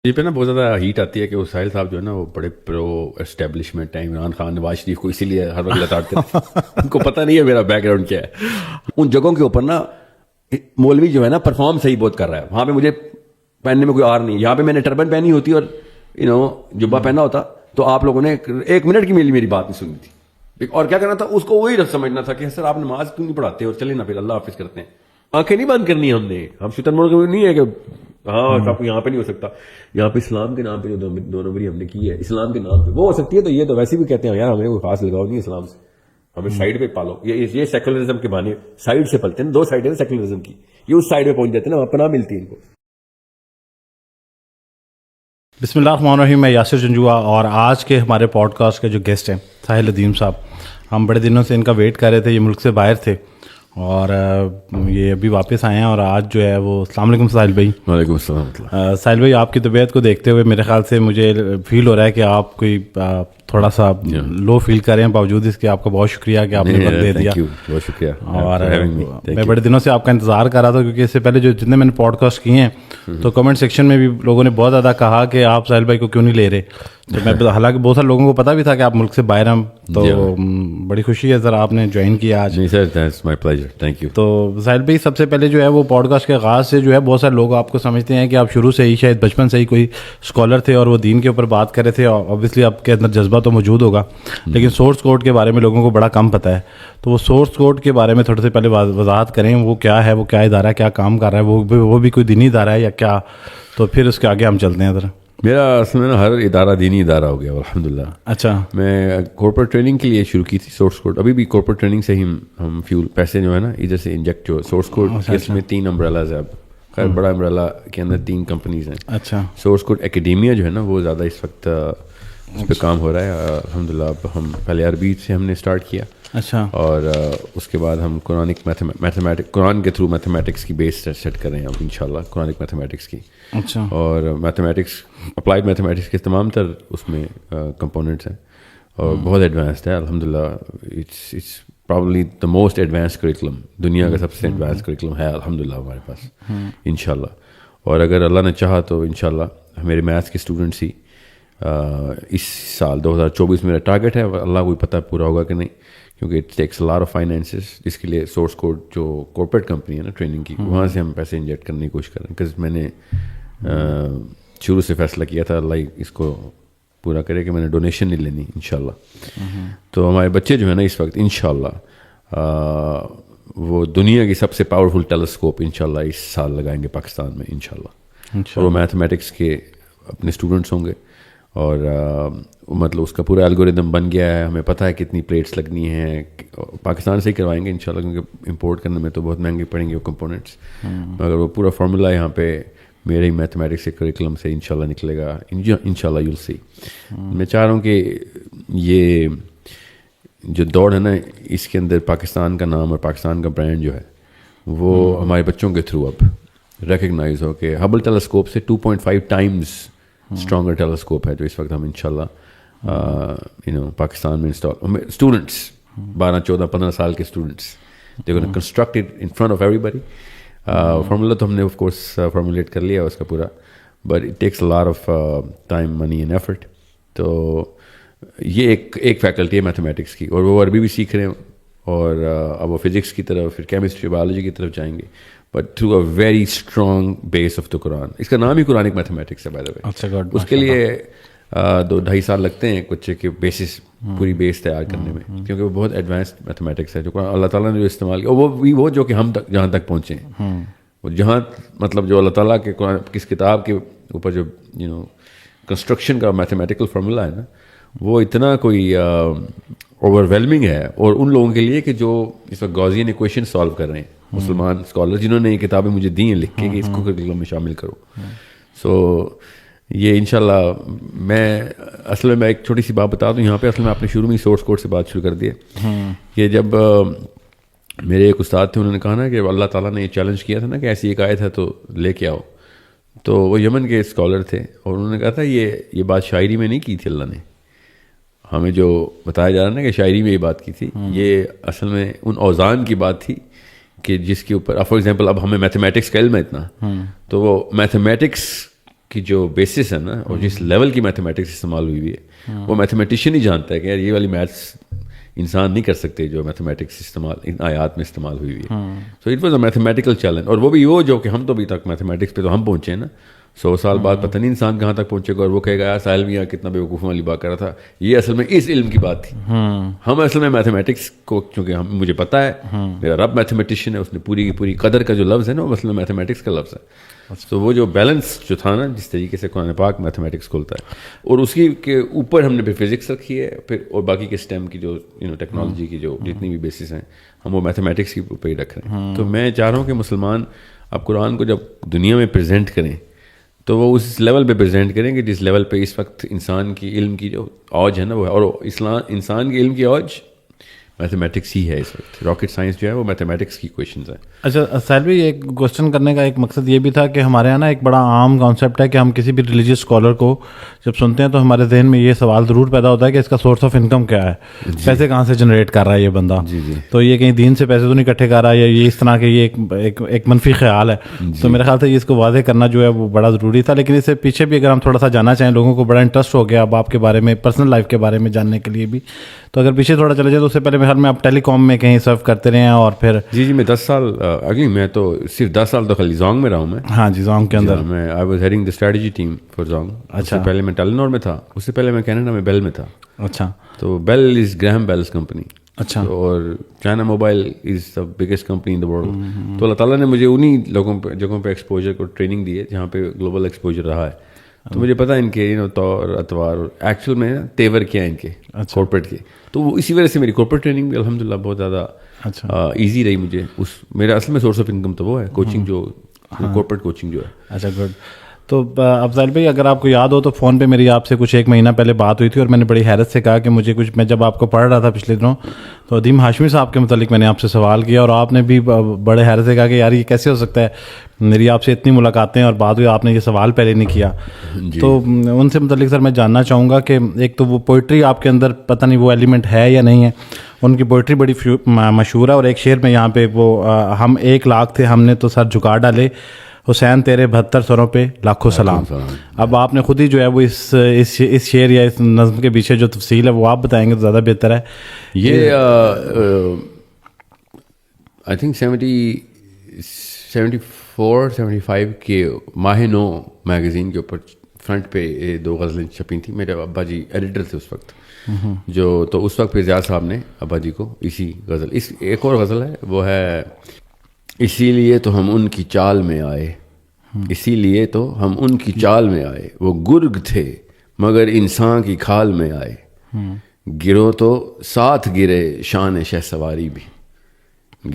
یہ پہ نا بہت زیادہ ہیٹ آتی ہے کہ وہ ساحل صاحب جو ہے نا وہ بڑے پرو اسٹیبلشمنٹ ہیں. عمران خان نواز شریف کو اسی لیے ہر وقت لتاڑتے ہیں. ان کو پتہ نہیں ہے میرا بیک گراؤنڈ کیا ہے. ان جگہوں کے اوپر نا مولوی جو ہے نا پرفارم صحیح بہت کر رہا ہے. وہاں پہ مجھے پہننے میں کوئی آر نہیں. یہاں پہ میں نے ٹربن پہنی ہوتی اور جبہ پہنا ہوتا تو آپ لوگوں نے 1 منٹ کی میری بات نہیں سنی تھی. اور کیا کرنا تھا اس کو وہی سمجھنا تھا کہ سر آپ نماز کیوں نہیں پڑھاتے اور چلے نا پھر اللہ حافظ کرتے ہیں. آنکھیں نہیں بند کرنی ہم نے. ہم شیطان ملک میں نہیں ہے کہ ہاں آپ یہاں پہ نہیں ہو سکتا. یہاں پہ اسلام کے نام پہ جو 2 نمبری ہم نے کی ہے اسلام کے نام پہ وہ ہو سکتی ہے. تو یہ تو ویسے بھی کہتے ہیں یار ہمیں کوئی خاص لگاؤ نہیں اسلام سے, ہمیں سائڈ پہ پالو. یہ سیکولرزم کے بہانے سائڈ سے پلتے ہیں. 2 سائڈ ہے سیکولرزم کی. یہ اس سائڈ پہ پہنچ جاتے ہیں نا وہاں پناہ ملتی ہے ان کو. بسم اللہ الرحمن الرحیم. میں یاسر جنجوا اور آج کے ہمارے پوڈ کاسٹ کے جو گیسٹ ہیں ساحل ادیم صاحب. ہم بڑے دنوں سے ان کا ویٹ کر رہے تھے. یہ ملک سے باہر تھے اور یہ ابھی واپس آئے ہیں. اور آج جو ہے وہ السلام علیکم ساحل بھائی. وعلیکم السلام. ساحل بھائی آپ کی طبیعت کو دیکھتے ہوئے میرے خیال سے مجھے فیل ہو رہا ہے کہ آپ کوئی تھوڑا سا لو فیل کر رہے ہیں. باوجود اس کے آپ کا بہت شکریہ کہ آپ نے وقت دے دیا. بہت شکریہ. اور میں بڑے دنوں سے آپ کا انتظار کر رہا تھا کیونکہ اس سے پہلے جو جتنے میں نے پوڈ کاسٹ کیے ہیں تو کمنٹ سیکشن میں بھی لوگوں نے بہت زیادہ کہا کہ آپ ساحل بھائی کو کیوں نہیں لے رہے. تو میں حالانکہ بہت سارے لوگوں کو پتا بھی تھا کہ آپ ملک سے باہر ہیں. تو بڑی خوشی ہے سر آپ نے جوائن کیا آج. نہیں sir that's my pleasure. Thank you. تو ساحل بھائی سب سے پہلے جو ہے وہ پوڈ کاسٹ کے آغاز سے جو ہے بہت سارے لوگ آپ کو سمجھتے ہیں کہ آپ شروع سے ہی شاید بچپن سے ہی کوئی اسکالر تھے اور وہ دین کے اوپر بات کر رہے تھے. اوبویسلی آپ کے اندر جذبہ تو موجود ہوگا لیکن سورس کوڈ کے بارے میں لوگوں کو بڑا کم پتہ ہے. تو وہ سورس کوڈ کے بارے میں تھوڑے سے پہلے وضاحت کریں. وہ کیا ہے, وہ کیا ادارہ ہے, کیا کام کر رہا ہے, وہ بھی کوئی دینی ادارہ ہے یا کیا. تو پھر اس کے آگے ہم چلتے ہیں ذرا. میرا اصل میں نا ہر ادارہ دینی ادارہ ہو گیا الحمدللہ. اچھا. میں کارپوریٹ ٹریننگ کے لیے شروع کی تھی سورس کوڈ. ابھی بھی کارپوریٹ ٹریننگ سے ہی ہم فیول پیسے جو ہے نا ادھر سے انجیکٹ جو سورس کوڈ اس میں 3 امبریلاز ہے. اب خیر بڑا امبریلا کے اندر 3 کمپنیز ہیں. اچھا. سورس کوڈ اکیڈیمیا جو ہے نا وہ زیادہ اس وقت اس پہ کام ہو رہا ہے الحمدللہ. اب ہم پہلے عربی سے ہم نے اسٹارٹ کیا. اچھا. اور اس کے بعد ہم قرآنک میتھمیٹک قرآن کے تھرو میتھمیٹکس کی بیس سیٹ کر رہے ہیں اب انشاءاللہ قرآنک میتھمیٹکس کی. اچھا. اور میتھمیٹکس اپلائیڈ میتھمیٹکس کے تمام تر اس میں کمپوننٹس ہیں اور بہت ایڈوانسڈ ہے الحمدللہ. It's probably the most advance curriculum. دنیا کا سب سے ایڈوانس کریکلم ہے الحمدللہ ہمارے پاس انشاءاللہ. اور اگر اللہ نے چاہا تو انشاءاللہ میرے میتھس کے اسٹوڈنٹس ہی اس سال 2024 میرا ٹارگیٹ ہے. اللہ کو پتہ پورا ہوگا کہ نہیں کیونکہ it takes lot of finances. جس کے لیے سورس کوڈ جو کارپوریٹ کمپنی ہے نا ٹریننگ کی وہاں سے ہم پیسے انجیکٹ کرنے کی کوشش کر رہے ہیں. بکاز میں نے شروع سے فیصلہ کیا تھا اللہ اس کو پورا کرے کہ میں نے ڈونیشن نہیں لینی انشاءاللہ. تو ہمارے بچے جو ہیں نا اس وقت انشاءاللہ وہ دنیا کی سب سے پاورفل ٹیلیسکوپ انشاءاللہ اس سال لگائیں گے پاکستان میں انشاءاللہ. اور وہ میتھمیٹکس کے اپنے اسٹوڈنٹس ہوں گے اور مطلب اس کا پورا الگوریدم بن گیا ہے. ہمیں پتہ ہے کتنی پلیٹس لگنی ہیں. پاکستان سے ہی کروائیں گے انشاءاللہ کیونکہ امپورٹ کرنے میں تو بہت مہنگے پڑیں گے وہ کمپوننٹس. مگر وہ پورا فارمولا یہاں پہ میرے ہی میتھمیٹکس کے کریکلم سے انشاءاللہ نکلے گا انشاءاللہ. یو ول سی. میں چاہ رہا ہوں کہ یہ جو دوڑ ہے نا اس کے اندر پاکستان کا نام اور پاکستان کا برانڈ جو ہے وہ ہمارے بچوں کے تھرو اب ریکگنائز ہو کہ ہبل ٹیلیسکوپ سے 2.5 ٹائمز اسٹرانگر ٹیلیسکوپ ہے جو اس وقت ہم انشاءاللہ پاکستان میں انسٹال. اسٹوڈنٹس 12 14 15 سال کے students they gonna construct it in front of everybody. Formula تو ہم نے آف کورس فارمولیٹ کر لیا اس کا پورا but it takes lot of time money and effort. تو یہ ایک فیکلٹی ہے میتھمیٹکس کی اور وہ عربی بھی سیکھ رہے ہیں اور اب وہ فزکس کی طرف پھر کیمسٹری بایولوجی کی طرف جائیں گے but through a very strong base of the Quran. اس کا نام ہی قرآنک میتھمیٹکس ہے بائی دا وے. اس کے لیے 2-2.5 سال لگتے ہیں کچھ کہ بیسس پوری بیس تیار کرنے میں کیونکہ وہ بہت ایڈوانسڈ میتھمیٹکس ہے جو اللہ تعالیٰ نے جو استعمال کیا وہ جو کہ ہم تک جہاں تک پہنچے ہیں وہ جہاں مطلب جو اللہ تعالیٰ کے قرآن کس کتاب کے اوپر جو کنسٹرکشن کا میتھمیٹیکل فارمولا ہے نا وہ اتنا کوئی اوور ویلمنگ ہے. اور ان لوگوں کے لیے کہ جو اس وقت گاؤزین ایکویشن سالو کر رہے ہیں مسلمان اسکالر جنہوں نے یہ کتابیں مجھے دی ہیں لکھ کے کہ اس کو کریکلم میں شامل کرو. سو یہ انشاءاللہ میں اصل میں ایک چھوٹی سی بات بتا دوں یہاں پہ. اصل میں آپ نے شروع میں سورس کوڈ سے بات شروع کر دی ہے کہ جب میرے ایک استاد تھے انہوں نے کہا نا کہ اللہ تعالیٰ نے یہ چیلنج کیا تھا نا کہ ایسی ایک آیت ہے تو لے کے آؤ. تو وہ یمن کے اسکالر تھے اور انہوں نے کہا تھا یہ بات شاعری میں نہیں کی تھی. اللہ نے ہمیں جو بتایا جا رہا ہے نا کہ شاعری میں یہ بات کی تھی یہ اصل میں ان اوزان کی بات تھی کہ جس کے اوپر فار ایگزامپل اب ہمیں میتھمیٹکس کا علم ہے اتنا تو وہ میتھمیٹکس کی جو بیسس ہے نا اور جس لیول کی میتھمیٹکس استعمال ہوئی ہے وہ میتھمیٹیشین ہی جانتا ہے کہ یار یہ والی میتھس انسان نہیں کر سکتے جو میتھمیٹکس استعمال ان آیات میں استعمال ہوئی ہے. So it was a mathematical challenge. اور وہ بھی وہ جو کہ ہم تو ابھی تک میتھمیٹکس پہ تو ہم پہنچے ہیں نا, 100 سال بعد پتہ نہیں انسان کہاں تک پہنچے گا. اور وہ کہے گا یار ساحل میاں کتنا بیوقوفوں والی بات کر رہا تھا, یہ اصل میں اس علم کی بات تھی. ہم اصل میں میتھمیٹکس کو چونکہ مجھے پتا ہے میرا رب میتھمیٹیشین ہے, اس نے پوری کی پوری قدر کا جو لفظ ہے نا وہ اصل میں میتھمیٹکس کا لفظ ہے. تو وہ جو بیلنس جو تھا نا جس طریقے سے قرآن پاک میتھمیٹکس کھولتا ہے اور اس کی کے اوپر ہم نے پھر فزکس رکھی ہے پھر اور باقی کے اسٹیم کی جو ٹیکنالوجی کی جو جتنی بھی بیسس ہیں ہم وہ میتھمیٹکس کی اوپر ہی رکھ رہے ہیں. تو میں چاہ رہا ہوں کہ مسلمان اب قرآن کو جب دنیا میں پریزنٹ کریں تو وہ اس لیول پہ پریزنٹ کریں کہ جس لیول پہ اس وقت انسان کی علم کی جو اوج ہے نا وہ ہے. اور انسان کی علم کی اوج میتھمیٹکس ہی ہے اس وقت. راکٹ سائنس جو ہے وہ میتھمیٹکس کی کویشچنز ہیں. اچھا ساحل بھائی, ایک کوشچن کرنے کا ایک مقصد یہ بھی تھا کہ ہمارے یہاں نا ایک بڑا عام کانسیپٹ ہے کہ ہم کسی بھی ریلیجیس اسکالر کو جب سنتے ہیں تو ہمارے ذہن میں یہ سوال ضرور پیدا ہوتا ہے کہ اس کا سورس آف انکم کیا ہے, پیسے کہاں سے جنریٹ کر رہا ہے یہ بندہ. تو یہ کہیں دین سے پیسے تو نہیں اکٹھے کر رہا ہے, یا یہ اس طرح کے یہ ایک منفی خیال ہے. تو میرے خیال سے اس کو واضح کرنا جو ہے وہ بڑا ضروری تھا. لیکن اس سے پیچھے بھی اگر ہم تھوڑا سا جاننا چاہیں, لوگوں کو بڑا انٹرسٹ ہو گیا اب آپ کے بارے میں, پرسنل لائف کے بارے میں جاننے کے لیے بھی, تو اگر پیچھے تھوڑا چلے جائے تو اس سے پہلے میرے خیال میں آپ ٹیلی کام میں کہیں سرو کرتے رہے ہیں اور پھر جی میں 10 سال اگلی میں تو صرف 10 سال تو خالی زونگ میں رہا ہوں میں. ہاں جی زونگ کے اندر میں I was heading the strategy team for Zong. اس سے پہلے میں ٹیلینور میں تھا, اس سے پہلے میں کینیڈا میں بیل میں تھا. اچھا. تو بیل از گراہم بیلز کمپنی. اچھا. اور China mobile is the biggest company in the world. تو اللہ تعالیٰ نے مجھے انہیں لوگوں پہ جگہوں پہ ایکسپوجر کو ٹریننگ دی ہے جہاں پہ گلوبل ایکسپوجر رہا ہے. تو مجھے پتا ان کے طور اتوار ایکچوئل میں تیور کیا ہے ان کے کارپوریٹ کے. تو وہ اسی وجہ سے میری کارپوریٹ ٹریننگ بھی الحمدللہ بہت زیادہ ایزی رہی مجھے. میرا اصل میں سورس آف انکم تو وہ ہے کوچنگ, جو کارپوریٹ کوچنگ جو ہے. اچھا گڈ. تو افضل بھائی اگر آپ کو یاد ہو تو فون پہ میری آپ سے کچھ 1 مہینہ پہلے بات ہوئی تھی اور میں نے بڑی حیرت سے کہا کہ مجھے کچھ, میں جب آپ کو پڑھ رہا تھا پچھلے دنوں تو عدیم ہاشمی صاحب کے متعلق میں نے آپ سے سوال کیا اور آپ نے بھی بڑے حیرت سے کہا کہ یار یہ کیسے ہو سکتا ہے, میری آپ سے اتنی ملاقاتیں اور بات ہوئی آپ نے یہ سوال پہلے نہیں کیا. تو ان سے متعلق سر میں جاننا چاہوں گا کہ ایک تو وہ پوئٹری آپ کے اندر پتہ نہیں وہ ایلیمنٹ ہے یا نہیں ہے. ان کی پوئٹری بڑی مشہور ہے اور ایک شعر میں یہاں پہ وہ ہم 1 لاکھ تھے ہم نے تو سر جھکا ڈالے, حسین تیرے 72 سروں پہ لاکھوں سلام. اب آپ نے خود ہی جو ہے وہ اس شعر یا اس نظم کے پیچھے جو تفصیل ہے وہ آپ بتائیں گے تو زیادہ بہتر ہے. یہ آئی تھنک 74-75 کے ماہ نو میگزین کے اوپر فرنٹ پہ 2 غزلیں چھپی تھیں. میرے ابا جی ایڈیٹر تھے اس وقت, جو تو اس وقت پہ زیاد صاحب نے ابا جی کو اسی غزل, اس ایک اور غزل ہے وہ ہے اسی لیے تو ہم ان کی چال میں آئے, اسی لیے تو ہم ان کی چال میں آئے, وہ گرگ تھے مگر انسان کی کھال میں آئے, گرو تو ساتھ گرے شان شہ سواری بھی,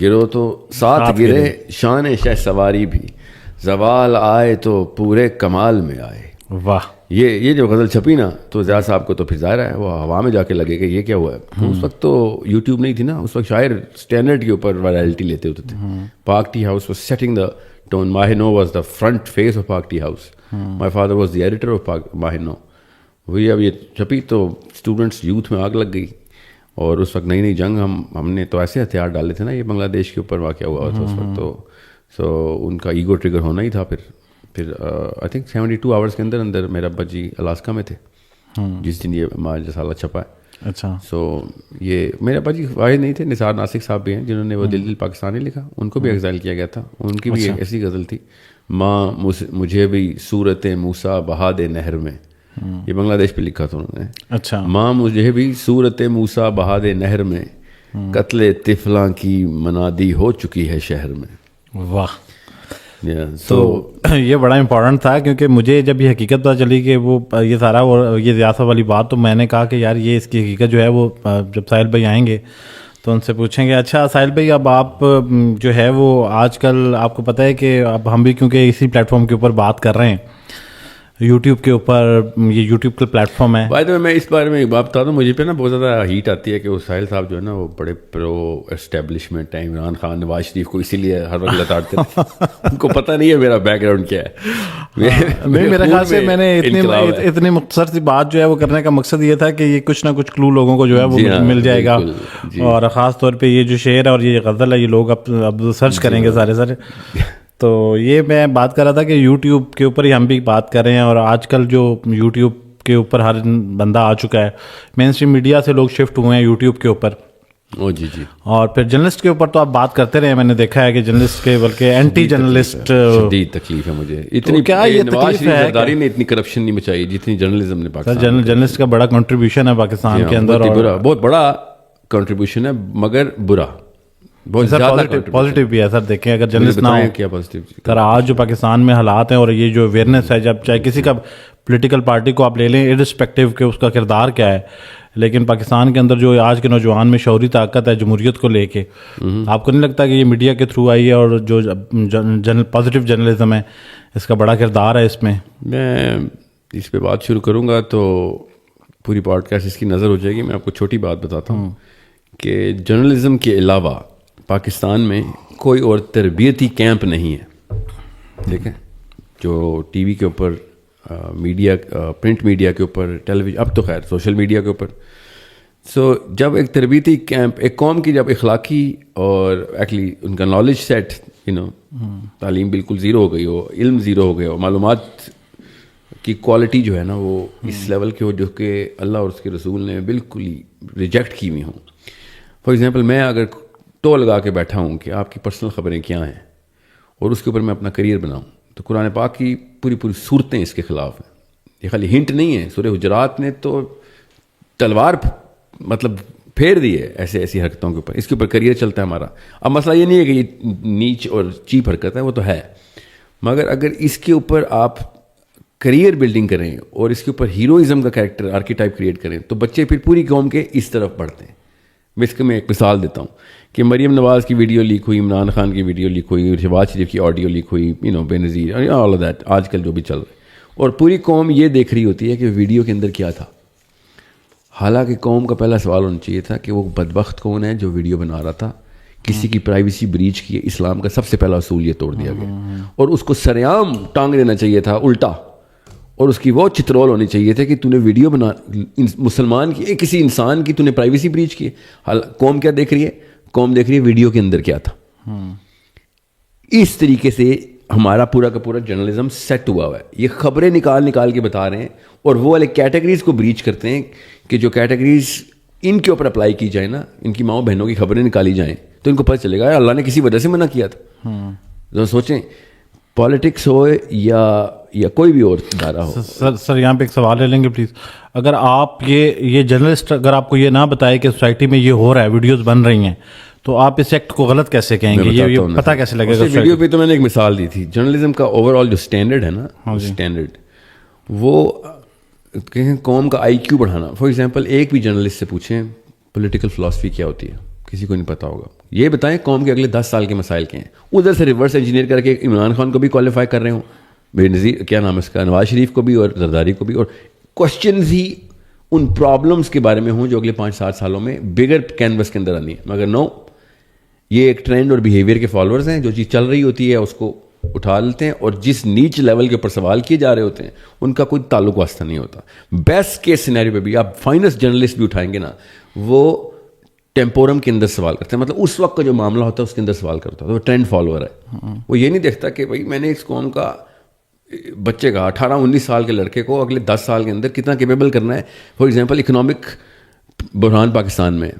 گرو تو ساتھ گرے شان شہ سواری بھی, زوال آئے تو پورے کمال میں آئے. واہ. یہ جو غزل چھپی نا تو زیاد صاحب کو تو پھر ظاہر ہے وہ ہوا میں جا کے لگے کہ یہ کیا ہوا ہے. تو اس وقت تو یوٹیوب نہیں تھی نا, اس وقت شاعر اسٹینڈرڈ کے اوپر وائرلٹی لیتے ہوتے تھے. Pak tea house was setting the tone. Mah Nau was the front face of Pak tea house. My father was the editor of Mah Nau. وہی اب یہ چھپی تو اسٹوڈنٹس یوتھ میں آگ لگ گئی. اور اس وقت نئی جنگ ہم نے تو ایسے ہتھیار ڈالے تھے نا, یہ بنگلہ دیش کے اوپر واقع ہوا تھا اس وقت. تو سو ان کا ایگو ٹریگر ہونا ہی تھا. پھر آئی تھنک 72 آورس کے اندر میرا ابا جی الاسکا میں تھے جس دن یہ ہمارا رسالہ چھپا ہے. اچھا. سو یہ میرے ابا جی واحد نہیں تھے, نثار ناسک صاحب بھی ہیں جنہوں نے وہ دل پاکستانی لکھا, ان کو بھی ایگزائل کیا گیا تھا. ان کی بھی ایک ایسی غزل تھی, ماں مجھے بھی صورت موسیٰ بہا دے نہر میں. یہ بنگلہ دیش پہ لکھا تھا انہوں نے. اچھا. ماں مجھے بھی صورت موسیٰ بہا دے نہر میں, قتل طفلاں کی منادی ہو چکی ہے شہر میں. واہ. تو یہ بڑا امپورٹنٹ تھا کیونکہ مجھے جب یہ حقیقت پتہ چلی کہ وہ یہ سارا اور یہ ریاست والی بات, تو میں نے کہا کہ یار یہ اس کی حقیقت جو ہے وہ جب ساحل بھائی آئیں گے تو ان سے پوچھیں گے. اچھا ساحل بھائی, اب آپ جو ہے وہ آج کل آپ کو پتہ ہے کہ اب ہم بھی کیونکہ اسی پلیٹ فارم کے اوپر بات کر رہے ہیں, یوٹیوب کے اوپر, یہ یوٹیوب کا پلیٹ فارم ہے. بائی دا وے میں اس بارے میں ایک بات بتا دوں, مجھے پہ نا بہت زیادہ ہیٹ آتی ہے کہ وہ ساحل صاحب جو ہے نا وہ بڑے پرو اسٹیبلشمنٹ ہیں. عمران خان, نواز شریف کو اسی لیے ہر وقت لتاڑتے تھے. ان کو پتہ نہیں ہے میرا بیک گراؤنڈ کیا ہے. میرے خیال سے میں نے اتنی مختصر سی بات جو ہے وہ کرنے کا مقصد یہ تھا کہ یہ کچھ نہ کچھ کلو لوگوں کو جو ہے وہ مل جائے گا. اور خاص طور پہ یہ جو شعر ہے اور یہ غزل ہے یہ لوگ اب سرچ کریں گے سارے. تو یہ میں بات کر رہا تھا کہ یوٹیوب کے اوپر ہی ہم بھی بات کر رہے ہیں, اور آج کل جو یوٹیوب کے اوپر ہر بندہ آ چکا ہے, مین اسٹریم میڈیا سے لوگ شفٹ ہوئے ہیں یوٹیوب کے اوپر. جی جی. اور پھر جرنلسٹ کے اوپر تو آپ بات کرتے رہے, میں نے دیکھا ہے کہ جرنلسٹ کے بلکہ اینٹی جرنلسٹ شدید تکلیف ہے مجھے. اتنی کیا یہ نواز تکلیف شریف ہے زرداری نے اتنی کرپشن نہیں مچائی جتنی جرنلزم نے پاکستان. جرنلسٹ کا بڑا کنٹریبیوشن ہے پاکستان کے اندر, اور بہت بڑا کنٹریبیوشن ہے, مگر برا بہت زیادہ پازیٹیو بھی ہے سر. دیکھیں اگر جرنلسٹ نہ ہو, کیا پازیٹیو سر آج جو پاکستان میں حالات ہیں اور یہ جو اویئرنیس ہے, جب چاہے کسی کا پولیٹیکل پارٹی کو آپ لے لیں ارسپیکٹو کہ اس کا کردار کیا ہے, لیکن پاکستان کے اندر جو آج کے نوجوان میں شعوری طاقت ہے جمہوریت کو لے کے, آپ کو نہیں لگتا کہ یہ میڈیا کے تھرو آئی ہے, اور جو پازیٹیو جرنلزم ہے اس کا بڑا کردار ہے اس میں؟ میں اس پہ بات شروع کروں گا تو پوری پوڈ کاسٹ اس کی نظر ہو جائے گی. میں آپ کو چھوٹی بات بتاتا ہوں کہ جرنلزم کے علاوہ پاکستان میں کوئی اور تربیتی کیمپ نہیں ہے. دیکھیں جو ٹی وی کے اوپر میڈیا, پرنٹ میڈیا کے اوپر, ٹیلی ویژن, اب تو خیر سوشل میڈیا کے اوپر, سو جب ایک تربیتی کیمپ ایک قوم کی جب اخلاقی اور ایکچولی ان کا نالج سیٹ تعلیم بالکل زیرو ہو گئی ہو, علم زیرو ہو گیا ہو, معلومات کی کوالٹی جو ہے نا وہ اس لیول کی ہو جو کہ اللہ اور اس کے رسول نے بالکل ہی ریجیکٹ کی ہوئی ہوں. فار ایگزامپل میں اگر ٹو لگا کے بیٹھا ہوں کہ آپ کی پرسنل خبریں کیا ہیں اور اس کے اوپر میں اپنا کریئر بناؤں, تو قرآن پاک کی پوری صورتیں اس کے خلاف ہیں. یہ خالی ہنٹ نہیں ہے, سورہ حجرات نے تو تلوار مطلب پھیر دی ہے ایسی حرکتوں کے اوپر. اس کے اوپر کریئر چلتا ہے ہمارا. اب مسئلہ یہ نہیں ہے کہ یہ نیچ اور چیپ حرکت ہے, وہ تو ہے, مگر اگر اس کے اوپر آپ کریئر بلڈنگ کریں اور اس کے اوپر ہیروئزم کا کریکٹر آرکیٹائپ کریٹ کریں تو بچے پھر پوری قوم کے اس طرف بڑھتے ہیں. اس کے میں ایک مثال دیتا ہوں کہ مریم نواز کی ویڈیو لیک ہوئی, عمران خان کی ویڈیو لیک ہوئی, شہباز شریف کی آڈیو لیک ہوئی, بے نظیر, آل آف دیٹ آج کل جو بھی چل رہا ہے, اور پوری قوم یہ دیکھ رہی ہوتی ہے کہ ویڈیو کے اندر کیا تھا. حالانکہ قوم کا پہلا سوال ہونا چاہیے تھا کہ وہ بدبخت کون ہے جو ویڈیو بنا رہا تھا, کسی کی پرائیویسی بریچ کی. اسلام کا سب سے پہلا اصول یہ توڑ دیا گیا, اور اس کو سرعام ٹانگ دینا چاہیے تھا الٹا, اور اس کی وہ چترول ہونی چاہیے تھے کہ تو نے ویڈیو بنا مسلمان کی, کسی انسان کی تو نے پرائیویسی بریچ کی. قوم کیا دیکھ رہی ہے؟ قوم دیکھ رہی ہے ویڈیو کے اندر کیا تھا. اس طریقے سے ہمارا پورا کا پورا جرنلزم سیٹ ہوا ہے. یہ خبریں نکال کے بتا رہے ہیں, اور وہ والے کیٹیگریز کو بریچ کرتے ہیں کہ جو کیٹیگریز ان کے اوپر اپلائی کی جائے نا, ان کی ماؤں بہنوں کی خبریں نکالی جائیں تو ان کو پتہ چلے گا اللہ نے کسی وجہ سے منع کیا تھا. سوچیں پالیٹکس ہو یا کوئی بھی اور ادارہ ہو. سر یہاں پہ ایک سوال لے لیں گے پلیز. اگر آپ یہ جرنلسٹ اگر آپ کو یہ نہ بتائے کہ سوسائٹی میں یہ ہو رہا ہے, ویڈیوز بن رہی ہیں, تو آپ اس ایکٹ کو غلط کیسے کہیں گے؟ یہ پتہ کیسے لگے گا؟ ویڈیو پہ تو میں نے ایک مثال دی تھی. جرنلزم کا اوور آل جو اسٹینڈرڈ ہے نا, اسٹینڈرڈ وہ کہیں قوم کا آئی کیو بڑھانا. فار ایگزامپل ایک بھی جرنلسٹ سے پوچھیں پولیٹیکل فلاسفی کیا ہوتی ہے, کسی کو نہیں پتا ہوگا. یہ بتائیں قوم کے اگلے 10 سال کے مسائل کے ہیں, ادھر سے ریورس انجینئر کر کے عمران خان کو بھی کوالیفائی کر رہے ہوں, بے نظیر کیا نام ہے اس کا, نواز شریف کو بھی اور زرداری کو بھی, اور کوشچنز ہی ان پرابلمس کے بارے میں ہوں جو اگلے 5-7 سالوں میں بگر کینوس کے اندر آنی ہے. مگر نو, یہ ایک ٹرینڈ اور بیہیویئر کے فالوورز ہیں, جو چیز چل رہی ہوتی ہے اس کو اٹھا لیتے ہیں, اور جس نیچ لیول کے اوپر سوال کیے جا رہے ہوتے ہیں ان کا کوئی تعلق واسطہ نہیں ہوتا. بیسٹ کیس سینیریو پہ بھی آپ فائنسٹ جرنلسٹ بھی اٹھائیں گے نا, وہ ٹیمپورم کے اندر سوال کرتے ہیں, مطلب اس وقت کا جو معاملہ ہوتا ہے اس کے اندر سوال کرتا ہے. وہ ٹرینڈ فالوور ہے, وہ یہ نہیں دیکھتا کہ بھائی میں نے اس قوم کا بچے کا 18-19 سال کے لڑکے کو اگلے 10 سال کے اندر کتنا کیپیبل کرنا ہے. فار ایگزامپل اکنامک بحران پاکستان میں,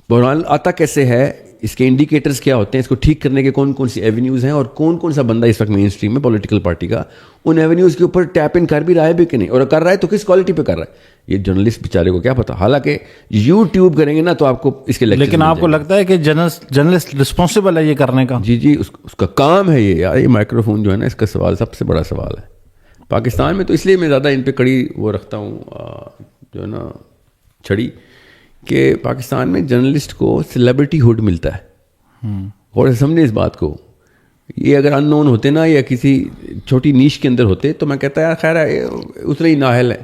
بحران آتا کیسے ہے, اس کے انڈیکیٹرز کیا ہوتے ہیں, اس کو ٹھیک کرنے کے کون کون سی ایونیوز ہیں, اور کون کون سا بندہ اس وقت مین اسٹریم میں پولیٹیکل پارٹی کا ان ایونیوز کے اوپر ٹیپ ان کر بھی رہا ہے بھی کہ نہیں, اور کر رہا ہے تو کس کوالٹی پہ کر رہا ہے, یہ جرنلسٹ بیچارے کو کیا پتا. حالانکہ یوٹیوب کریں گے نا تو آپ کو اس کے لیکن آپ کو لگتا ہے کہ جرنلسٹ رسپانسبل ہے یہ کرنے کا؟ جی اس کا کام ہے یہ. یار یہ مائکرو فون جو ہے نا, اس کا سوال سب سے بڑا سوال ہے پاکستان میں. تو اس لیے میں زیادہ ان پہ کڑی وہ رکھتا ہوں جو ہے نا چھڑی, کہ پاکستان میں جرنلسٹ کو سیلیبریٹی ہوڈ ملتا ہے. اور سمجھیں اس بات کو, یہ اگر ان نون ہوتے نا یا کسی چھوٹی نیش کے اندر ہوتے تو میں کہتا یار خیر ہے اتنا ہی نااہل ہے.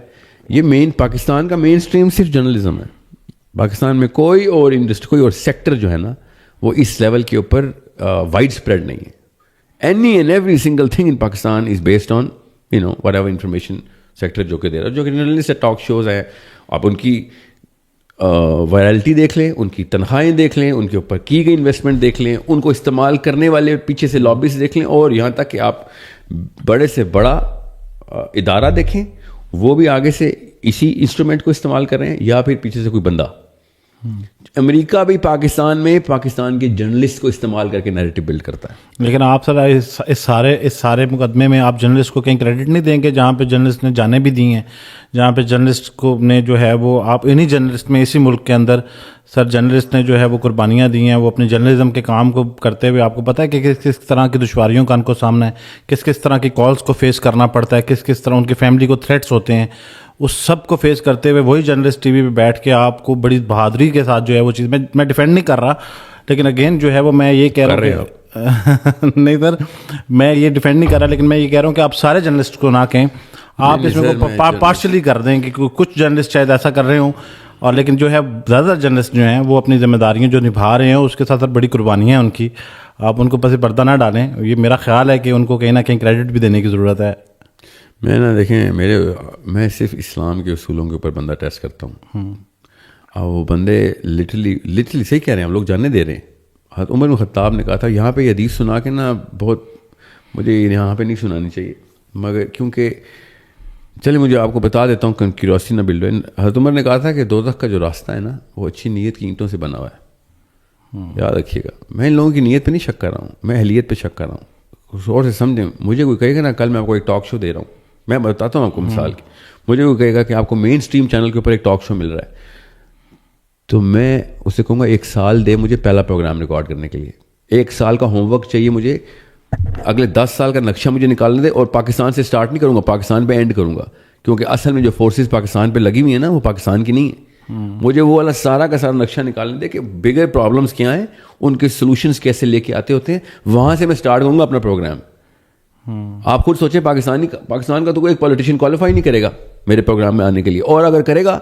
یہ مین پاکستان کا مین اسٹریم صرف جرنلزم ہے. پاکستان میں کوئی اور انڈسٹری, کوئی اور سیکٹر جو ہے نا وہ اس لیول کے اوپر وائڈ اسپریڈ نہیں ہے. Any and every single thing in Pakistan is based on what ever information sector جو کہ دے رہا ہے, جو کہ جرنلسٹ ٹاک شوز ہیں. آپ ان کی وائرلٹی دیکھ لیں, ان کی تنخواہیں دیکھ لیں, ان کے اوپر کی گئی انویسٹمنٹ دیکھ لیں, ان کو استعمال کرنے والے پیچھے سے لابیز دیکھ لیں, اور یہاں تک کہ آپ بڑے سے بڑا ادارہ دیکھیں وہ بھی آگے سے اسی انسٹرومنٹ کو استعمال کر رہے ہیں, یا پھر پیچھے سے کوئی بندہ. امریکہ بھی پاکستان میں پاکستان کے جرنلسٹ کو استعمال کر کے نیریٹو بلڈ کرتا ہے. لیکن آپ سر اس سارے مقدمے میں آپ جرنلسٹ کو کہیں کریڈٹ نہیں دیں گے جہاں پہ جرنلسٹ نے جانیں بھی دی ہیں, جہاں پہ جرنلسٹ کو نے جو ہے وہ آپ انہی جرنلسٹ میں اسی ملک کے اندر سر جرنلسٹ نے جو ہے وہ قربانیاں دی ہیں, وہ اپنے جرنلزم کے کام کو کرتے ہوئے آپ کو پتہ ہے کہ کس کس طرح کی دشواریوں کا ان کو سامنا ہے, کس کس طرح کی کالز کو فیس کرنا پڑتا ہے, کس کس طرح ان کی فیملی کو تھریٹس ہوتے ہیں, اس سب کو فیس کرتے ہوئے وہی جرنلسٹ ٹی وی پہ بیٹھ کے آپ کو بڑی بہادری کے ساتھ جو ہے وہ چیز میں ڈیفینڈ نہیں کر رہا, لیکن اگین جو ہے وہ میں یہ کہہ رہا ہوں نہیں سر میں یہ ڈیفینڈ نہیں کر رہا, لیکن میں یہ کہہ رہا ہوں کہ آپ سارے جرنلسٹ کو نہ کہیں, آپ اس میں پارشلی کر دیں کہ کچھ جرنلسٹ شاید ایسا کر رہے ہوں, اور لیکن جو ہے زیادہ جرنلسٹ جو ہیں وہ اپنی ذمہ داریاں جو نبھا رہے ہیں اس کے ساتھ ساتھ بڑی قربانیاں ہیں ان کی, آپ ان کو پس پردہ نہ ڈالیں. یہ میرا خیال ہے کہ ان کو کہیں نہ کہیں کریڈٹ بھی دینے کی ضرورت ہے. میں دیکھیں میں صرف اسلام کے اصولوں کے اوپر بندہ ٹیسٹ کرتا ہوں, اور وہ بندے لٹرلی صحیح کہہ رہے ہیں, ہم لوگ جاننے دے رہے ہیں. حضرت عمر بن خطاب نے کہا تھا یہاں پہ یہ حدیث سنا کے نا بہت مجھے یہاں پہ نہیں سنانی چاہیے, مگر کیونکہ چلے مجھے آپ کو بتا دیتا ہوں کیوریوسٹی نہ بلڈ ہو. حضرت عمر نے کہا تھا کہ دوزخ کا جو راستہ ہے نا وہ اچھی نیت کی اینٹوں سے بنا ہوا ہے. یاد رکھیے گا, میں ان لوگوں کی نیت پہ نہیں شک کر رہا ہوں, میں اہلیت پہ شک کر رہا ہوں. غور سے سمجھیں, مجھے کوئی کہے گا نا کل میں آپ کو ایک ٹاک شو دے رہا ہوں, میں بتاتا ہوں آپ کو مثال کی, مجھے کوئی کہے گا کہ آپ کو مین اسٹریم چینل کے اوپر ایک ٹاک شو مل رہا ہے, تو میں اسے کہوں گا 1 سال دے مجھے پہلا پروگرام ریکارڈ کرنے کے لیے, 1 سال کا ہوم ورک چاہیے مجھے, اگلے 10 سال کا نقشہ مجھے نکالنے دے, اور پاکستان سے اسٹارٹ نہیں کروں گا, پاکستان پہ اینڈ کروں گا, کیونکہ اصل میں جو فورسز پاکستان پہ لگی ہوئی ہیں نا وہ پاکستان کی نہیں ہے. مجھے وہ والا سارا کا سارا نقشہ نکالنے دے کہ بگر پرابلمس کیا ہیں, ان کے سولوشنس کیسے لے کے آتے ہوتے ہیں, وہاں سے میں اسٹارٹ کروں گا اپنا پروگرام. آپ خود سوچیں پاکستان کا تو کوئی ایک پولیٹیشین کوالیفائی نہیں کرے گا میرے پروگرام میں آنے کے لیے, اور اگر کرے گا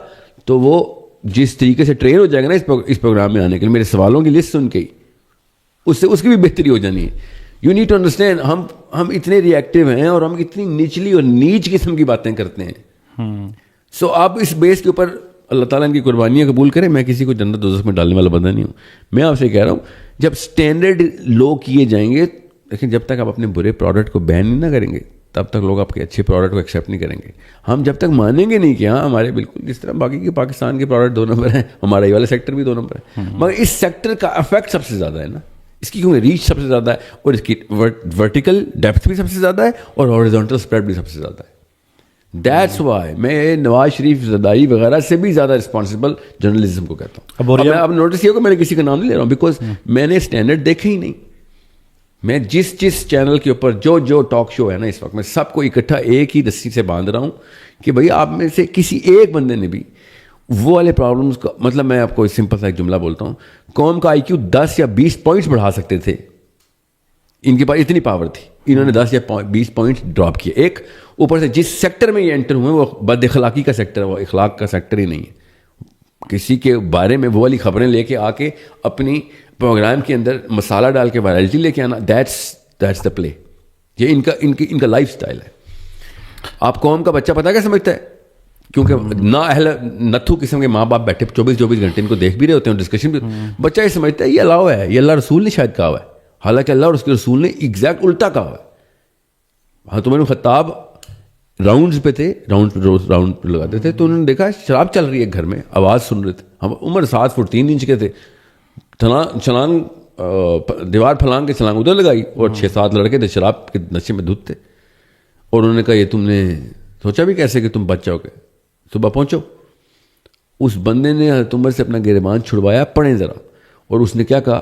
تو وہ جس طریقے سے ٹرین ہو جائے گا نا اس پروگرام میں آنے کے لیے, میرے سوالوں کی لسٹ سن کے ہی اس کی بھی بہتری ہو جانی ہے. یو نیڈ ٹو انڈرسٹینڈ ہم اتنے ری ایکٹیو ہیں اور ہم اتنی نچلی اور نیچ قسم کی باتیں کرتے ہیں. سو آپ اس بیس کے اوپر اللہ تعالیٰ ان کی قربانیاں قبول کریں. میں کسی کو جنت دوزخ میں ڈالنے والا بندہ نہیں ہوں. میں آپ سے کہہ رہا ہوں جب اسٹینڈرڈ لو کیے جائیں گے, لیکن جب تک آپ اپنے برے پروڈکٹ کو بین نہیں نہ کریں گے تب تک لوگ آپ کے اچھے پروڈکٹ کو ایکسیپٹ نہیں کریں گے. ہم جب تک مانیں گے نہیں کہ ہاں ہمارے بالکل جس طرح باقی کے پاکستان کے پروڈکٹ 2 نمبر ہیں, ہمارا یہ والا سیکٹر بھی 2 نمبر ہے, مگر اس سیکٹر کا افیکٹ سب سے زیادہ ہے نا, اس کی کیونکہ ریچ سب سے زیادہ ہے, اور اس کی ورٹیکل ڈیپتھ بھی سب سے زیادہ ہے, اور ہاریزونٹل اسپریڈ بھی سب سے زیادہ ہے. دیٹس وائی میں نواز شریف زدائی وغیرہ سے بھی زیادہ رسپانسبل جرنلزم کو کہتا ہوں. اب نوٹس یہ ہو کہ میں نے کسی کا نام نہیں لے رہا ہوں, بیکاز میں نے اسٹینڈرڈ دیکھے ہی نہیں. میں جس چینل کے اوپر جو ٹاک شو ہے نا اس وقت, میں سب کو اکٹھا ایک ہی رسی سے باندھ رہا ہوں کہ بھائی آپ میں سے کسی ایک بندے نے بھی وہ والے پرابلمس کا, مطلب میں آپ کو سمپل سا ایک جملہ بولتا ہوں, قوم کا IQ 10 یا 20 پوائنٹس بڑھا سکتے تھے, ان کے پاس اتنی پاور تھی, انہوں نے 10 یا 20 پوائنٹس ڈراپ کیے. ایک اوپر سے جس سیکٹر میں یہ انٹر ہوئے وہ بد اخلاقی کا سیکٹر ہے, وہ اخلاق کا سیکٹر ہی نہیں ہے. کسی کے بارے میں وہ والی خبریں لے کے آ کے اپنی پروگرام کے اندر مسالہ ڈال کے وائرلٹی لے کے آنا, دیٹس دا پلے. یہ ان کا لائف سٹائل ہے. آپ قوم کا بچہ پتہ کیا سمجھتا ہے, کیونکہ نا اہل نتھو قسم کے ماں باپ بیٹھے 24 گھنٹے ان کو دیکھ بھی رہے ہوتے ہیں, ڈسکشن بھی, بچہ یہ سمجھتا ہے یہ اللہ ہے, یہ اللہ رسول نے شاید کہا ہوا ہے, حالانکہ اللہ اور اس کے رسول نے ایگزیکٹ الٹا کہا ہوا ہے. ہاں تو میں نے خطاب راؤنڈز پہ تھے, راؤنڈ لگاتے تھے, تو انہوں نے دیکھا شراب چل رہی ہے گھر میں, آواز سن رہے تھے. ہم عمر 7 فٹ 3 انچ کے تھے, چھلانگ دیوار پھلانگ کے چھلانگ ادھر لگائی, اور 6-7 لڑکے تھے شراب کے نشے میں دھت تھے, اور انہوں نے کہا یہ تم نے سوچا بھی کیسے کہ تم بچ جاؤ گے, صبح پہنچو. اس بندے نے حضرت عمر سے اپنا گریبان چھڑوایا, پڑھیں ذرا, اور اس نے کیا کہا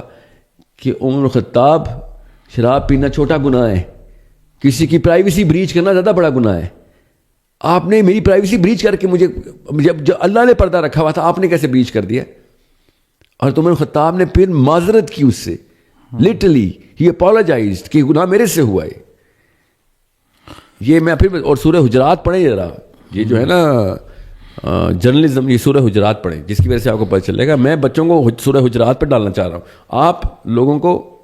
کہ عمر خطاب شراب پینا چھوٹا گناہ ہے, کسی کی پرائیویسی بریچ کرنا زیادہ بڑا گناہ ہے. آپ نے میری پرائیویسی بریچ کر کے مجھے, جب اللہ نے پردہ رکھا ہوا تھا آپ نے کیسے بریچ کر دیا. اور عمر خطاب نے پھر معذرت کی اس سے, لٹرلی ہی اپولوجائزڈ کہ گناہ میرے سے ہوا ہے. یہ میں پھر, اور سورہ حجرات پڑھیں ذرا, یہ جو ہے نا جرنلزم, یہ سورہ حجرات پڑھیں جس کی وجہ سے آپ کو پتہ چلے گا. میں بچوں کو سورہ حجرات پہ ڈالنا چاہ رہا ہوں, آپ لوگوں کو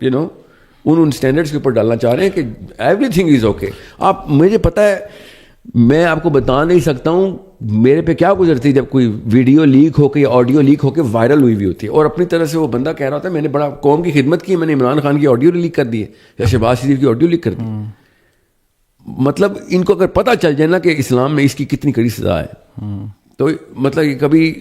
ان اسٹینڈرڈس کے اوپر ڈالنا چاہ رہے ہیں کہ ایوری تھنگ از اوکے. آپ مجھے پتہ ہے میں آپ کو بتا نہیں سکتا ہوں میرے پہ کیا گزرتی ہے جب کوئی ویڈیو لیک ہو کے یا آڈیو لیک ہو کے وائرل ہوئی ہوئی ہوتی ہے, اور اپنی طرح سے وہ بندہ کہہ رہا ہوتا ہے میں نے بڑا قوم کی خدمت کی, میں نے عمران خان کی آڈیو لیک کر دی ہے یا شہباز شریف کی آڈیو لیک کر دی. مطلب ان کو اگر پتہ چل جائے نا کہ اسلام میں اس کی کتنی کڑی سزا ہے, تو مطلب یہ کبھی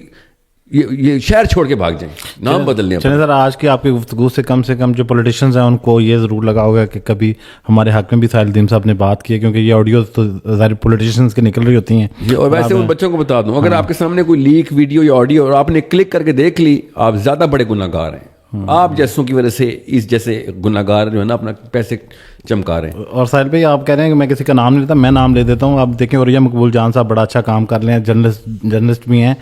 یہ شہر چھوڑ کے بھاگ جائیں, نام بدلنے. چلیں سر, آج کی آپ کی گفتگو سے کم جو پولیٹیشینز ہیں ان کو یہ ضرور لگا ہوگا کہ کبھی ہمارے حق میں بھی ساحل الدین صاحب نے بات کی ہے, کیونکہ یہ آڈیو تو ظاہر پولیٹیشینز کے نکل رہی ہوتی ہیں. اور ویسے ان بچوں کو بتا دوں, اگر آپ کے سامنے کوئی لیک ویڈیو یا آڈیو اور آپ نے کلک کر کے دیکھ لی, آپ زیادہ بڑے گناہ گار ہیں. آپ جیسوں کی وجہ سے اس جیسے گناہ گار جو ہے نا اپنا پیسے چمکا رہے ہیں. اور ساحل بھائی آپ کہہ رہے ہیں کہ میں کسی کا نام نہیں لیتا, میں نام لے دیتا ہوں. آپ دیکھیں اوریا مقبول جان صاحب بڑا اچھا کام کر رہے ہیں, جرنلسٹ بھی ہیں,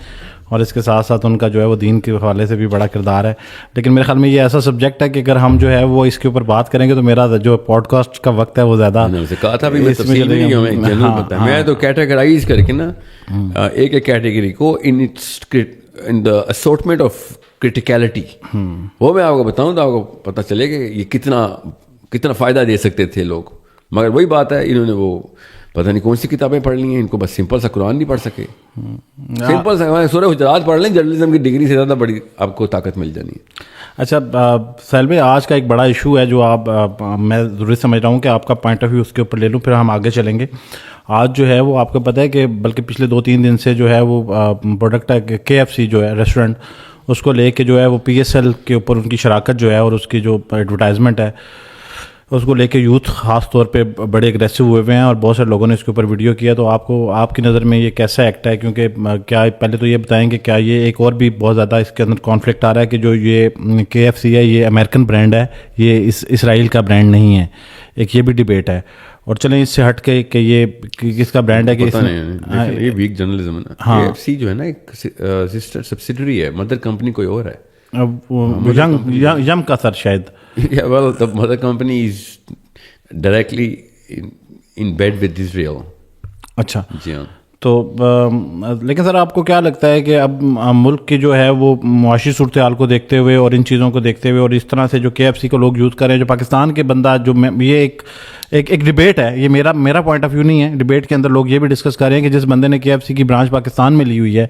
اور اس کے ساتھ ساتھ ان کا جو ہے وہ دین کے حوالے سے بھی بڑا کردار ہے. لیکن میرے خیال میں یہ ایسا سبجیکٹ ہے کہ اگر ہم جو ہے وہ اس کے اوپر بات کریں گے تو میرا جو پوڈ کاسٹ کا وقت ہے وہ زیادہ کہا تھا بھی میں تو کیٹیگرائز کر کے نا ایک ایک کیٹیگری کو ان دا اسورٹمنٹ آف کرٹیکلٹی وہ میں آپ کو بتاؤں تو آپ کو پتہ چلے کہ یہ کتنا فائدہ دے سکتے تھے لوگ. مگر وہی بات ہے, انہوں نے وہ پتہ نہیں کون سی کتابیں پڑھ لی ہیں, ان کو بس سمپل سا قرآن نہیں پڑھ سکے. سمپل سا سورہ حجرات پڑھ لیں, جرنلزم کی ڈگری سے زیادہ بڑی آپ کو طاقت مل جانی ہے. اچھا ساحل بھائی, آج کا ایک بڑا ایشو ہے جو میں ضروری سمجھ رہا ہوں کہ آپ کا پوائنٹ آف ویو اس کے اوپر لے لوں, پھر ہم آگے چلیں گے. آج جو ہے وہ آپ کو پتہ ہے کہ بلکہ پچھلے 2-3 دن سے جو ہے وہ پروڈکٹ ہے KFC جو ہے ریسٹورنٹ, اس کو لے کے جو ہے وہ PSL کے اوپر ان کی شراکت جو ہے اور اس کی جو ایڈورٹائزمنٹ ہے اس کو لے کے یوتھ خاص طور پہ بڑے اگریسو ہوئے ہیں, اور بہت سارے لوگوں نے اس کے اوپر ویڈیو کیا. تو آپ کی نظر میں یہ کیسا ایکٹ ہے؟ کیونکہ کیا پہلے تو یہ بتائیں کہ کیا یہ ایک اور بھی بہت زیادہ اس کے اندر کانفلکٹ آ رہا ہے کہ جو یہ KFC ہے یہ امریکن برانڈ ہے, یہ اسرائیل کا برانڈ نہیں ہے. ایک یہ بھی ڈبیٹ ہے. اور چلیں اس سے ہٹ کے کہ یہ کس کا برانڈ ہے, کہ یہ ویک جرنلزم ہے نا. KFC جو ہے نا ایک سسٹر سبسیڈری ہے, مدر کمپنی کوئی اور ہے, یم کا سر شاید. Yeah, well, the mother company is directly in bed with Israel. اچھا جی ہاں. تو لیکن سر آپ کو کیا لگتا ہے کہ اب ملک کی جو ہے وہ معاشی صورتحال کو دیکھتے ہوئے اور ان چیزوں کو دیکھتے ہوئے اور اس طرح سے جو KFC کو لوگ یوز کر رہے ہیں, جو پاکستان کے بندہ جو یہ ایک ڈبیٹ ہے, یہ میرا پوائنٹ آف ویو نہیں ہے, ڈبیٹ کے اندر لوگ یہ بھی ڈسکس کر رہے ہیں کہ جس بندے نے KFC کی برانچ پاکستان میں لی ہوئی ہے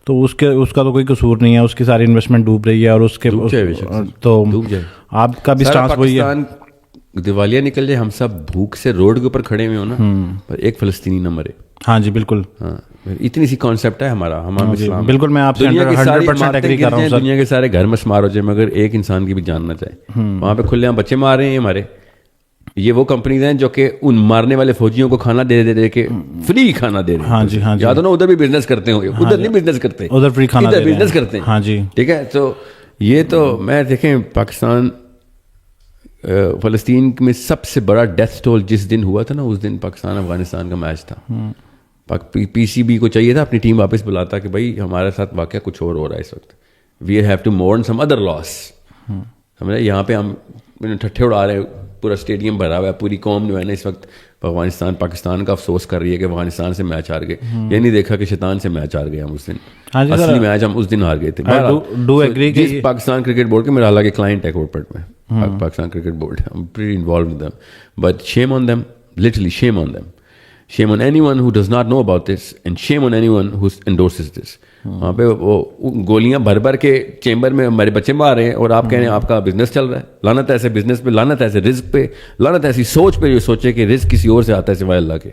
تو اس کا تو کوئی قصور نہیں ہے, اس کی ساری انویسٹمنٹ ڈوب رہی ہے, اور اس کے تو آپ کا بھی سٹانس وہی ہے. دیوالیہ نکل جائے, ہم سب بھوک سے روڈ کے اوپر کھڑے ہوئے ہو نا, پر ایک فلسطینی نہ مرے. ہاں جی بالکل, ہاں اتنی سی کانسیپٹ ہے ہمارا اسلام. بالکل میں آپ سے 100% ایگری کر رہا ہوں. دنیا کے سارے گھر میں شمار ہو جائے مگر ایک انسان کی بھی جان نہ جائے. وہاں پہ کھلے ہم بچے مار رہے ہیں ہمارے. یہ وہ کمپنیز ہیں جو کہ ان مارنے والے فوجیوں کو کھانا دے کے فری کھانا دے رہے ہیں. ہاں جی ہاں جی, یا تو نا ادھر بھی بزنس کرتے ہوں گے, ادھر نہیں بزنس کرتے, ادھر فری کھانا ادھر بزنس کرتے ہیں. ہاں جی ٹھیک ہے. تو یہ تو میں دیکھیں پاکستان فلسطین میں سب سے بڑا ڈیتھ ٹول جس دن ہوا تھا نا, اس دن پاکستان افغانستان کا میچ تھا. PCB کو چاہیے تھا اپنی ٹیم واپس بلاتا کہ بھائی ہمارے ساتھ واقعہ کچھ اور ہو رہا ہے اس وقت, وی ہیو ٹو مورن سم ادر لاس. سمجھے, یہاں پہ ہم ٹھٹھے اڑا رہے ہیں, پورا اسٹیڈیم بھرا ہوا ہے, پوری قوم جو ہے نا اس وقت پاکستان کا افسوس کر رہی ہے کہ افغانستان سے میچ ہار گئے. یہ نہیں دیکھا کہ شیطان سے میچ ہار گئے ہم اس دن, اصلی میچ ہم اس دن ہار گئے تھے. پاکستان کرکٹ بورڈ کے میرا حالانکہ کلائنٹ ہے کورپوریٹ میں, Pakistan cricket board, I'm pretty involved with them, but shame on them, literally shame on them. Shame on anyone who does not know about this and shame on anyone who endorses this. وہاں پہ وہ گولیاں بھر کے chamber میں ہمارے بچے مار رہے ہیں, اور آپ کہہ رہے ہیں آپ کا بزنس چل رہا ہے. لعنت ایسے بزنس پہ, لعنت ایسے رزق پہ, لعنت ایسی سوچ پہ جو سوچے کہ رزق کسی اور سے آتا ہے سوائے اللہ کے.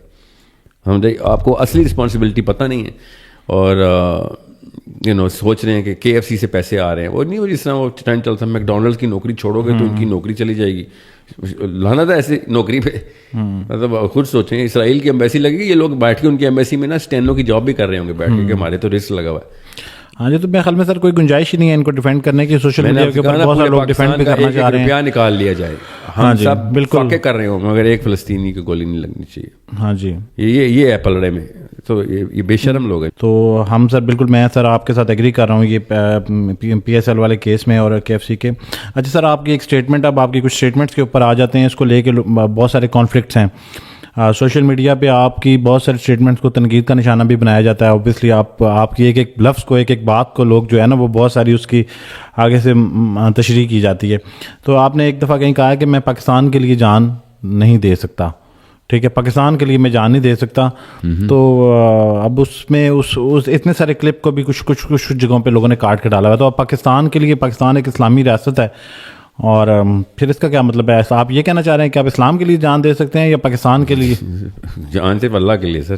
آپ کو اصلی رسپانسبلٹی پتہ نہیں ہے, اور سوچ رہے ہیں کہ KFC سے پیسے آ رہے ہیں. وہ نہیں, وہ جس طرح وہ ٹرینڈ چلتا ہے میکڈونلڈس کی نوکری چھوڑو گے تو ان کی نوکری چلی جائے گی. لعنت ہے ایسی نوکری پہ. مطلب خود سوچیں, اسرائیل کی ایمبیسی لگے گی, یہ لوگ بیٹھ کے ان کی ایمبیسی میں نا اسٹینو کی جاب بھی کر رہے ہوں گے بیٹھ کے, کہ ہمارے تو رسک لگا ہوا ہے. ہاں جی, تو میرے خیال میں سر کوئی گنجائش ہی نہیں ہے ان کو ڈیفینڈ کرنے کی. سوشل میڈیا کے اوپر بہت سارے لوگ ڈیفینڈ بھی کرنا چاہ رہے ہیں, روپیہ نکال لیا جائے. ہاں جی بالکل واقع کر رہے ہوں مگر ایک فلسطینی کو گولی نہیں لگنی چاہیے. ہاں جی, یہ ہے پلڑے میں. تو یہ بے شرم لوگ ہیں. تو ہم سر بالکل, میں سر آپ کے ساتھ ایگری کر رہا ہوں یہ PSL والے کیس میں اور KFC کے. اچھا سر, آپ کی ایک اسٹیٹمنٹ, اب آپ کی کچھ اسٹیٹمنٹس کے اوپر آ جاتے ہیں, اس کو لے کے بہت سارے کانفلکٹس ہیں. سوشل میڈیا پہ آپ کی بہت سارے اسٹیٹمنٹس کو تنقید کا نشانہ بھی بنایا جاتا ہے. اوبیسلی آپ کی ایک لفظ کو, ایک بات کو لوگ جو ہے نا وہ بہت ساری اس کی آگے سے تشریح کی جاتی ہے. تو آپ نے ایک دفعہ کہیں کہا ہے کہ میں پاکستان کے لیے جان نہیں دے سکتا. ٹھیک ہے, پاکستان کے لیے میں جان نہیں دے سکتا. تو اب اس میں اس اتنے سارے کلپ کو بھی کچھ جگہوں پہ لوگوں نے کاٹ کے ڈالا ہوا. تو اب پاکستان کے لیے, پاکستان ایک اسلامی ریاست ہے, اور پھر اس کا کیا مطلب ہے؟ آپ یہ کہنا چاہ رہے ہیں کہ آپ اسلام کے لیے جان دے سکتے ہیں یا پاکستان کے لیے؟ جان صرف اللہ کے لیے سر,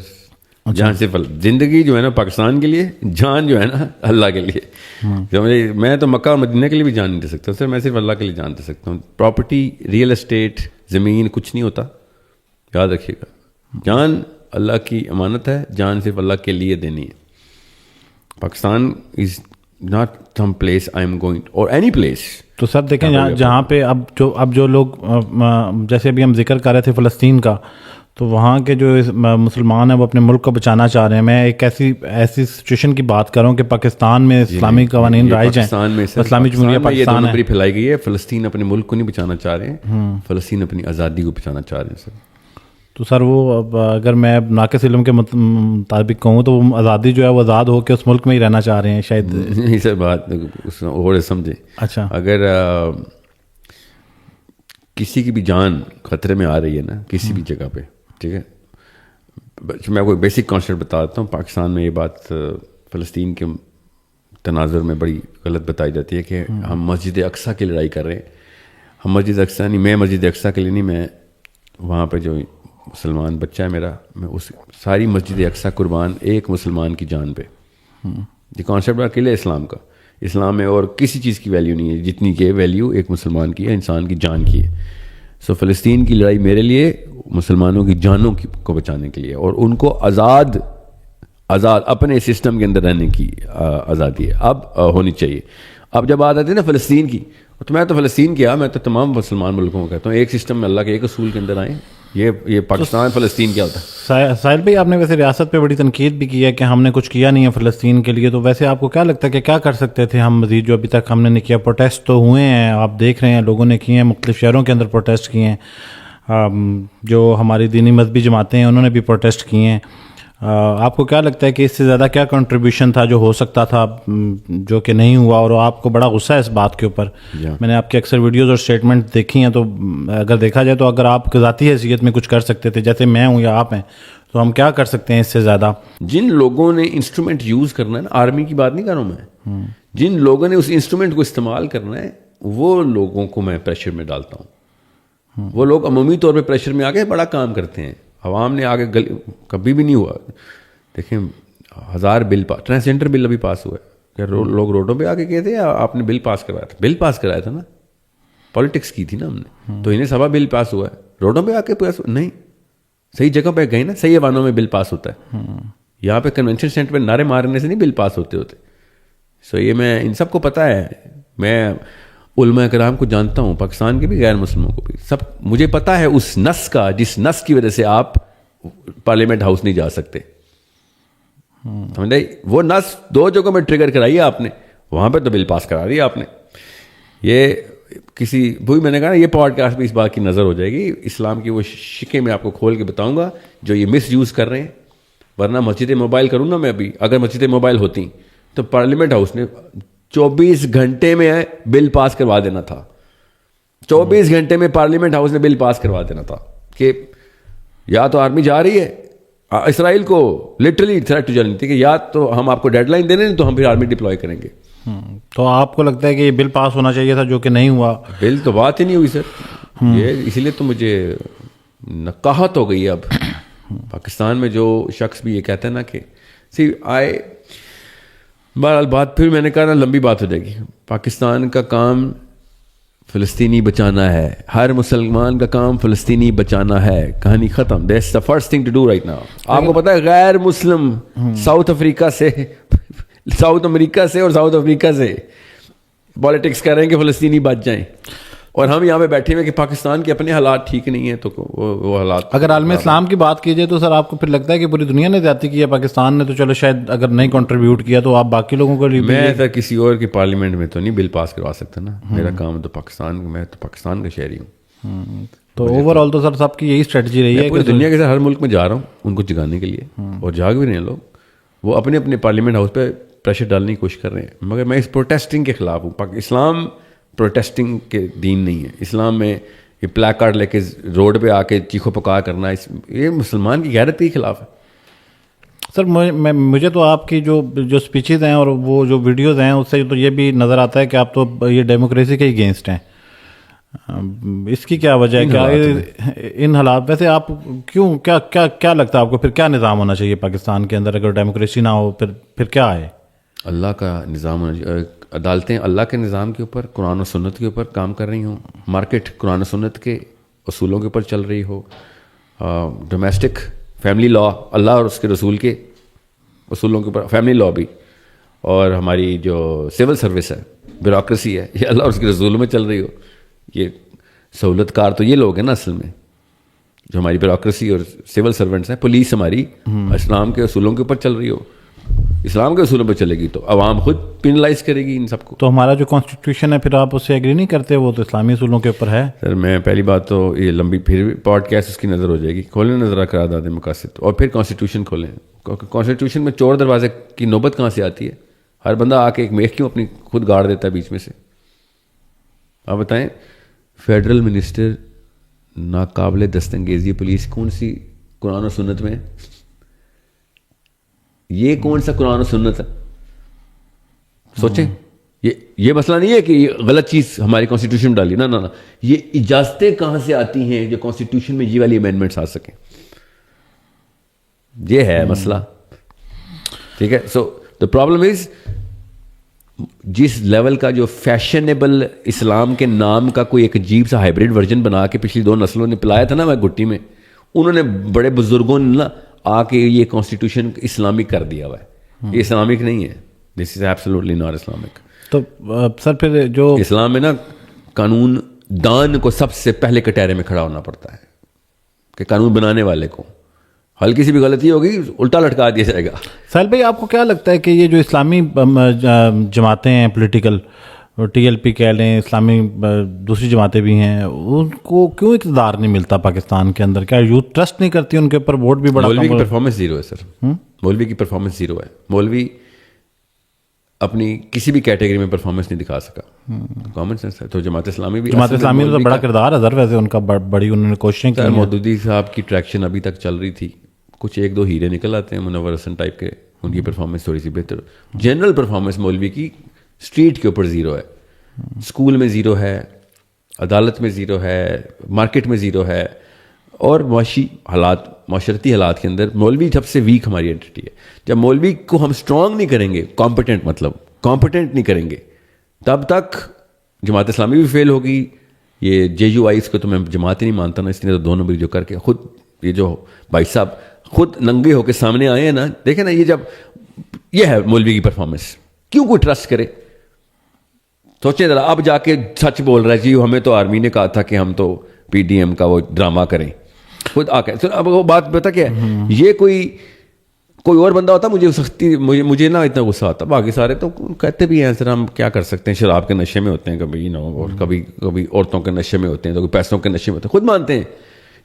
جان صرف زندگی جو ہے نا پاکستان کے لیے, جان جو ہے نا اللہ کے لیے. میں تو مکہ اور مدینہ کے لیے بھی جان نہیں دے سکتا سر, میں صرف اللہ کے لیے جان دے سکتا ہوں. پراپرٹی, ریئل اسٹیٹ, زمین کچھ نہیں ہوتا, یاد رکھیے گا. جان اللہ کی امانت ہے, جان صرف اللہ کے لیے دینی ہے. Pakistan is not some place I am going اور اینی پلیس. تو سر دیکھیں جہاں پہ اب جو لوگ, جیسے ابھی ہم ذکر کر رہے تھے فلسطین کا, تو وہاں کے جو مسلمان ہیں وہ اپنے ملک کو بچانا چاہ رہے ہیں. میں ایک ایسی سچویشن کی بات کر رہا ہوں کہ پاکستان میں اسلامی قوانین رائج ہیں, اسلامی جمہوریہ پاکستان ہے. پھیلائی گئی ہے. فلسطین اپنے ملک کو نہیں بچانا چاہ رہے ہیں, فلسطین اپنی آزادی کو بچانا چاہ رہے ہیں سر. تو سر وہ اگر میں ناقص علم کے مطابق کہوں تو وہ آزادی جو ہے وہ آزاد ہو کے اس ملک میں ہی رہنا چاہ رہے ہیں شاید. نہیں سر, بات اور سمجھے. اچھا, اگر کسی کی بھی جان خطرے میں آ رہی ہے نا کسی بھی جگہ پہ, ٹھیک ہے, میں کوئی بیسک کانسیپٹ بتا دیتا ہوں. پاکستان میں یہ بات فلسطین کے تناظر میں بڑی غلط بتائی جاتی ہے کہ ہم مسجد اقصیٰ کی لڑائی کر رہے ہیں. ہم مسجد اقصیٰ نہیں, میں مسجد اقصیٰ کے لیے نہیں, میں وہاں پہ جو مسلمان بچہ ہے میرا, میں اس ساری مسجد اقصیٰ قربان ایک مسلمان کی جان پہ. یہ کانسیپٹ اکیلے اسلام کا. اسلام میں اور کسی چیز کی ویلیو نہیں ہے جتنی کہ ویلیو ایک مسلمان کی ہے, انسان کی جان کی ہے. سو فلسطین کی لڑائی میرے لیے مسلمانوں کی جانوں کو بچانے کے لیے, اور ان کو آزاد اپنے سسٹم کے اندر رہنے کی آزادی ہے اب ہونی چاہیے. اب جب بات آتی ہے نا فلسطین کی, تو میں تو فلسطین کیا, میں تو تمام مسلمان ملکوں کو کہتا ہوں ایک سسٹم میں اللہ کے ایک اصول کے اندر آئیں. یہ پاکستان فلسطین کیا ہوتا ہے؟ ساحل بھائی, آپ نے ویسے ریاست پہ بڑی تنقید بھی کی ہے کہ ہم نے کچھ کیا نہیں ہے فلسطین کے لیے. تو ویسے آپ کو کیا لگتا ہے کہ کیا کر سکتے تھے ہم مزید جو ابھی تک ہم نے نہیں کیا؟ پروٹیسٹ تو ہوئے ہیں, آپ دیکھ رہے ہیں لوگوں نے کیے ہیں, مختلف شہروں کے اندر پروٹیسٹ کیے ہیں, جو ہماری دینی مذہبی جماعتیں ہیں انہوں نے بھی پروٹیسٹ کیے ہیں. آپ کو کیا لگتا ہے کہ اس سے زیادہ کیا کنٹریبیوشن تھا جو ہو سکتا تھا جو کہ نہیں ہوا, اور آپ کو بڑا غصہ ہے اس بات کے اوپر؟ میں نے آپ کی اکثر ویڈیوز اور اسٹیٹمنٹ دیکھی ہیں, تو اگر دیکھا جائے تو اگر آپ ذاتی حیثیت میں کچھ کر سکتے تھے, جیسے میں ہوں یا آپ ہیں, تو ہم کیا کر سکتے ہیں اس سے زیادہ؟ جن لوگوں نے انسٹرومنٹ یوز کرنا ہے نا, آرمی کی بات نہیں کر رہا ہوں میں, جن لوگوں نے اس انسٹرومنٹ کو استعمال کرنا ہے وہ لوگوں کو میں پریشر میں ڈالتا ہوں. وہ لوگ عمومی طور پہ پریشر میں آ کے بڑا کام کرتے ہیں. عوام نے آگے کبھی بھی نہیں ہوا. دیکھیں 1000 بل ٹرانسجنڈر بل ابھی پاس ہوا ہے, کیا لوگ روڈوں پہ آ کے کہتے ہیں آپ نے بل پاس کروایا تھا؟ بل پاس کرایا تھا نا, پالیٹکس کی تھی نا ہم نے, تو انہیں سبا بل پاس ہوا ہے. روڈوں پہ آ کے نہیں, صحیح جگہ پہ گئے نا, صحیح ایوانوں میں بل پاس ہوتا ہے. یہاں پہ کنونشن سینٹر پہ نعرے مارنے سے نہیں بل پاس ہوتے. سو یہ میں ان سب کو پتہ ہے, میں علماء کرام کو جانتا ہوں, پاکستان کے بھی غیر مسلموں کو بھی, سب مجھے پتہ ہے اس نس کا جس نس کی وجہ سے آپ پارلیمنٹ ہاؤس نہیں جا سکتے. سمجھے, وہ نس 2 جگہوں میں ٹریگر کرائی ہے آپ نے, وہاں پہ تو بل پاس کرا دیا آپ نے. یہ کسی وہی میں نے کہا نا, یہ پوڈ کاسٹ بھی اس بات کی نظر ہو جائے گی. اسلام کی وہ شکیں میں آپ کو کھول کے بتاؤں گا جو یہ مس یوز کر رہے ہیں. ورنہ مسجد موبائل کروں نا میں ابھی, اگر مسجد موبائل ہوتی تو پارلیمنٹ ہاؤس نے 24 گھنٹے میں بل پاس کروا دینا تھا. 24 گھنٹے میں پارلیمنٹ ہاؤس نے بل پاس کروا دینا تھا کہ یا تو آرمی جا رہی ہے, اسرائیل کو لٹرلی تھریٹ جانی تھی کہ یا تو ہم آپ کو ڈیڈ لائن دے رہے ہیں تو ہم پھر آرمی ڈپلوائے کریں گے. تو آپ کو لگتا ہے کہ یہ بل پاس ہونا چاہیے تھا جو کہ نہیں ہوا؟ بل تو بات ہی نہیں ہوئی سر. یہ اسی لیے تو مجھے نقاہت ہو گئی. اب پاکستان میں جو شخص بھی یہ کہتا ہے نا کہ بہرحال بات پھر میں نے کہا نا لمبی بات ہو جائے گی. پاکستان کا کام فلسطینی بچانا ہے, ہر مسلمان کا کام فلسطینی بچانا ہے, کہانی ختم. That's the first thing to do right now. آپ کو پتا ہے غیر مسلم ساؤتھ افریقہ سے, ساؤتھ امریکہ سے اور ساؤتھ افریقہ سے پالیٹکس کر رہے ہیں کہ فلسطینی بچ جائیں, اور ہم یہاں پہ بیٹھے ہوئے کہ پاکستان کے اپنے حالات ٹھیک نہیں ہیں. تو وہ حالات, اگر عالم اسلام کی بات کی جائے تو سر آپ کو پھر لگتا ہے کہ پوری دنیا نے زیادتی کی ہے, پاکستان نے تو چلو شاید اگر نہیں کنٹریبیوٹ کیا تو آپ باقی لوگوں کو. میں تو کسی اور کی پارلیمنٹ میں تو نہیں بل پاس کروا سکتا نا, میرا کام تو پاکستان, میں تو پاکستان کا شہری ہوں. تو اوور آل تو سر سب کی یہی اسٹریٹجی رہی ہے پوری دنیا کے ہر ملک میں جا رہا ہوں ان کو جگانے کے لیے, اور جاگ بھی رہے ہیں لوگ. وہ اپنے اپنے پارلیمنٹ ہاؤس پہ پریشر ڈالنے کی کوشش کر رہے ہیں, مگر میں اس پروٹیسٹنگ کے خلاف ہوں. اسلام پروٹیسٹنگ کے دین نہیں ہے. اسلام میں یہ پلیک کارڈ لے کے روڈ پہ آ کے چیخو پکار کرنا یہ مسلمان کی غیرت کے خلاف ہے. سر مجھے تو آپ کی جو اسپیچز ہیں اور وہ جو ویڈیوز ہیں اس سے تو یہ بھی نظر آتا ہے کہ آپ تو یہ ڈیموکریسی کے اگینسٹ ہیں. اس کی کیا وجہ ہے؟ کیا ان حالات ویسے آپ کیوں کیا لگتا ہے آپ کو پھر کیا نظام ہونا چاہیے پاکستان کے اندر اگر ڈیموکریسی نہ ہو پھر کیا ہے؟ اللہ کا نظام ہونا چاہیے. عدالتیں اللہ کے نظام کے اوپر قرآن و سنت کے اوپر کام کر رہی ہوں. مارکیٹ قرآن و سنت کے اصولوں کے اوپر چل رہی ہو. ڈومیسٹک فیملی لا اللہ اور اس کے رسول کے اصولوں کے اوپر فیملی لا بھی, اور ہماری جو سول سروس ہے بیوروکریسی ہے یہ اللہ اور اس کے رسولوں میں چل رہی ہو. یہ سہولت کار تو یہ لوگ ہیں نا اصل میں, جو ہماری بیوروکریسی اور سول سرونٹس ہیں. پولیس ہماری اسلام کے اصولوں کے اوپر چل رہی ہو, اسلام کے اصولوں پہ چلے گی تو عوام خود پینلائز کرے گی ان سب کو. تو ہمارا جو کانسٹیٹیوشن ہے پھر آپ اس سے ایگری نہیں کرتے؟ وہ تو اسلامی اصولوں کے اوپر ہے. سر میں پہلی بات تو یہ لمبی پھر پوڈ کاسٹ اس کی نظر ہو جائے گی. کھولیں نظر قرارداد مقاصد اور پھر کانسٹیٹیوشن کھولیں. کانسٹیٹیوشن میں چور دروازے کی نوبت کہاں سے آتی ہے؟ ہر بندہ آ کے ایک میخ کیوں اپنی خود گاڑ دیتا ہے بیچ میں سے؟ آپ بتائیں فیڈرل منسٹر ناقابل دستانگیزی پولیس کون سی قرآن و سنت میں ہے؟ یہ کون سا قرآن و سنت ہے؟ سوچیں. یہ مسئلہ نہیں ہے کہ یہ غلط چیز ہماری کانسٹیٹیوشن میں ڈالی, نہ یہ اجازتیں کہاں سے آتی ہیں جو کانسٹیٹیوشن میں یہ والی امینڈمنٹس آ سکیں. یہ ہے مسئلہ. ٹھیک ہے. سو دا پرابلم از جس لیول کا جو فیشنیبل اسلام کے نام کا کوئی ایک عجیب سا ہائبریڈ ورژن بنا کے پچھلی 2 نسلوں نے پلایا تھا نا میں گٹی میں, انہوں نے بڑے بزرگوں نے نا آ کے یہ کانسٹیٹیوشن اسلامک کر دیا ہوا ہے. یہ اسلامک نہیں ہے. دس از ایبسولوٹلی ناٹ اسلامک. تو سر پھر جو اسلام میں نا قانون دان کو سب سے پہلے کٹہرے میں کھڑا ہونا پڑتا ہے کہ قانون بنانے والے کو ہلکی سی بھی غلطی ہوگی الٹا لٹکا دیا جائے گا. سہیل بھائی آپ کو کیا لگتا ہے کہ یہ جو اسلامی جماعتیں ہیں پولیٹیکل, ٹی ایل پی کہہ لیں, اسلامی دوسری جماعتیں بھی ہیں, ان کو کیوں اقتدار نہیں ملتا پاکستان کے اندر؟ کیا یوتھ ٹرسٹ نہیں کرتی ان کے اوپر؟ ووٹ بھی بڑا مولوی کی پرفارمنس زیرو ہے سر. مولوی کی پرفارمنس زیرو ہے. مولوی اپنی کسی بھی کیٹیگری میں پرفارمنس نہیں دکھا سکا. کامن سینس ہے. تو جماعت اسلامی بھی, جماعت اسلامی تو بڑا کردار ہے سر ویسے ان کا, بڑی انہوں نے کوششیں کی. مودودی صاحب کی ٹریکشن ابھی تک چل رئی تھی. کچھ 1-2 ہیرے نکل آتے ہیں منور حسن ٹائپ کے, ان کی پرفارمنس تھوڑی سی بہتر. جنرل پرفارمنس مولوی کی اسٹریٹ کے اوپر زیرو ہے. اسکول میں زیرو ہے, عدالت میں زیرو ہے, مارکیٹ میں زیرو ہے, اور معاشرتی حالات کے اندر مولوی سب سے ویک ہماری اینٹی ہے. جب مولوی کو ہم اسٹرانگ نہیں کریں گے, کمپیٹنٹ نہیں کریں گے, تب تک جماعت اسلامی بھی فیل ہوگی. یہ JUIs کو تو میں جماعت ہی نہیں مانتا نا, اس لیے تو 2 نمبر جو کر کے خود یہ جو بھائی صاحب خود ننگے ہو کے سامنے آئے ہیں نا, دیکھیں نا, یہ ہے مولوی کی پرفارمنس. کیوں کوئی ٹرسٹ کرے؟ سوچیں ذرا. اب جا کے سچ بول رہا ہے جی ہمیں تو آرمی نے کہا تھا کہ ہم تو PDM کا وہ ڈرامہ کریں. خود آ کے اب وہ بات پتہ کیا ہے, یہ کوئی اور بندہ ہوتا مجھے نا اتنا غصہ آتا. باقی سارے تو کہتے بھی ہیں سر ہم کیا کر سکتے ہیں, شراب کے نشے میں ہوتے ہیں کبھی اور کبھی عورتوں کے نشے میں ہوتے ہیں, تو کبھی پیسوں کے نشے میں ہوتے ہیں, خود مانتے ہیں.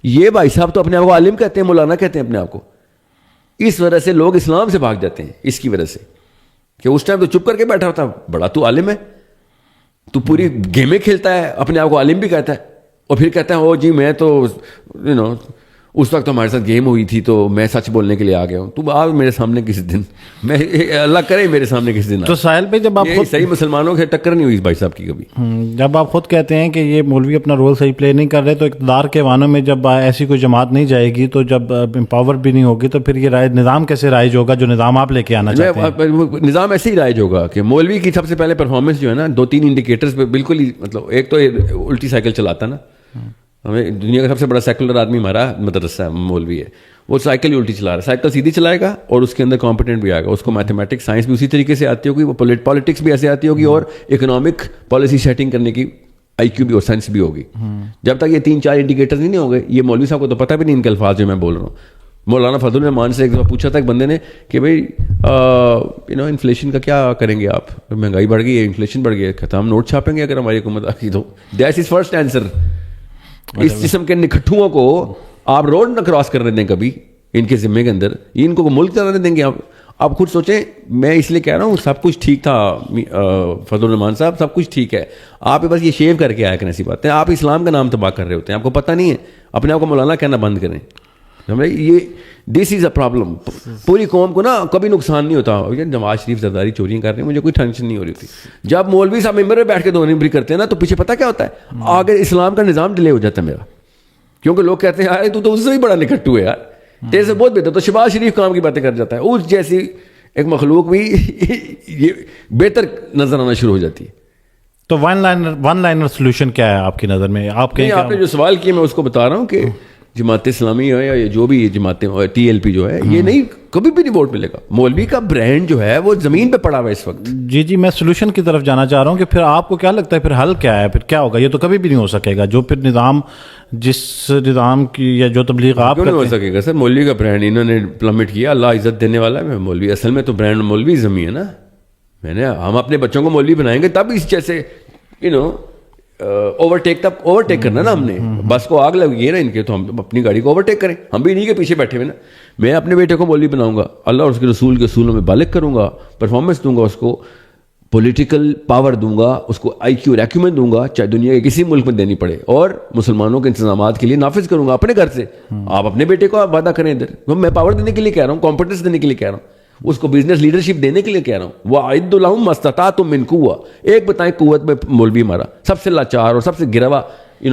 یہ بھائی صاحب تو اپنے آپ کو عالم کہتے ہیں, مولانا کہتے ہیں اپنے آپ کو. اس وجہ سے لوگ اسلام سے بھاگ جاتے ہیں, اس کی وجہ سے کہ اس ٹائم تو چپ کر کے بیٹھا ہوتا, بڑا تو عالم ہے, تو پوری گیمیں کھیلتا ہے, اپنے آپ کو عالم بھی کہتا ہے, اور پھر کہتا ہے او جی میں تو اس وقت ہمارے ساتھ گیم ہوئی تھی تو میں سچ بولنے کے لیے آ گیا ہوں. تو آ میرے سامنے کسی دن, میں اللہ کرے میرے سامنے کسی دن. تو ساحل بھائی جب آپ خود صحیح مسلمانوں سے ٹکر نہیں ہوئی بھائی صاحب کی کبھی. جب آپ خود کہتے ہیں کہ یہ مولوی اپنا رول صحیح پلے نہیں کر رہے, تو اقتدار کے وانوں میں جب ایسی کوئی جماعت نہیں جائے گی, تو جب امپاور بھی نہیں ہوگی, تو پھر یہ نظام کیسے رائج ہوگا جو نظام آپ لے کے آنا چاہتے ہیں؟ نظام ایسے ہی رائج ہوگا کہ مولوی کی سب سے پہلے پرفارمنس جو ہے نا 2-3 انڈیکیٹرز پہ بالکل ہی, مطلب ایک تو الٹی سائیکل چلاتا نا. ہمیں دنیا کا سب سے بڑا سیکولر آدمی ہمارا مدرسہ ہے, مولوی ہے. وہ سائیکل ہی الٹی چلا رہا ہے. سائیکل سیدھی چلائے گا اور اس کے اندر کمپیٹنٹ بھی آئے گا. اس کو میتھمیٹکس سائنس بھی اسی طریقے سے آتی ہوگی, وہ پالیٹکس بھی ایسے آتی ہوگی, اور اکنامک پالیسی سیٹنگ کرنے کی IQ بھی اور سائنس بھی ہوگی. جب تک یہ 3-4 انڈیکیٹرز نہیں ہوں گے, یہ مولوی صاحب کو تو پتہ بھی نہیں ان کے الفاظ جو میں بول رہا ہوں. مولانا فضل الرحمان سے ایک دفعہ پوچھا تھا ایک بندے نے کہ بھائی انفلیشن کا کیا کریں گے آپ, مہنگائی بڑھ گئی ہے, انفلیشن بڑھ گئی ہے. کہتا ہم نوٹ چھاپیں گے اگر ہماری حکومت آ گئی تو. That is first answer. اس قسم کے نکھٹوؤں کو آپ روڈ نہ کراس کرنے دیں کبھی ان کے ذمے کے اندر. ان کو ملک چلانے دیں گے آپ خود سوچیں. میں اس لیے کہہ رہا ہوں سب کچھ ٹھیک تھا فضل الرحمان صاحب, سب کچھ ٹھیک ہے, آپ بس یہ شیو کر کے آیا کریں, ایسی بات ہے. آپ اسلام کا نام تباہ کر رہے ہوتے ہیں, آپ کو پتہ نہیں ہے. اپنے آپ کو مولانا کہنا بند کریں. یہ دس از اے پرابلم. پوری قوم کو نا کبھی نقصان نہیں ہوتا. نواز شریف زرداری چوریاں کر رہے ہیں, مجھے کوئی ٹینشن نہیں ہو رہی تھی. جب مولوی صاحب ممبر پہ بیٹھ کے دونوں کرتے ہیں نا, تو پیچھے پتہ کیا ہوتا ہے, آگے اسلام کا نظام ڈیلے ہو جاتا ہے میرا. کیونکہ لوگ کہتے ہیں یار تو اس سے بھی بڑا نکٹو ہے یار, تیرے سے بہت بہتر. تو شہباز شریف کام کی باتیں کر جاتا ہے, اس جیسی ایک مخلوق بھی یہ بہتر نظر آنا شروع ہو جاتی ہے. تو ون لائنر سولوشن کیا ہے آپ کی نظر میں؟ آپ نے جو سوال کیا میں اس کو بتا رہا ہوں کہ جماعت اسلامی ہے یا جو بھی جماعتیں TLP جو ہے, یہ نہیں کبھی بھی نہیں ووٹ ملے گا. مولوی کا برانڈ جو ہے وہ زمین پہ پڑا ہوا ہے اس وقت. جی میں سولوشن کی طرف جانا چاہ رہا ہوں کہ پھر آپ کو کیا لگتا ہے پھر حل کیا ہے, پھر کیا ہوگا؟ یہ تو کبھی بھی نہیں ہو سکے گا جو پھر نظام, جس نظام کی یا جو تبلیغ آپ نہیں ہو سکے گا سر. مولوی کا برانڈ انہوں نے پلمٹ کیا, اللہ عزت دینے والا ہے مولوی. اصل میں تو برانڈ مولوی زمین ہے نا. ہم اپنے بچوں کو مولوی بنائیں گے تب اس جیسے اوورٹیک کرنا نا. ہم نے بس کو آگ لگی ہے نا ان کے, تو ہم اپنی گاڑی کو اوورٹیک کریں. ہم بھی انہیں کے پیچھے بیٹھے ہوئے نا. میں اپنے بیٹے کو مولوی بناؤں گا, اللہ اور اس کے رسول کے اصولوں میں بالغ کروں گا, پرفارمنس دوں گا, اس کو پولیٹیکل پاور دوں گا, اس کو IQ اور ایکیومن دوں گا, چاہے دنیا کے کسی ملک میں دینی پڑے, اور مسلمانوں کے انتظامات کے لیے نافذ کروں گا اپنے گھر سے. آپ اپنے بیٹے کو آپ وعدہ کریں ادھر. میں پاور دینے کے لیے کہہ رہا ہوں, کمپیٹنس دینے کے لیے کہہ رہا ہوں, اس کو بزنس لیڈرشپ دینے کے لیے کہہ رہا ہوں. وَأَعِدُّ لَهُم مَا اسْتَطَعْتُم مِّن قُوَّةٍ. ایک بتائیں قوت میں مولوی ہمارا سب سے لاچار اور سب سے گرا ہوا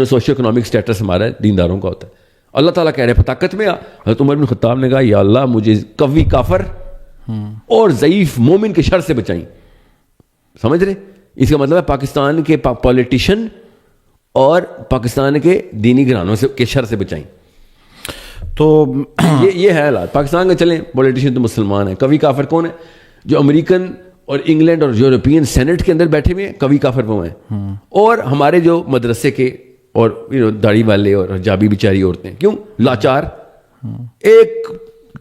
سوشو اکنامک اسٹیٹس ہمارا دینداروں کا ہوتا ہے. اللہ تعالیٰ کہہ رہے ہیں طاقت میں. حضرت عمر بن خطاب نے کہا یا اللہ مجھے قوی کافر اور ضعیف مومن کے شر سے بچائیں. سمجھ رہے؟ اس کا مطلب ہے پاکستان کے پولیٹیشین اور پاکستان کے دینی گھرانوں سے کے شر سے بچائیں. تو یہ ہے حالات پاکستان کے. چلیں پولیٹیشین تو مسلمان ہیں, قوی کافر کون ہے؟ جو امریکن اور انگلینڈ اور یورپین سینٹ کے اندر بیٹھے ہوئے ہیں, قوی کافر وہ ہیں. اور ہمارے جو مدرسے کے اور داڑھی والے اور حجابی بیچاری عورتیں, کیوں لاچار, ایک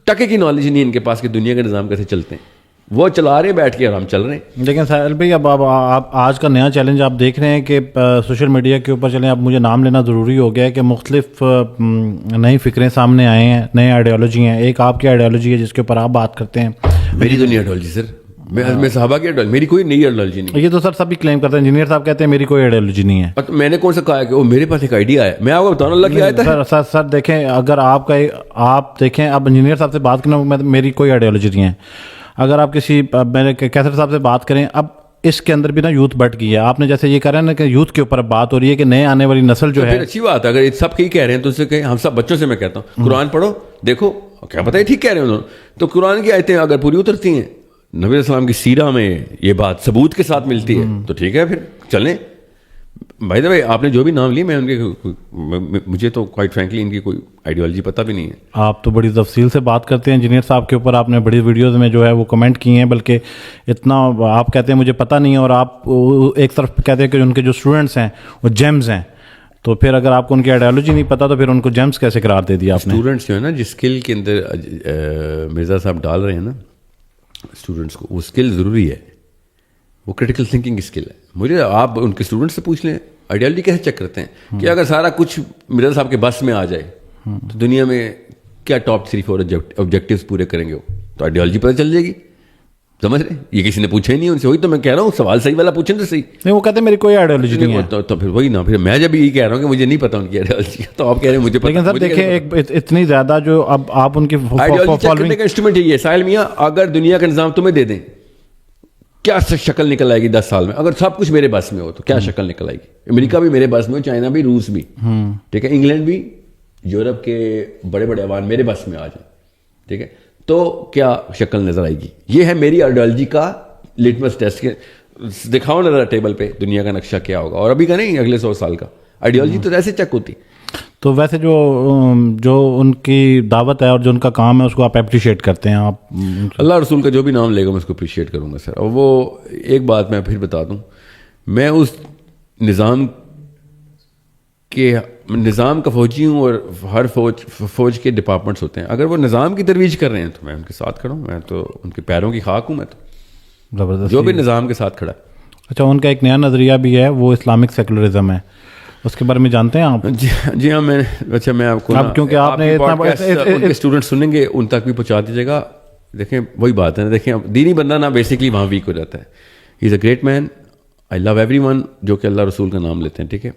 ٹکے کی نالج نہیں ان کے پاس کہ دنیا کے نظام کیسے چلتے ہیں. وہ چلا رہے ہیں بیٹھ کے اور ہم چل رہے ہیں. لیکن ساحل بھائی اب آپ آج کا نیا چیلنج آپ دیکھ رہے ہیں کہ سوشل میڈیا کے اوپر چلیں, اب مجھے نام لینا ضروری ہو گیا ہے کہ مختلف نئی فکریں سامنے آئے ہیں, نئے آئیڈیالوجی ہیں. ایک آپ کی آئیڈیالوجی ہے جس کے اوپر آپ بات کرتے ہیں. میری تو نہیں آئیڈیالوجی سر, میں صحابہ کی آئیڈیالوجی, میری کوئی نئی آئیڈیالوجی نہیں. یہ تو سر سبھی کلیم کرتے ہیں, انجینئر صاحب کہتے ہیں میری کوئی آئیڈیالوجی نہیں ہے. میں نے کون سا کہا کہ وہ میرے پاس ایک آئیڈیا ہے, میں آپ کو بتاؤں اللہ کی آیت ہے. سر دیکھیں, اگر آپ دیکھیں اب انجینئر صاحب سے بات کرنا, میری کوئی آئیڈیالوجی نہیں ہے. اگر آپ کسی کیسر صاحب سے بات کریں, اب اس کے اندر بھی نا یوتھ بٹ گئی ہے. آپ نے جیسے یہ کہہ رہے ہیں نا کہ یوتھ کے اوپر بات ہو رہی ہے کہ نئے آنے والی نسل جو ہے, اچھی بات ہے. اگر سب کہیں کہہ رہے ہیں تو اسے کہیں ہم سب بچوں سے میں کہتا ہوں قرآن پڑھو, دیکھو کیا پتہ ہے ٹھیک کہہ رہے ہیں انہوں. تو قرآن کی آیتیں اگر پوری اترتی ہیں, نبی علیہ السلام کی سیرہ میں یہ بات ثبوت کے ساتھ ملتی ہے, تو ٹھیک ہے پھر چلیں. بھائی بھائی آپ نے جو بھی نام لیے, میں ان کے مجھے تو کوائٹ فرینکلی ان کی کوئی آئیڈیالوجی پتہ بھی نہیں ہے. آپ تو بڑی تفصیل سے بات کرتے ہیں انجینئر صاحب کے اوپر, آپ نے بڑی ویڈیوز میں جو ہے وہ کمنٹ کیے ہیں, بلکہ اتنا آپ کہتے ہیں مجھے پتہ نہیں ہے, اور آپ ایک طرف کہتے ہیں کہ ان کے جو اسٹوڈنٹس ہیں وہ جیمز ہیں. تو پھر اگر آپ کو ان کی آئیڈیالوجی نہیں پتہ تو پھر ان کو جیمز کیسے قرار دے دیا آپ نے؟ اسٹوڈنٹس جو ہے نا, جس اسکل کے اندر مرزا صاحب ڈال رہے ہیں نا اسٹوڈنٹس کو, وہ اسکل ضروری ہے, وہ کریٹیکل تھنکنگ اسکل ہے. مجھے آپ ان کے اسٹوڈنٹ سے پوچھ لیں آئیڈیالوجی کیسے چیک کرتے ہیں کہ اگر سارا کچھ مرزا صاحب کے بس میں آ جائے تو دنیا میں کیا ٹاپ 3-4 آبجیکٹیوز پورے کریں گے وہ, تو آئیڈیالوجی پتہ چل جائے گی. سمجھ رہے؟ یہ کسی نے پوچھا ہی نہیں ان سے. وہی تو میں کہہ رہا ہوں, سوال صحیح والا پوچھیں تو صحیح. نہیں, وہ کہتے ہیں میری کوئی آئیڈیالوجی نہیں ہے. تو پھر وہی نا, پھر میں جب یہی کہہ رہا ہوں کہ مجھے نہیں پتا ان کی آئیڈیالوجی, تو آپ کہہ رہے ہیں مجھے پتا. لیکن سر دیکھیں اتنی زیادہ جو اب آپ ان کی آئیڈیالوجی چیک کرنے کا انسٹرومنٹ یہ ہے ساحل میاں, اگر دنیا کا نظام تمہیں دے دیں کیا شکل نکل آئے گی 10 سال میں؟ اگر سب کچھ میرے بس میں ہو تو کیا شکل نکل آئے گی؟ امریکہ بھی میرے بس میں ہو, چائنا بھی, روس بھی, ٹھیک ہے, انگلینڈ بھی, یورپ کے بڑے بڑے عوام میرے بس میں آ جائیں, ٹھیک ہے, تو کیا شکل نظر آئے گی؟ یہ ہے میری آئیڈیالوجی کا لٹمس ٹیسٹ. کے دکھاؤ نظر ٹیبل پہ دنیا کا نقشہ کیا ہوگا, اور ابھی کا نہیں, اگلے 100 سال کا. آئیڈیالوجی تو ایسے چیک ہوتی. تو ویسے جو ان کی دعوت ہے اور جو ان کا کام ہے اس کو آپ اپریشیٹ کرتے ہیں؟ آپ اللہ رسول کا جو بھی نام لے گا میں اس کو اپریشیٹ کروں گا سر. اور وہ ایک بات میں پھر بتا دوں, میں اس نظام کا فوجی ہوں, اور ہر فوج کے ڈپارٹمنٹس ہوتے ہیں. اگر وہ نظام کی ترویج کر رہے ہیں تو میں ان کے ساتھ کھڑا ہوں, میں تو ان کے پیروں کی خاک ہوں. میں تو زبردست جو بھی نظام کے ساتھ کھڑا ہے. اچھا, ان کا ایک نیا نظریہ بھی ہے, وہ اسلامک سیکولرزم ہے, اس کے بارے میں جانتے ہیں آپ؟ جی ہاں, میں آپ کو, کیونکہ آپ نے اسٹوڈنٹ سنیں گے ان تک بھی پہنچا دیجیے گا. دیکھیں وہی بات ہے نا, دیکھیں دینی بندہ نا بیسکلی وہاں ویک ہو جاتا ہے. He is a great man, I love everyone جو کہ اللہ رسول کا نام لیتے ہیں, ٹھیک ہے,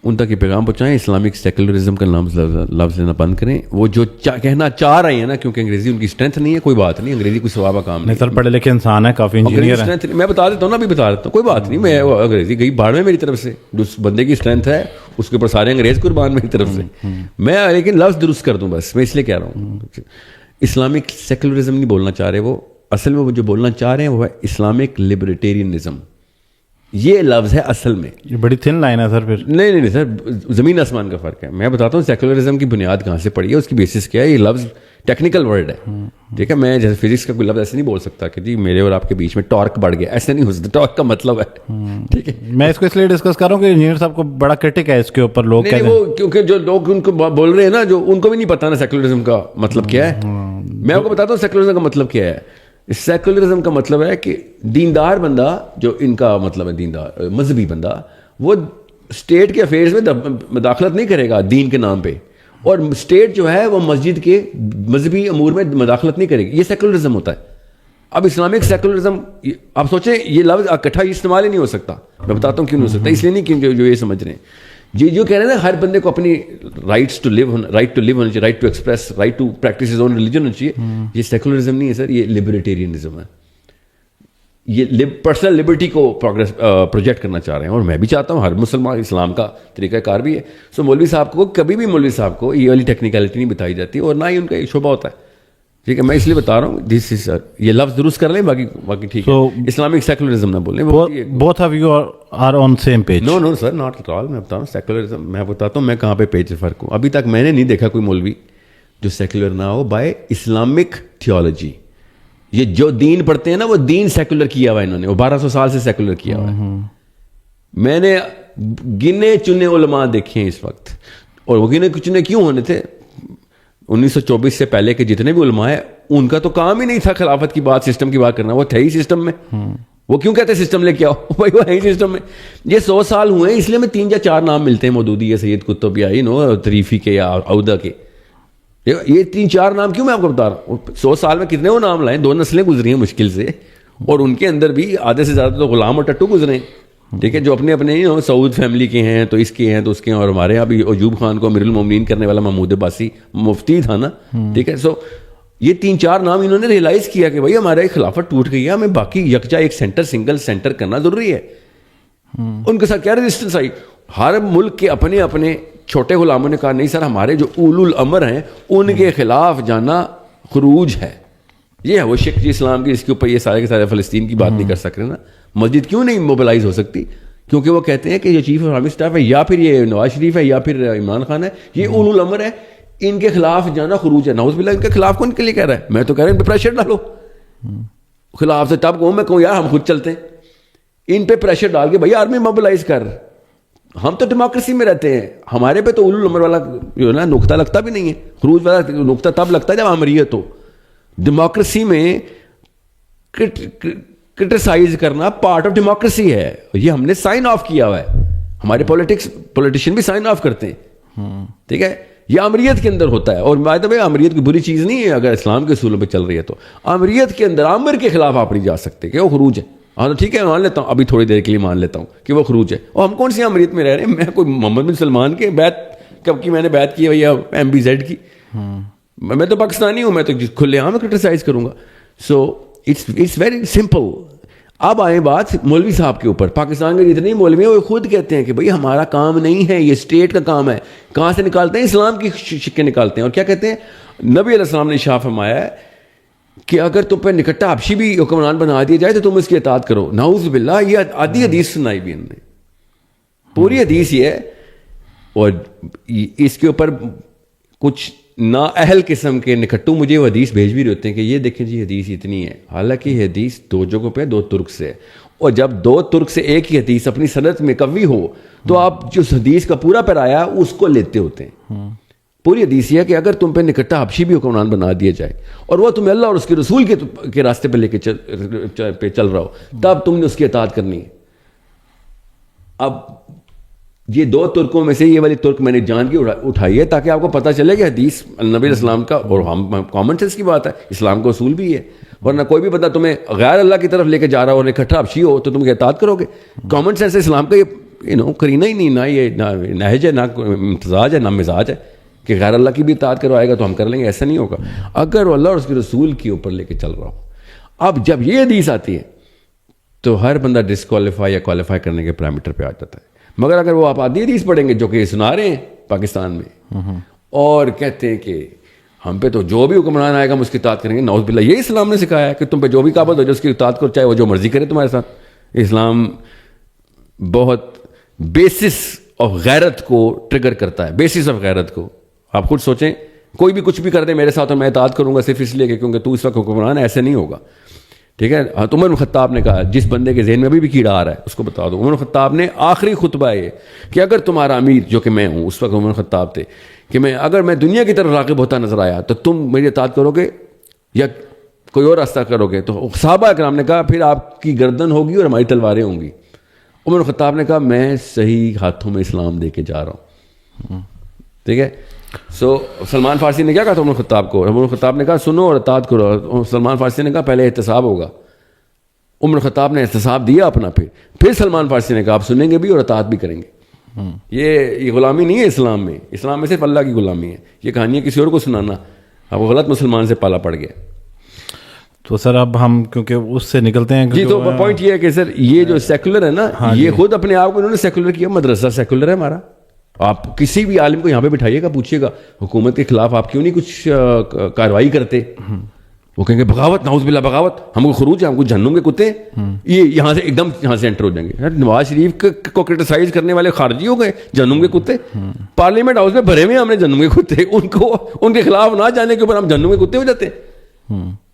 ان تک یہ پیغام پہنچائیں. اسلامک سیکولرزم کا نام لفظ لینا بند کریں. وہ جو کہنا چاہ رہے ہیں نا, کیونکہ انگریزی ان کی اسٹرینتھ نہیں ہے, کوئی بات نہیں, انگریزی کوئی ثواب کا کام نہیں. سر پڑھے لکھے انسان ہے, کافی انجینئر ہے. میں بتا دیتا ہوں نا, ابھی بتا دیتا ہوں, کوئی بات نہیں. میں انگریزی گئی باہر میں میری طرف سے, جو بندے کی اسٹرینتھ ہے اس کے اوپر سارے انگریز قربان میری طرف سے. میں لیکن لفظ درست کر دوں بس, میں اس لیے کہہ رہا ہوں. اسلامک سیکولرزم نہیں بولنا چاہ رہے وہ, اصل میں وہ جو بولنا چاہ رہے ہیں وہ ہے اسلامک لبرٹیرینزم. یہ لفظ ہے اصل میں. یہ بڑی تھن لائن ہے سر. پھر نہیں سر, زمین آسمان کا فرق ہے. میں بتاتا ہوں سیکولرزم کی بنیاد کہاں سے پڑی ہے, اس کی بیسس کیا ہے. یہ لفظ ٹیکنیکل ورڈ ہے, ٹھیک ہے. میں جیسے فزکس کا کوئی لفظ ایسے نہیں بول سکتا کہ جی میرے اور آپ کے بیچ میں ٹارک بڑھ گیا, ایسے نہیں ہو سکتا. ٹارک کا مطلب ہے, ٹھیک ہے. میں اس کو اس لیے ڈسکس کر رہا ہوں کہ انجینئر صاحب کو بڑا کرٹک ہے اس کے اوپر. لوگ کہتے ہیں وہ کیونکہ جو لوگ ان کو بول رہے ہیں نا, جو ان کو بھی نہیں پتا نا سیکولرزم کا مطلب کیا ہے. میں آپ کو بتاتا ہوں سیکولرزم کا مطلب کیا ہے. سیکولرزم کا مطلب ہے کہ دیندار بندہ, جو ان کا مطلب ہے دیندار مذہبی بندہ, وہ اسٹیٹ کے افیئرز میں مداخلت نہیں کرے گا دین کے نام پہ, اور اسٹیٹ جو ہے وہ مسجد کے مذہبی امور میں مداخلت نہیں کرے گی. یہ سیکولرزم ہوتا ہے. اب اسلامک سیکولرزم آپ سوچیں, یہ لفظ اکٹھا استعمال ہی نہیں ہو سکتا. میں بتاتا ہوں کیوں نہیں ہو سکتا. اس لیے نہیں کیونکہ جو یہ سمجھ رہے ہیں, جو کہہ رہے ہیں نا ہر بندے کو اپنی رائٹ ٹو لیو ہونا چاہیے, right to express, right to practise his own religion ہونا چاہیے. یہ سیکولرزم نہیں ہے سر, یہ لبرٹیرینزم ہے. یہ پرسنل لبرٹی کو پروجیکٹ کرنا چاہ رہے ہیں, اور میں بھی چاہتا ہوں, ہر مسلمان اسلام کا طریقہ کار بھی ہے. سو مولوی صاحب کو کبھی بھی مولوی صاحب کو یہ والی ٹیکنیکلٹی نہیں بتائی جاتی, اور نہ ہی ان کا یہ شعبہ ہوتا ہے, ٹھیک ہے. میں اس لیے بتا رہا ہوں دس از, یہ لفظ درست کر لیں, باقی ٹھیک ہے. اسلامک سیکولرزم نہ بولیں. Both of you are on same page. No sir, not at all. میں بتا رہا ہوں سیکولرزم, میں بتاتا ہوں میں کہاں پہ پیج سے فرق ہوں. ابھی تک میں نے نہیں دیکھا کوئی مولوی جو سیکولر نہ ہو بائی اسلامک تھیولوجی. یہ جو دین پڑھتے ہیں نا, وہ دین سیکولر کیا ہوا ہے انہوں نے, وہ 1200 سال سے سیکولر کیا ہوا ہے. میں نے گنے چنے علماء دیکھے ہیں اس وقت, اور وہ گنے چنے کیوں ہونے تھے. 1924 سے پہلے کے جتنے بھی علماء ہیں, ان کا تو کام ہی نہیں تھا خلافت کی بات, سسٹم کی بات کرنا. وہ تھے ہی سسٹم میں. وہ کیوں کہتے ہیں سسٹم لے کے آؤ, بھائی وہ ہے ہی سسٹم میں. یہ 100 سال ہوئے ہیں, اس لیے میں 3 یا 4 نام ملتے ہیں, مودودی یا سید قطب یا طریفی کے یا عودہ کے. یہ 3-4 نام کیوں میں آپ کو بتا رہا ہوں. 100 سال میں کتنے وہ نام لائیں, 2 نسلیں گزری ہیں مشکل سے, اور ان کے اندر بھی آدھے سے زیادہ تو غلام اور ٹٹو گزرے ہیں, ٹھیک ہے, جو اپنے سعود فیملی کے ہیں, تو اس کے ہیں تو اس کے ہیں. اور ہمارے یہاں بھی ایوب خان کو امیر المومنین کرنے والا محمود عباسی مفتی تھا نا, ٹھیک ہے. سو یہ 3-4 نام انہوں نے ریئلائز کیا کہ بھائی ہمارا ایک خلافت ٹوٹ گئی ہے, ہمیں باقی یکجا ایک سنگل سینٹر کرنا ضروری ہے. ان کے ساتھ کیا ریزسٹنس آئی. ہر ملک کے اپنے اپنے چھوٹے غلاموں نے کہا نہیں سر, ہمارے جو اولو الامر ہیں ان کے خلاف جانا خروج ہے. یہ ہے وہ شک اسلام کی, اس کے اوپر یہ سارے کے سارے فلسطین کی بات نہیں کر سک رہے نا. مسجد کیوں نہیں موبلائز ہو سکتی, کیونکہ وہ کہتے ہیں کہ یہ چیف آف آرمی اسٹاف ہے, یا پھر یہ نواز شریف ہے, یا پھر عمران خان ہے, یہ اولو الامر ہے, ان کے خلاف جانا خروج ہے. نعوذ باللہ, ان کے خلاف کون کے لیے کہہ رہا ہے. میں تو کہہ رہا ہوں ان پہ پریشر ڈالو خلاف سے. تب کہوں میں کہوں یار ہم خود چلتے ہیں, ان پہ پریشر ڈال کے بھائی آرمی موبلائز کر. ہم تو ڈیموکریسی میں رہتے ہیں, ہمارے پہ تو اولو الامر والا جو ہے نا نقطہ لگتا بھی نہیں ہے. خروج والا نقطہ تب لگتا ہے جب امریت ہو. ڈیموکریسی میں کرٹیسائز کرنا پارٹ آف ڈیموکریسی ہے. یہ ہم نے سائن آف کیا ہوا ہے, ہمارے پولیٹیشین بھی سائن آف کرتے ہیں, ٹھیک ہے. یہ امریت کے اندر ہوتا ہے. اور بائی دا وے امریت کی بری چیز نہیں ہے اگر اسلام کے اصولوں پہ چل رہی ہے تو. امریت کے اندر عامر کے خلاف آپ نہیں جا سکتے کہ وہ خروج ہے. ہاں تو ٹھیک ہے مان لیتا ہوں, ابھی تھوڑی دیر کے لیے مان لیتا ہوں کہ وہ خروج ہے. اور ہم کون سی امریت میں رہ رہے ہیں. میں کوئی محمد بن سلمان کے بیعت کب کی میں نے بیعت کی ہے یا MBZ کی. میں تو پاکستانی ہوں, میں تو کھلے عام کرٹیسائز کروں گا. So it's very simple. اب آئیں بات مولوی صاحب کے اوپر. پاکستان کے جتنے مولوی ہیں وہ خود کہتے ہیں کہ بھئی ہمارا کام نہیں ہے, یہ اسٹیٹ کا کام ہے. کہاں سے نکالتے ہیں؟ اسلام کی شکیں نکالتے ہیں. اور کیا کہتے ہیں؟ نبی علیہ السلام نے ارشاد فرمایا ہے کہ اگر تم پہ نکٹا حبشی بھی حکمران بنا دیا جائے تو تم اس کی اطاعت کرو. نعوذ باللہ, یہ آدھی حدیث سنائی بھی انہوں نے, پوری حدیث یہ ہے. اور اس کے اوپر کچھ نا اہل قسم کے نکٹو مجھے وہ حدیث بھیج بھی رہے ہوتے ہیں کہ یہ دیکھیں جی حدیث اتنی ہے. حالانکہ یہ حدیث 2 جگہوں پہ 2 ترک سے ہے, اور جب 2 ترک سے ایک ہی حدیث اپنی سند میں قوی ہو تو آپ جو حدیث کا پورا پیرایا اس کو لیتے ہوتے ہیں. پوری حدیث یہ ہے کہ اگر تم پہ نکٹا حبشی بھی حکمران بنا دیا جائے اور وہ تمہیں اللہ اور اس کے رسول کے راستے پہ لے کے چل رہا ہو, تب تم نے اس کی اطاعت کرنی ہے. اب یہ 2 ترکوں میں سے یہ والی ترک میں نے جان کی اٹھائی ہے تاکہ آپ کو پتہ چلے کہ حدیث نبی اسلام کا، اور ہم کامن سینس کی بات ہے، اسلام کا اصول بھی ہے، ورنہ کوئی بھی بندہ تمہیں غیر اللہ کی طرف لے کے جا رہا ہو اور اکٹھا ابشی ہو تو تم کیا اطاعت کرو گے؟ کامن سینس اسلام کا یہ کرینہ ہی نہیں، نہ یہ نہج ہے، نہ امتزاج ہے، نہ مزاج ہے کہ غیر اللہ کی بھی اطاعت کروائے گا تو ہم کر لیں گے، ایسا نہیں ہوگا اگر وہ اللہ اور اس کے رسول کے اوپر لے کے چل رہا ہو۔ اب جب یہ حدیث آتی ہے تو ہر بندہ ڈسکوالیفائی یا کوالیفائی کرنے کے پیرامیٹر پہ آ جاتا ہے، مگر اگر وہ آپ آدھی حدیث پڑھیں گے جو کہ سنا رہے ہیں پاکستان میں اور کہتے ہیں کہ ہم پہ تو جو بھی حکمران آئے گا ہم اس کی اطاعت کریں گے، نعوذ باللہ، یہی اسلام نے سکھایا ہے کہ تم پہ جو بھی قابض ہو جو اس کی اطاعت کرو، چاہے وہ جو مرضی کرے تمہارے ساتھ۔ اسلام بہت بیسس آف غیرت کو ٹریگر کرتا ہے، بیسس آف غیرت کو۔ آپ خود سوچیں، کوئی بھی کچھ بھی کر دے میرے ساتھ اور میں اطاعت کروں گا صرف اس لیے کہ کیونکہ تو اس وقت حکمران ہے، ایسے نہیں ہوگا، ٹھیک ہے۔ عمر بن خطاب نے کہا، جس بندے کے ذہن میں ابھی بھی کیڑا آ رہا ہے اس کو بتا دو، عمر بن خطاب نے آخری خطبہ یہ کہ اگر تمہارا امیر جو کہ میں ہوں، اس وقت عمر بن خطاب تھے، کہ اگر میں دنیا کی طرف راغب ہوتا نظر آیا تو تم میری اطاعت کرو گے یا کوئی اور راستہ کرو گے؟ تو صحابہ اکرام نے کہا پھر آپ کی گردن ہوگی اور ہماری تلواریں ہوں گی۔ عمر بن خطاب نے کہا میں صحیح ہاتھوں میں اسلام دے کے جا رہا ہوں، ٹھیک ہے۔ سلمان فارسی نے کیا کہا تھا عمر خطاب کو؟ عمر خطاب نے کہا سنو اور اطاعت کرو۔ سلمان فارسی نے کہا پہلے احتساب ہوگا۔ عمر خطاب نے احتساب دیا اپنا، پھر سلمان فارسی نے کہا آپ سنیں گے بھی اور اطاعت بھی کریں گے۔ یہ غلامی نہیں ہے اسلام میں، اسلام میں صرف اللہ کی غلامی ہے۔ یہ کہانی کسی اور کو سنانا آپ کو غلط مسلمان سے پالا پڑ گیا۔ تو سر اب ہم کیونکہ اس سے نکلتے ہیں جی، تو پوائنٹ یہ ہے کہ سر یہ جو سیکولر ہے نا، یہ خود اپنے آپ کو انہوں نے سیکولر کیا، مدرسہ سیکولر ہے ہمارا۔ آپ کسی بھی عالم کو یہاں پہ بٹھائیے گا، پوچھیے گا حکومت کے خلاف آپ کیوں نہیں کچھ کارروائی کرتے؟ وہ کہیں گے بغاوت، نعوذ باللہ بغاوت، ہم کو خروج ہے، ہم کو جہنم کے کتے ہیں۔ یہ یہاں سے ایک دم یہاں سے انٹر ہو جائیں گے۔ نواز شریف کو کرٹیسائز کرنے والے خارجی ہو گئے جہنم کے کتے، پارلیمنٹ ہاؤس میں بھرے ہوئے ہم نے جہنم کے کتے، ان کے خلاف نہ جانے کے اوپر ہم جہنم کے کتے ہو جاتے ہیں۔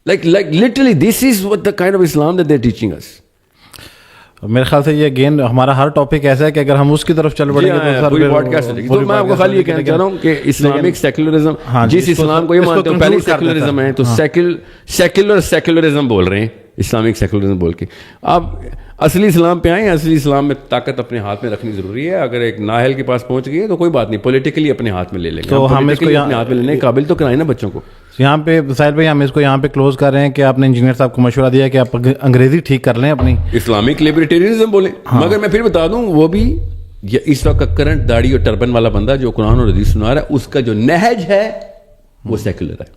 like literally this is what the kind of Islam that they're teaching us۔ میرے خیال سے یہ اگین ہمارا ہر ٹاپک ایسا ہے کہ اگر ہم اس کی طرف چل پڑیں گے تو پوری پوڈکاسٹ ہو جائے گی۔ تو میں آپ کو خالی یہ کہنا چاہ رہا ہوں کہ اسلامک سیکولرزم، جس اسلام کو یہ مانتے ہیں پہلے سیکولرزم ہے، تو سیکولرزم بول رہے ہیں، اسلامک سیکولرزم بول کے۔ آپ اصلی اسلام پہ آئیں، اصلی اسلام میں طاقت اپنے ہاتھ میں رکھنی ضروری ہے۔ اگر ایک نااہل کے پاس پہنچ گئی ہے تو کوئی بات نہیں، پولیٹیکلی اپنے ہاتھ میں لے لیں گے، تو ہم اس کو اپنے ہاتھ میں لینے کے قابل تو کرائیں نا بچوں کو۔ یہاں پہ ساحل بھائی ہم اس کو یہاں پہ کلوز کر رہے ہیں کہ آپ نے انجینئر صاحب کو مشورہ دیا کہ آپ انگریزی ٹھیک کر لیں اپنی، اسلامک لبرٹیرینزم بولیں۔ مگر میں پھر بتا دوں، وہ بھی اس وقت کا کرنٹ داڑھی اور ٹربن والا بندہ جو قرآن اور حدیث سنا رہا ہے، اس کا جو نہج ہے وہ سیکولر ہے۔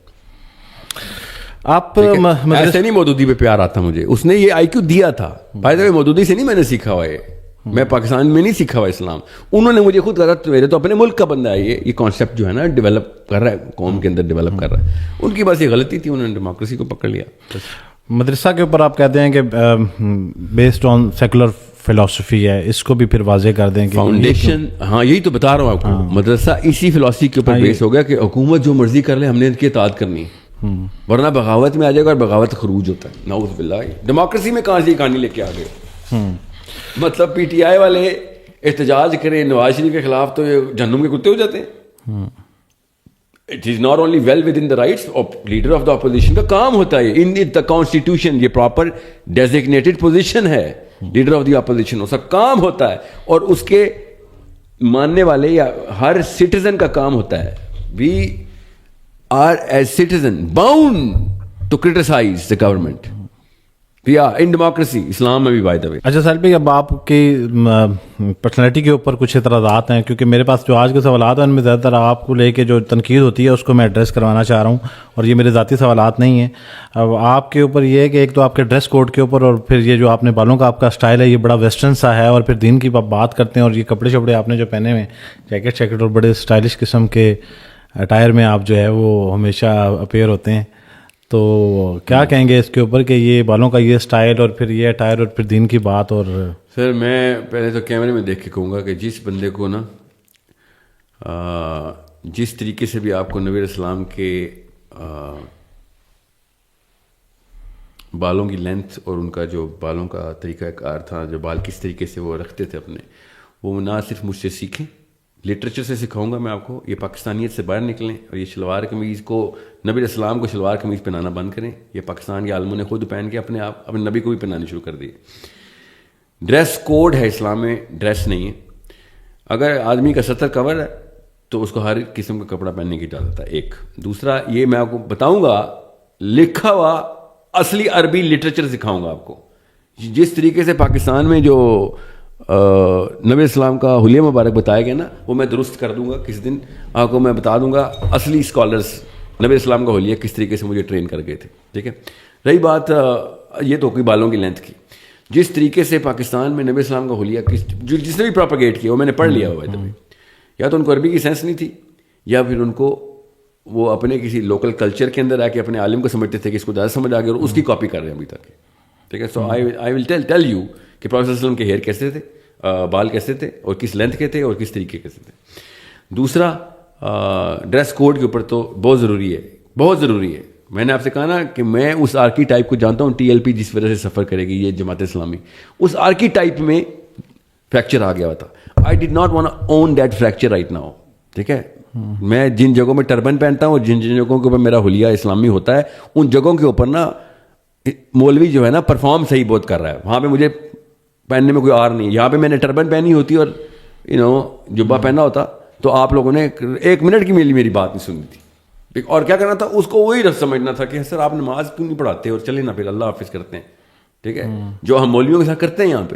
آپ ایسے نہیں مودودی پہ پیار آتا مجھے، اس نے یہ آئی کیو دیا تھا، بھائی مودودی سے نہیں میں نے سیکھا ہوا ہے، میں پاکستان میں نہیں سیکھا ہوا اسلام، انہوں نے مجھے خود کہا تھا میرے تو اپنے ملک کا بندہ ہے، یہ کانسیپٹ جو ہے نا ڈیولپ کر رہا ہے، قوم کے اندر ڈیولپ کر رہا ہے۔ ان کی بس یہ غلطی تھی، انہوں نے ڈیموکریسی کو پکڑ لیا۔ مدرسہ کے اوپر آپ کہتے ہیں کہ بیسڈ آن سیکولر فلاسفی ہے، اس کو بھی پھر واضح کر دیں کہ فاؤنڈیشن، ہاں یہی تو بتا رہا ہوں آپ کو، مدرسہ اسی فلاسفی کے اوپر بیس ہو گیا کہ حکومت جو مرضی کر لے ہم نے ان کی اطاعت کرنی، ورنہ بغاوت میں آ جائے گا اور بغاوت خروج ہوتا ہے، نعوذ باللہ۔ ڈیموکریسی میں کہاں سے یہ کہانی لے کے آ گئے؟ مطلب پی ٹی آئی والے احتجاج کریں نواز شریف کے خلاف تو یہ جہنم کے کتے ہو جاتے ہیں۔ It is not only well with in the rights of leader of the opposition کا کام ہوتا ہے ان دا کانسٹیٹیوشن، یہ پراپر ڈیزگنیٹڈ پوزیشن ہے لیڈر آف دی اپوزیشن، اس کا کام ہوتا ہے اور اس کے ماننے والے یا ہر سٹیزن کا کام ہوتا ہے، we are as citizen bound to criticise the government, we are in democracy, اسلام میں بھی بائی دا وے۔ اچھا سر بھائی، اب آپ کی پرسنالٹی کے اوپر کچھ اعتراضات ہیں، کیونکہ میرے پاس جو آج کے سوالات ہیں ان میں زیادہ تر آپ کو لے کے جو تنقید ہوتی ہے اس کو میں ایڈریس کروانا چاہ رہا ہوں، اور یہ میرے ذاتی سوالات نہیں ہیں۔ اب آپ کے اوپر یہ ہے کہ ایک تو آپ کے ڈریس کوڈ کے اوپر، اور پھر یہ جو آپ نے بالوں کا آپ کا سٹائل ہے یہ بڑا ویسٹرن سا ہے، اور پھر دین کی بات کرتے ہیں، اور یہ کپڑے شپڑے آپ نے جو پہنے ہوئے ہیں، جیکٹ اور بڑے اسٹائلش قسم کے اٹائر میں آپ جو ہے وہ ہمیشہ اپیئر ہوتے ہیں، تو کیا کہیں گے اس کے اوپر کہ یہ بالوں کا یہ سٹائل اور پھر یہ اٹائر اور پھر دین کی بات؟ اور سر میں پہلے تو کیمرے میں دیکھ کے کہوں گا کہ جس بندے کو نا جس طریقے سے بھی آپ کو نبی اسلام کے بالوں کی لینتھ اور ان کا جو بالوں کا طریقہ کار تھا، جو بال کس طریقے سے وہ رکھتے تھے اپنے، وہ نہ صرف مجھ سے سیکھیں، لٹریچر سے سکھاؤں گا میں آپ کو، یہ پاکستانیت سے باہر نکلیں اور یہ شلوار قمیض کو، نبی اسلام کو شلوار قمیض پہنانا بند کریں۔ یہ پاکستان کے عالموں نے خود پہن کے اپنے آپ اپنے نبی کو بھی پہنانے شروع کر دیے۔ ڈریس کوڈ ہے اسلام میں، ڈریس نہیں ہے۔ اگر آدمی کا سطر کور ہے تو اس کو ہر قسم کا کپڑا پہننے کی اجازت ہے. ایک دوسرا یہ میں آپ کو بتاؤں گا, لکھا ہوا اصلی عربی لٹریچر سکھاؤں گا آپ کو. جس طریقے سے پاکستان میں جو نبی اسلام کا حلیہ مبارک بتایا گیا نا, وہ میں درست کر دوں گا کس دن, آپ کو میں بتا دوں گا اصلی اسکالرس نبی اسلام کا حلیہ کس طریقے سے مجھے ٹرین کر گئے تھے. ٹھیک ہے, رہی بات یہ تو کوئی بالوں کی لینتھ کی, جس طریقے سے پاکستان میں نبی اسلام کا حلیہ جس نے بھی پروپیگیٹ کیا وہ میں نے پڑھ لیا ہوا ہے. یا تو ان کو عربی کی سینس نہیں تھی, یا پھر ان کو وہ اپنے کسی لوکل کلچر کے اندر آ کے اپنے عالم کو سمجھتے تھے کہ اس کو زیادہ سمجھ آ گیا اور اس کی کاپی کر رہے ہیں ابھی تک. ٹھیک ہے, سو آئی ول ٹیل یو کہ پروفیسر وسلم کے ہیئر کیسے تھے, بال کیسے تھے, اور کس لینتھ کے تھے, اور کس طریقے کیسے تھے. دوسرا, ڈریس کوڈ کے اوپر تو بہت ضروری ہے, بہت ضروری ہے. میں نے آپ سے کہا نا کہ میں اس آرکی ٹائپ کو جانتا ہوں, ٹی ایل پی جس وجہ سے سفر کرے گی یہ جماعت اسلامی, اس آرکی ٹائپ میں فریکچر آ گیا ہوا تھا. I did not want own that fracture right now. ٹھیک ہے, میں جن جگہوں میں ٹربن پہنتا ہوں اور جن جگہوں کے اوپر میرا حلیہ اسلامی ہوتا ہے, ان جگہوں کے اوپر نا مولوی جو ہے نا پرفارم صحیح بہت کر رہا ہے, وہاں پہ مجھے پہننے میں کوئی آر نہیں. یہاں پہ میں نے ٹربن پہنی ہوتی اور جبہ پہنا ہوتا تو آپ لوگوں نے 1 منٹ کی میری بات نہیں سنی تھی. اور کیا کرنا تھا, اس کو وہی رف سمجھنا تھا کہ سر آپ نماز کیوں نہیں پڑھاتے, اور چلے نا پھر اللہ حافظ کرتے ہیں. ٹھیک ہے, جو ہم مولویوں کے ساتھ کرتے ہیں یہاں پہ.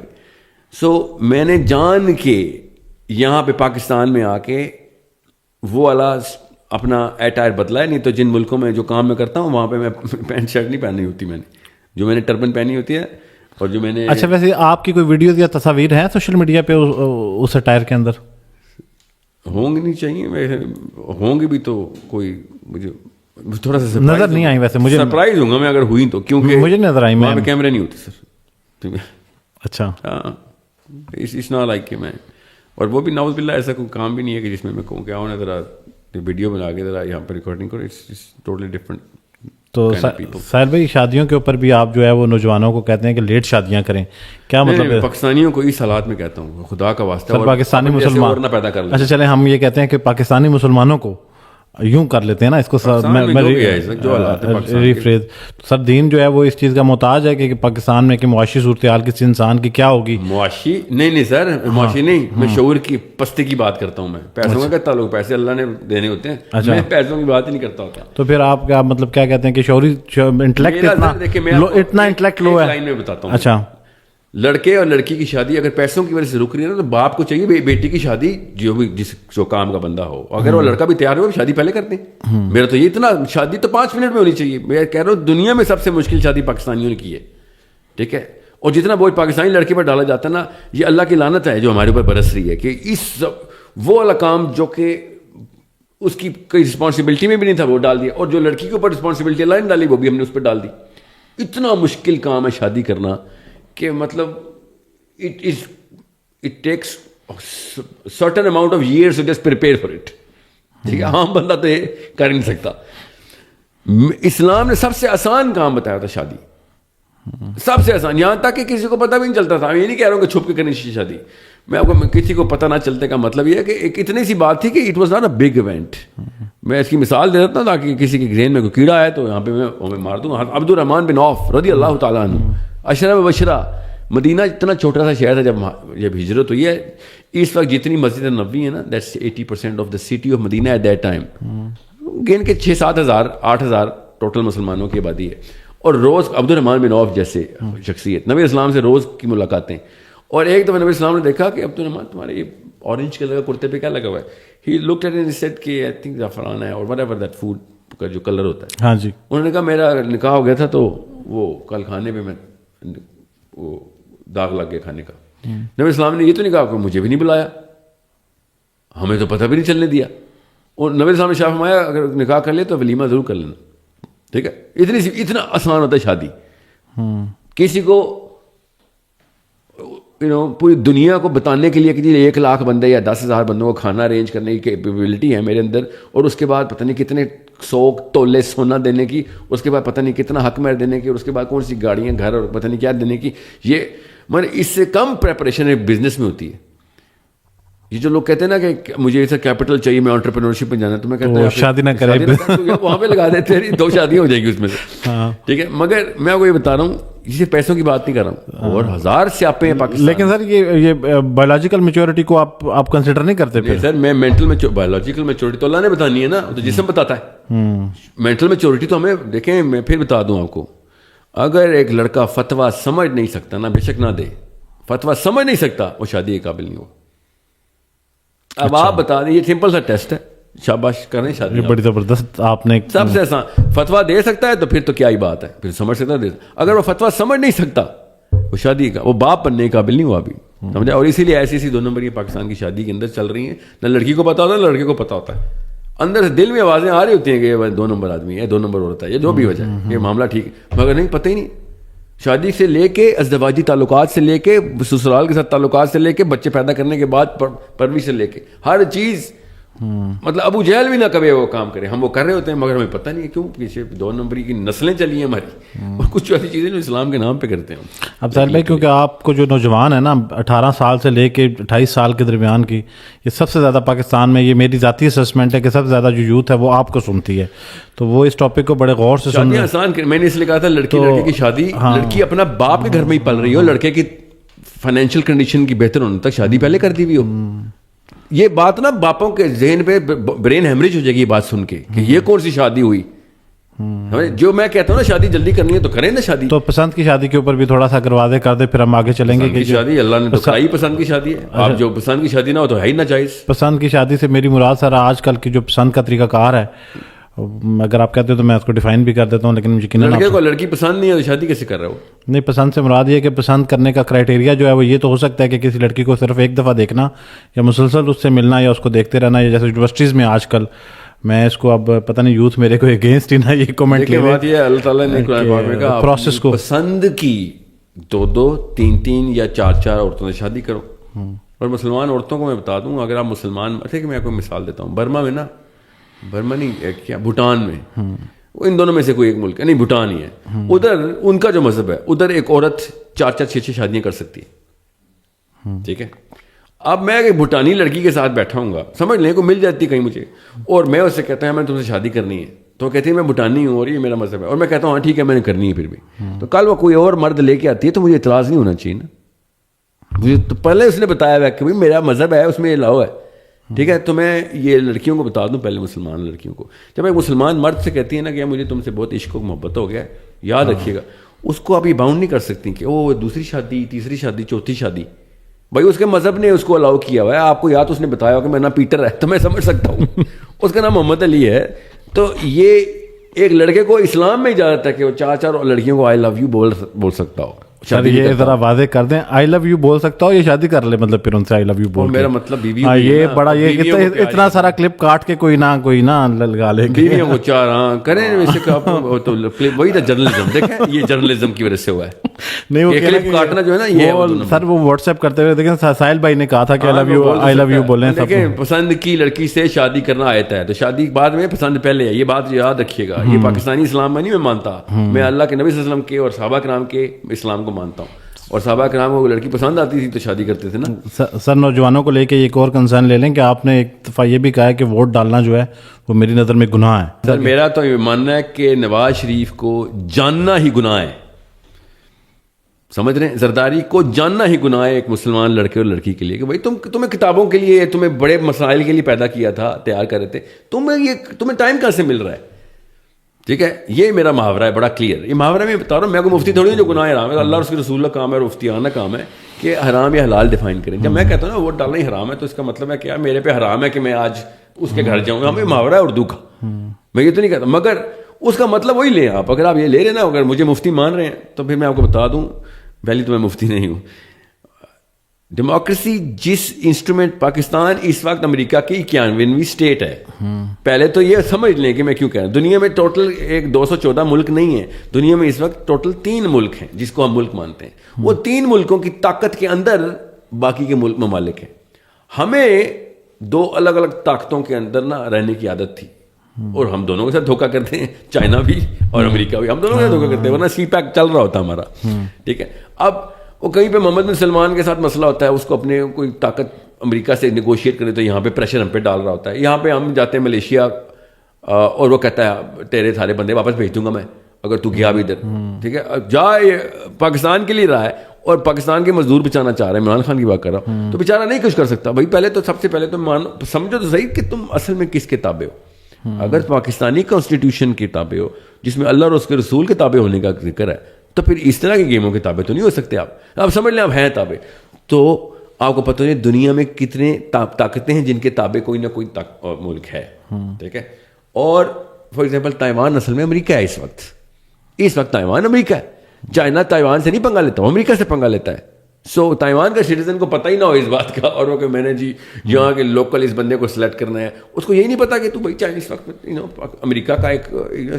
سو میں نے جان کے یہاں پہ پاکستان میں آ کے وہ والا اپنا اٹائر بدلا ہے. نہیں تو جن ملکوں میں جو کام میں کرتا ہوں وہاں پہ میں پینٹ شرٹ نہیں پہنی ہوتی میں نے, جو میں نے ٹربن پہنی ہوتی ہے اور جو میں نے. اچھا, ویسے آپ کی کوئی ویڈیوز یا تصاویر ہیں سوشل میڈیا پہ اس اٹائر کے اندر؟ ہوں گی نہیں چاہیے, ہوں گی بھی تو کوئی مجھے تھوڑا سا نظر نہیں آئی. ویسے مجھے سرپرائز ہوں گا میں اگر ہوئی تو, کیونکہ مجھے نظر آئی. وہاں پہ کیمرے نہیں ہوتے سر. اچھا, ہاں, اس نہ لائک کہ میں, اور وہ بھی نعوذ باللہ ایسا کوئی کام بھی نہیں ہے کہ جس میں کہوں کہ آؤ نا ذرا ویڈیو بنا کے ذرا یہاں پہ ریکارڈنگ کرو. It's totally different. تو ساحل بھائی, شادیوں کے اوپر بھی آپ جو ہے وہ نوجوانوں کو کہتے ہیں کہ لیٹ شادیاں کریں, کیا مطلب؟ پاکستانیوں کو اس حالات میں کہتا ہوں خدا کا واسطہ, پاکستانی مسلمان پیدا کر لیں. اچھا چلیں, ہم یہ کہتے ہیں کہ پاکستانی مسلمانوں کو یوں کر لیتے ہیں نا اس کو, ریفریز. سر دین جو ہے وہ اس چیز کا محتاج ہے کہ پاکستان میں کہ معاشی صورتحال کسی انسان کی کیا ہوگی. معاشی نہیں سر, معاشی نہیں, میں شعور کی پستی کی بات کرتا ہوں. میں پیسوں کا کہتا ہوں, پیسے اللہ نے دینے ہوتے ہیں, میں پیسوں کی بات ہی نہیں کرتا ہوتا. تو پھر آپ کیا مطلب کیا کہتے ہیں کہ شعوری انٹلیکٹ اتنا انٹلیکٹ لو ہے؟ میں بتاتا ہوں. اچھا, لڑکے اور لڑکی کی شادی اگر پیسوں کی وجہ سے رک رہی ہے نا, تو باپ کو چاہیے بیٹی کی شادی جو کام کا بندہ ہو, اگر وہ لڑکا بھی تیار ہو شادی پہلے کرتے ہیں. میرا تو یہ اتنا, شادی تو 5 منٹ میں ہونی چاہیے. میں کہہ رہا ہوں دنیا میں سب سے مشکل شادی پاکستانیوں نے کی ہے. ٹھیک ہے, اور جتنا بوجھ پاکستانی لڑکے پر ڈالا جاتا ہے نا, یہ اللہ کی لعنت ہے جو ہمارے اوپر برس رہی ہے کہ وہ والا کام جو کہ اس کی کوئی رسپانسبلٹی میں بھی نہیں تھا وہ ڈال دیا, اور جو لڑکی کے اوپر رسپانسبلٹی اللہ نے ڈالی وہ بھی ہم نے اس پہ ڈال دی. اتنا مشکل کام ہے شادی کرنا کہ مطلب it takes certain amount of years to just prepare for it. ٹھیک ہے, عام بندہ تو یہ کر نہیں سکتا. اسلام نے سب سے آسان کام بتایا تھا شادی, سب سے آسان, یہاں تک کہ کسی کو پتہ بھی نہیں چلتا تھا. میں یہ نہیں کہہ رہا ہوں کہ چھپ کے کرنی چاہیے شادی, میں آپ کو کسی کو پتہ نہ چلتے کا مطلب یہ ہے کہ ایک اتنی سی بات تھی کہ it was not a big event. میں اس کی مثال دے دیتا ہوں تاکہ کسی کے ذہن میں کوئی کیڑا ہے تو یہاں پہ میں مار دوں. عبد الرحمن بن عوف رضی اللہ تعالیٰ عنہ, عشرہ مبشرہ. مدینہ اتنا چھوٹا سا شہر تھا جب ہجرت ہوئی ہے. اس وقت جتنی مسجد نبوی ہے نا, that's 80% of the city of Medina at that time. گن کے 6-7 ہزار 8 ہزار ٹوٹل مسلمانوں کی آبادی ہے. اور روز عبد الرحمن بن عوف جیسے شخصیت نبی اسلام سے روز کی ملاقاتیں. اور ایک دفعہ نبی اسلام نے دیکھا کہ عبد الرحمن تمہارے یہ اورنج کلر کا کرتے پہ کیا لگا ہوا ہے. He looked at and said کہ آئی تھنک زعفران ہے اور وٹ ایور دیٹ فوڈ کا جو کلر ہوتا ہے. ہاں جی. انہوں نے کہا میرا نکاح ہو گیا تھا تو وہ کل کھانے پہ میں وہ داغ لگ گیا کھانے کا. نبی اسلام نے یہ تو نہیں کہا کہ مجھے بھی نہیں بلایا, ہمیں تو پتہ بھی نہیں چلنے دیا. اور نبی اسلام نے شاہ فرمایا اگر نکاح کر لے تو ولیمہ ضرور کر لینا. ٹھیک ہے, اتنا آسان ہوتا ہے شادی. کسی کو پوری دنیا کو بتانے کے لیے کہ 1 لاکھ بندے یا 10,000 بندوں کو کھانا ارینج کرنے کی کیپیبلٹی ہے میرے اندر, اور اس کے بعد پتہ نہیں کتنے 100 تولے سونا دینے کی, اس کے بعد پتہ نہیں کتنا حق مہر دینے کی, اور اس کے بعد کون سی گاڑیاں گھر اور پتہ نہیں کیا دینے کی. یہ اس سے کم پریپریشن ایک بزنس میں ہوتی ہے. یہ جو لوگ کہتے ہیں نا کہ مجھے ایسا کیپٹل چاہیے, میں انٹرپرینورشپ میں جانا, تو میں کہتا ہوں شادی نہ کرے, وہاں پہ لگا دیتے ہیں, 2 شادیاں ہو جائیں گی اس میں سے, ٹھیک ہے. مگر میں آپ کو یہ بتا رہا ہوں, یہ پیسوں کی بات نہیں کر رہا ہوں, اور 1000 سیاپیں ہیں پاکستان. لیکن سر یہ بایولوجیکل میچورٹی کو آپ کنسیڈر نہیں کرتے پھر؟ سر میں مینٹل بایولوجیکل میچورٹی تو اللہ نے بتانی ہے نا, تو جسم بتاتا ہے. مینٹل میچورٹی تو ہمیں دیکھیں, میں پھر بتا دوں آپ کو, اگر ایک لڑکا فتویٰ سمجھ نہیں سکتا نا, بے شک نہ دے, فتویٰ سمجھ نہیں سکتا, وہ شادی کے قابل نہیں ہو. اب آپ بتا دیں, یہ سمپل سا ٹیسٹ ہے, شاباش کریں شادی. بڑی زبردست آپ نے سب سے آسان. فتویٰ دے سکتا ہے تو پھر تو کیا ہی بات ہے, پھر سمجھ سکتا ہے. اگر وہ فتویٰ سمجھ نہیں سکتا, وہ شادی کا, وہ باپ بننے کے قابل نہیں ہوا ابھی, سمجھا. اور اسی لیے ایسی 2 نمبر یہ پاکستان کی شادی کے اندر چل رہی ہیں. نہ لڑکی کو پتا ہوتا ہے, نہ لڑکے کو پتا ہوتا ہے. اندر سے دل میں آوازیں آ رہی ہوتی ہیں کہ یہ 2 نمبر آدمی ہے, 2 نمبر عورت ہے, یہ جو بھی وجہ ہے, یہ معاملہ ٹھیک ہے, مگر نہیں, پتہ ہی نہیں. شادی سے لے کے ازدواجی تعلقات سے لے کے سسرال کے ساتھ تعلقات سے لے کے بچے پیدا کرنے کے بعد پرورش سے لے کے ہر چیز, مطلب ابو جہل بھی نہ کبھی وہ کام کرے, ہم وہ کر رہے ہوتے ہیں, مگر ہمیں پتہ نہیں ہے کیوں پیچھے 2 نمبری کی نسلیں چلی ہیں ہماری, اور کچھ ایسی چیزیں جو اسلام کے نام پہ کرتے ہیں. اب ساحل بھائی, کیونکہ آپ کو جو نوجوان ہے نا 18 سال سے لے کے 28 سال کے درمیان کی, یہ سب سے زیادہ پاکستان میں, یہ میری ذاتی اسسمنٹ ہے کہ سب سے زیادہ جو یوتھ ہے وہ آپ کو سنتی ہے, تو وہ اس ٹاپک کو بڑے غور سے سن رہے ہیں. آسان, میں نے اس لیے کہا تھا لڑکی کی شادی, لڑکی اپنا باپ کے گھر میں ہی پل رہی ہو, لڑکے کی فائنینشیل کنڈیشن کی بہتر ہونے تک شادی پہلے کر دی ہوئی ہو. یہ بات نا باپوں کے ذہن پہ برین ہیمریج ہو جائے گی یہ بات سن کے کہ یہ کون سی شادی ہوئی. جو میں کہتا ہوں نا شادی جلدی کرنی ہے تو کریں نا شادی. تو پسند کی شادی کے اوپر بھی تھوڑا سا اگر واضح کر دے, پھر ہم آگے چلیں گے. کہ شادی اللہ نے تو کرائی پسند کی شادی ہے, آپ جو پسند کی شادی نہ ہو تو ہے ہی نہ جائز. پسند کی شادی سے میری مراد سر آج کل کی جو پسند کا طریقہ کار ہے, اگر آپ کہتے ہو تو میں اس کو ڈیفائن بھی کر دیتا ہوں, لیکن یقیناً لڑکے کو لڑکی پسند نہیں ہے تو شادی کیسے کر رہے ہو؟ نہیں, پسند سے مراد یہ کہ پسند کرنے کا کرائٹیریا جو ہے وہ یہ تو ہو سکتا ہے کہ کسی لڑکی کو صرف ایک دفعہ دیکھنا, یا مسلسل اس سے ملنا, یا اس کو دیکھتے رہنا, یا جیسے یونیورسٹیز میں آج کل, میں اس کو اب پتہ نہیں یوتھ میرے کو اگینسٹ ہی نا یہ کمنٹ لے بات یہ اللہ تعالیٰ نے قرآن پاک میں کہا پروسیس کو پسند کی 2 3 یا 4 عورتوں سے شادی کرو. اور مسلمان عورتوں کو میں بتا دوں, اگر آپ مسلمان, ٹھیک ہے میں آپ کو مثال دیتا ہوں, برما میں نا, برما نہیں کیا, بھوٹان میں, ان دونوں میں سے کوئی ایک ملک ہے, نہیں بھوٹان ہی ہے, ادھر ان کا جو مذہب ہے, ادھر ایک عورت 4 6 شادیاں کر سکتی ہے, ٹھیک ہے. اب میں ایک بھوٹانی لڑکی کے ساتھ بیٹھا ہوں گا, سمجھ لیں کو مل جاتی کہیں مجھے, اور میں اس سے کہتا ہوں میں تم سے شادی کرنی ہے, تو کہتی ہے میں بھوٹانی ہوں اور یہ میرا مذہب ہے, اور میں کہتا ہوں ہاں ٹھیک ہے میں نے کرنی ہے پھر بھی, تو کل وہ کوئی اور مرد لے کے آتی ہے تو مجھے اعتراض نہیں ہونا چاہیے نا. مجھے تو پہلے اس نے بتایا ہوا کہ میرا مذہب ہے, اس میں یہ لاؤ ہے, ٹھیک ہے. تو میں یہ لڑکیوں کو بتا دوں, پہلے مسلمان لڑکیوں کو, جب ایک مسلمان مرد سے کہتی ہے نا کہ مجھے تم سے بہت عشق و محبت ہو گیا, یاد رکھیے گا اس کو آپ یہ باؤنڈ نہیں کر سکتی کہ وہ 2ری شادی, 3ری شادی, 4تھی شادی. بھائی اس کے مذہب نے اس کو الاؤ کیا ہوا ہے, آپ کو یا تو اس نے بتایا ہو کہ میرا نام پیٹر ہے تو میں سمجھ سکتا ہوں, اس کا نام محمد علی ہے. تو یہ ایک لڑکے کو اسلام میں اجازت ہے کہ وہ 4 لڑکیوں کو آئی لو یو بول سکتا ہو. یہ ذرا واضح کر دیں, آئی لو یو بول سکتا ہو, یہ شادی کر لے مطلب پھر ان سے آئی لو یو بول, میرا مطلب بیوی, یہ بڑا یہ اتنا سارا کلپ کاٹ کے کوئی نہ لگا لے, بیویوں کو 4 ہاں کریں, ویسے تو وہی تھا جرنلزم. دیکھیں یہ جرنلزم کی وجہ سے ہوا ہے. نہیں وہ کلپ کاٹنا جو ہے نا, یہ سر وہ واٹس ایپ کرتے ہوئے دیکھیں ساحل بھائی نے کہا تھا کہ آئی لو یو بولیں. دیکھیں پسند کی لڑکی سے شادی کرنا آتا ہے, تو شادی بعد میں, پسند پہلے ہے, یہ بات یاد رکھیے گا. یہ پاکستانی اسلام میں نہیں میں مانتا, میں اللہ کے نبی صلی اللہ علیہ وسلم کے اور صحابہ کرام کے اسلام کو مانتا ہوں, اور صحابہ کرام کو لڑکی پسند آتی تھی تو شادی کرتے تھے نا. سر نوجوانوں کو لے کے ایک اور کنسرن لے لیں کہ آپ نے ایک دفعہ یہ بھی کہا ہے کہ ووٹ ڈالنا جو ہے وہ میری نظر میں گناہ ہے. سر میرا تو یہ ماننا ہے کہ نواز شریف کو جاننا ہی گناہ ہے, سمجھ رہے ہیں, زرداری کو جاننا ہی گناہ ہے ایک مسلمان لڑکے اور لڑکی کے لیے, کہ بھائی تمہیں کتابوں کے لیے, تمہیں بڑے مسائل کے لیے پیدا کیا تھا, تیار کر رہے تھے, تمہیں ٹائم کہاں سے مل رہا ہے, ٹھیک ہے. یہ میرا محاورہ ہے بڑا کلیئر, یہ محاورہ میں بتا رہا ہوں, میں کوئی مفتی تھوڑی ہوں جو گناہ حرام ہے, اللہ اور اس کے رسول کا کام ہے, اور مفتیانہ کام ہے کہ حرام یا حلال ڈیفائن کریں. جب میں کہتا ہوں نا ووٹ ڈالنا ہی حرام ہے, تو اس کا مطلب ہے کیا میرے پہ حرام ہے کہ میں آج اس کے گھر جاؤں گا, ہمیں محاورہ ہے اردو کا, میں یہ تو نہیں کہتا, مگر اس کا مطلب وہی لیں آپ. اگر آپ یہ لے رہے نا, اگر مجھے مفتی مان رہے ہیں, تو پھر میں آپ کو بتا دوں, پہلی تو میں مفتی نہیں ہوں. ڈیموکریسی جس انسٹرومنٹ, پاکستان اس وقت امریکہ کی 91ویں اسٹیٹ ہے. پہلے تو یہ سمجھ لیں کہ میں کیوں کہہ رہا ہوں, دنیا میں ٹوٹل 214 ملک نہیں ہیں, دنیا میں اس وقت ٹوٹل 3 ملک ہیں جس کو ہم ملک مانتے ہیں. وہ 3 ملکوں کی طاقت کے اندر باقی کے ملک ممالک ہیں. ہمیں 2 الگ الگ طاقتوں کے اندر نہ رہنے کی عادت تھی, اور ہم دونوں کے ساتھ دھوکہ کرتے ہیں, چائنا بھی اور امریکہ بھی, ہم دونوں کے ساتھ دھوکہ کرتے ہیں, ورنہ سی پیک چل رہا ہوتا ہمارا, ٹھیک ہے. اب وہ کہیں پہ محمد بن سلمان کے ساتھ مسئلہ ہوتا ہے, اس کو اپنے کوئی طاقت امریکہ سے نیگوشیٹ کریں تو یہاں پہ پریشر ہم پہ ڈال رہا ہوتا ہے. یہاں پہ ہم جاتے ہیں ملیشیا اور وہ کہتا ہے تیرے سارے بندے واپس بھیج دوں گا میں اگر تو گیا بھی ادھر, ٹھیک ہے, جا پاکستان کے لیے رہا ہے اور پاکستان کے مزدور بچانا چاہ رہے ہیں, عمران خان کی بات کر رہا ہوں, تو بیچارہ نہیں کچھ کر سکتا بھائی. پہلے تو سب سے پہلے تو سمجھو تو صحیح کہ تم اصل میں کس کے تابع ہو. اگر پاکستانی کانسٹیٹیوشن کے تابع ہو جس میں اللہ اور اس کے رسول کے تابع ہونے کا ذکر ہے, تو پھر اس طرح کی گیموں کے تابع تو نہیں ہو سکتے آپ. آپ سمجھ لیں آپ ہیں تابع. تو آپ کو پتہ نہیں دنیا میں کتنے طاقتیں ہیں جن کے تابع کوئی نہ کوئی ملک ہے, ٹھیک ہے. اور فار ایگزامپل تائیوان اصل میں امریکہ ہے اس وقت تائیوان امریکہ ہے. چائنا تائیوان سے نہیں پنگا لیتا, وہ امریکہ سے پنگا لیتا ہے. سو تائیوان کا سٹیزن کو پتہ ہی نہ ہو اس بات کا, اور وہ کہ میں نے جی یہاں کے لوکل اس بندے کو سلیکٹ کرنا ہے, اس کو یہی نہیں پتا کہ تو بھائی چائنا اس وقت امریکہ کا ایک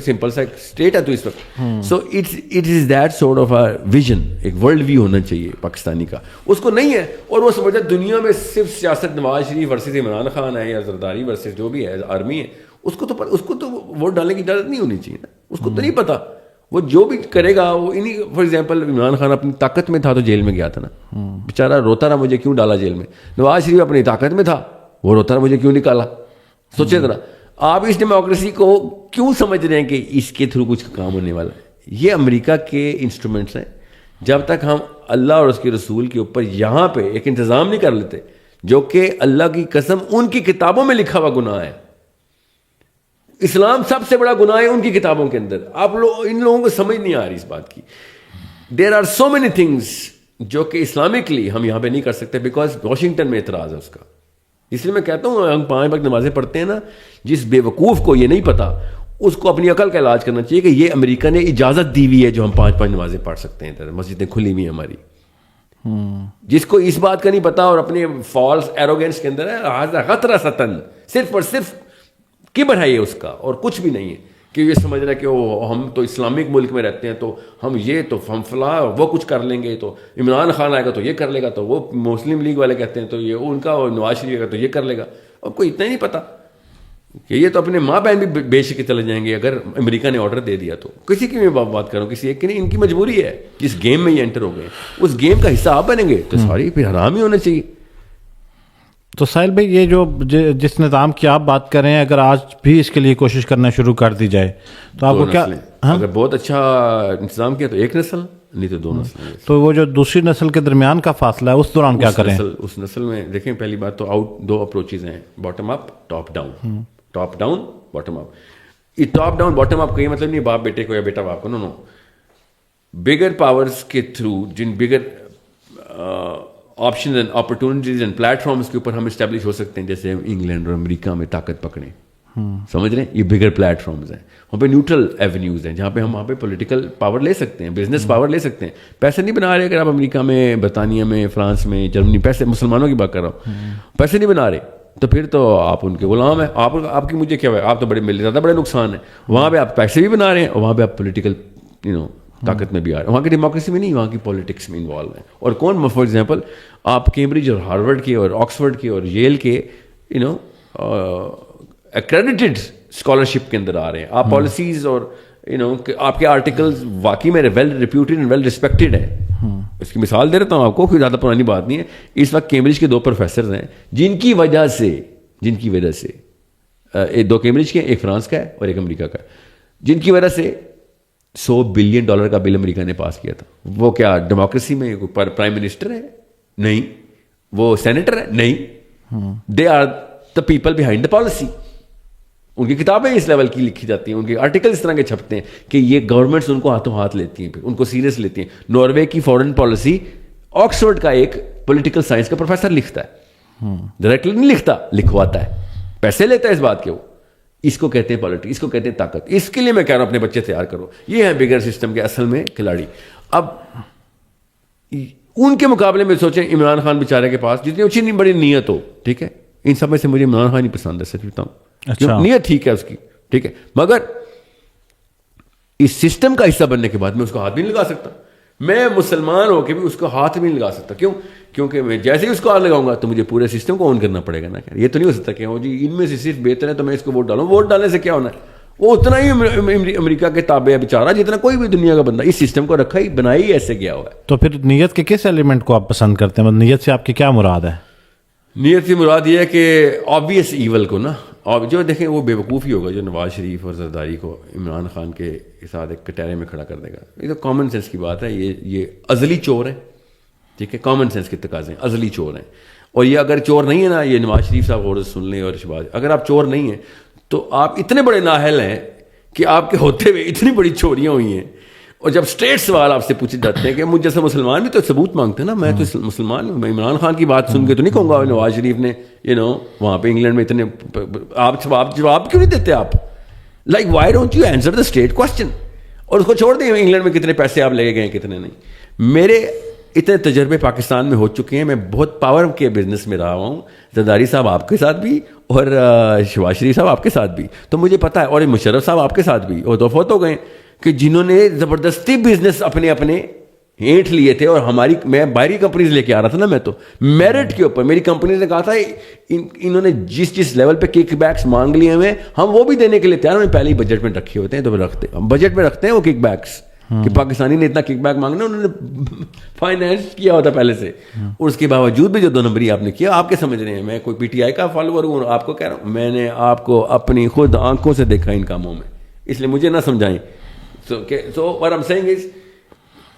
سمپل سا ایک اسٹیٹ ہے تو اس وقت. So it is that sort of a vision, ایک ورلڈ ویو ہونا چاہیے پاکستانی کا, اس کو نہیں ہے. اور وہ سمجھتا دنیا میں صرف سیاست نواز شریف ورسز عمران خان ہے یا زرداری ورسز جو بھی ہے آرمی ہے, اس کو تو ووٹ ڈالنے کی اجازت نہیں ہونی چاہیے نا, اس کو تو نہیں پتا. وہ جو بھی کرے گا وہ انہیں, فار ایگزامپل عمران خان اپنی طاقت میں تھا تو جیل میں گیا تھا نا, بیچارہ روتا رہا مجھے کیوں ڈالا جیل میں. نواز شریف اپنی طاقت میں تھا, وہ روتا رہا مجھے کیوں نکالا. سوچے ذرا آپ اس ڈیموکریسی کو کیوں سمجھ رہے ہیں کہ اس کے تھرو کچھ کام ہونے والا ہے. یہ امریکہ کے انسٹرومنٹس ہیں. جب تک ہم اللہ اور اس کے رسول کے اوپر یہاں پہ ایک انتظام نہیں کر لیتے, جو کہ اللہ کی قسم ان کی کتابوں میں لکھا ہوا گناہ ہے. اسلام سب سے بڑا گناہ ہے ان کی کتابوں کے اندر. آپ ان لوگوں کو سمجھ نہیں آ رہی اس بات کی. There are so many things جو کہ اسلامکلی ہم یہاں پہ نہیں کر سکتے بیکاز واشنگٹن میں اعتراض ہے اس کا. اس لیے میں کہتا ہوں ہم 5 وقت نمازیں پڑھتے ہیں نا, جس بے وقوف کو یہ نہیں پتا اس کو اپنی عقل کا علاج کرنا چاہیے کہ یہ امریکہ نے اجازت دی ہوئی ہے جو ہم 5 نمازیں پڑھ سکتے ہیں ادھر, مسجدیں کھلی ہوئی ہیں ہماری. جس کو اس بات کا نہیں پتا اور اپنے فالس ایروگینس کے اندر ہے خطرہ ستن, صرف اور صرف کبر ہے یہ اس کا اور کچھ بھی نہیں ہے. کہ یہ سمجھ رہا ہے کہ ہم تو اسلامک ملک میں رہتے ہیں تو ہم یہ تو ہم فلاں وہ کچھ کر لیں گے, تو عمران خان آئے گا تو یہ کر لے گا, تو وہ مسلم لیگ والے کہتے ہیں تو یہ ان کا, اور نواز شریف کا تو یہ کر لے گا. اور کوئی اتنا ہی نہیں پتا کہ یہ تو اپنے ماں بہن بھی بیچ کے چلے جائیں گے اگر امریکہ نے آرڈر دے دیا تو. کسی کی میں بات کروں, کسی ایک کی نہیں, ان کی مجبوری ہے. جس گیم میں یہ انٹر ہو گئے اس گیم کا حصہ آپ بنیں گے تو ساری پھر حرام ہی ہونا چاہیے. تو ساحل بھائی یہ جو جس نظام کی آپ بات کر رہے ہیں اگر آج بھی اس کے لیے کوشش کرنا شروع کر دی جائے تو آپ کو کیا, اگر بہت اچھا انتظام کیا تو ایک نسل, نہیں تو 2 نسل. تو وہ جو دوسری نسل کے درمیان کا فاصلہ ہے اس دوران کیا کریں؟ اس نسل میں دیکھیں پہلی بات تو 2 اپروچز ہیں, bottom up top down. Top down bottom up. یہ ٹاپ ڈاؤن باٹم اپ کا یہ مطلب نہیں باپ بیٹے کو یا بیٹا باپ کو, نو. بگر پاورز کے تھرو جن bigger options and opportunities and platforms کے اوپر ہم اسٹیبلش ہو سکتے ہیں, جیسے انگلینڈ اور امریکہ میں طاقت پکڑیں, سمجھ رہے ہیں, یہ بگر پلیٹفارمز ہیں. وہاں پہ نیوٹرل ایونیوز ہیں جہاں پہ ہم وہاں پہ پولیٹیکل پاور لے سکتے ہیں, بزنس پاور لے سکتے ہیں. پیسے نہیں بنا رہے اگر آپ امریکہ میں, برطانیہ میں, فرانس میں, جرمنی, پیسے مسلمانوں کی بات کر رہا ہوں, پیسے نہیں بنا رہے تو پھر تو آپ ان کے غلام ہیں. آپ کی مجھے کیا ہے, آپ تو بڑے مل زیادہ بڑے نقصان ہیں. وہاں پہ آپ پیسے بھی بنا رہے ہیں اور وہاں پہ آپ پولیٹیکل طاقت میں بھی آ رہے ہیں. وہاں کی ڈیموکریسی میں نہیں, وہاں کی پالیٹکس میں انوالو ہیں. اور کون, فار ایگزامپل آپ کیمبرج اور ہارورڈ کے اور آکسفورڈ کے اور ییل کے ایکریڈیٹڈ اسکالرشپ کے اندر آ رہے ہیں. آپ پالیسیز اور آپ کے آرٹیکلز واقعی میں well reputed and well respected ہیں. اس کی مثال دے رہتا ہوں آپ کو, کوئی زیادہ پرانی بات نہیں ہے. اس وقت کیمبرج کے 2 پروفیسرز ہیں جن کی وجہ سے 2 کیمبرج کے, ایک فرانس کا ہے اور ایک امریکہ کا ہے, جن کی وجہ سے $100 بلین کا بل امریکہ نے پاس کیا تھا. وہ کیا ڈیموکریسی میں پرائم منسٹر ہے؟ نہیں. وہ سینیٹر ہے؟ نہیں. They are the people behind the policy. ان کی کتابیں اس لیول کی لکھی جاتی ہیں, ان کے آرٹیکل اس طرح کے چھپتے ہیں کہ یہ گورنمنٹس ان کو ہاتھوں ہاتھ لیتی ہیں, پھر ان کو سیریس لیتی ہیں. ناروے کی فارن پالیسی آکسفورڈ کا ایک پولیٹیکل سائنس کا پروفیسر لکھتا ہے, ڈائریکٹلی نہیں لکھتا, لکھواتا ہے, پیسے لیتا ہے اس بات کے. وہ اس کو کہتے ہیں پالیٹکس, اس کو کہتے ہیں طاقت. اس کے لیے میں کہہ رہا ہوں اپنے بچے تیار کرو. یہ ہے بگر سسٹم کے اصل میں کھلاڑی. اب ان کے مقابلے میں سوچیں عمران خان بیچارے کے پاس جتنی اچھی بڑی نیت ہو, ٹھیک ہے, ان سب میں سے مجھے عمران خان ہی پسند ہے, سچ بتاؤں. اچھا, نیت ٹھیک ہے اس کی, ٹھیک ہے, مگر اس سسٹم کا حصہ بننے کے بعد میں اس کو ہاتھ بھی نہیں لگا سکتا. میں مسلمان ہو کے بھی اس کو ہاتھ بھی نہیں لگا سکتا. کیوں؟ کیونکہ میں جیسے ہی اس کو ہاتھ لگاؤں گا تو مجھے پورے سسٹم کو آن کرنا پڑے گا نا. یہ تو نہیں ہو سکتا کہ جی ان میں سے صرف بہتر ہے تو میں اس کو ووٹ ڈالوں. ووٹ ڈالنے سے کیا ہونا ہے؟ وہ اتنا ہی امریکہ کے تابع ہے بیچارہ جتنا کوئی بھی دنیا کا بندہ. اس سسٹم کو رکھا ہی بنائی ایسے گیا ہوا ہے. تو پھر نیت کے کس ایلیمنٹ کو آپ پسند کرتے ہیں؟ نیت سے آپ کی کیا مراد ہے؟ نیت سے مراد یہ ہے کہ آبویس ایول کو نا، اور جو دیکھیں وہ بیوقوف ہی ہوگا جو نواز شریف اور زرداری کو عمران خان کے ساتھ ایک کٹہرے میں کھڑا کر دے گا. یہ تو کامن سینس کی بات ہے. یہ ازلی چور ہے، ٹھیک ہے، کامن سینس کے تقاضے ہیں، ازلی چور ہیں. اور یہ اگر چور نہیں ہے نا، یہ نواز شریف صاحب غور سے سن لیں اور شہباز، اگر آپ چور نہیں ہیں تو آپ اتنے بڑے نااہل ہیں کہ آپ کے ہوتے ہوئے اتنی بڑی چوریاں ہوئی ہیں. اور جب اسٹریٹ سوال آپ سے پوچھے جاتے ہیں کہ مجھ جیسے مسلمان بھی تو ثبوت مانگتے ہیں نا، میں تو مسلمان ہوں، میں عمران خان کی بات سن کے تو نہیں کہوں گا نواز شریف نے وہاں پہ انگلینڈ میں اتنے، آپ جواب کیوں نہیں دیتے آپ؟ Like why don't you answer the straight question? اور اس کو چھوڑ دیں انگلینڈ میں کتنے پیسے آپ لے گئے کتنے نہیں. میرے اتنے تجربے پاکستان میں ہو چکے ہیں، میں بہت پاور کے بزنس میں رہا ہوں، زرداری صاحب آپ کے ساتھ بھی اور شہباز شریف صاحب آپ کے ساتھ بھی، تو مجھے پتہ ہے، اور مشرف صاحب آپ کے ساتھ بھی، اور تو فوت ہو گئے، کہ جنہوں نے زبردستی بزنس اپنے ہینٹ لیے تھے. اور میں باہری کمپنیز لے کے آ رہا تھا نا، میں تو میرٹ کے اوپر میری کمپنیز نے کہا تھا انہوں نے جس لیول پہ کک بیکس مانگ لیے ہمیں، ہم وہ بھی دینے کے لیے تیار ہیں. پہلے ہی بجٹ میں رکھے ہوتے ہیں، تو بجٹ میں رکھتے ہیں وہ کک بیکس کہ پاکستانی نے اتنا کک بیک مانگنا، انہوں نے فائنینس کیا ہوتا پہلے سے. اور اس کے باوجود بھی جو 2 نمبری آپ نے کیا، آپ کے سمجھ رہے ہیں میں کوئی پی ٹی آئی کا فالوور ہوں؟ آپ کو کہہ رہا ہوں میں نے آپ کو اپنی خود آنکھوں سے دیکھا ان کاموں میں، اس لیے مجھے نہ سمجھائیں. So what I'm saying is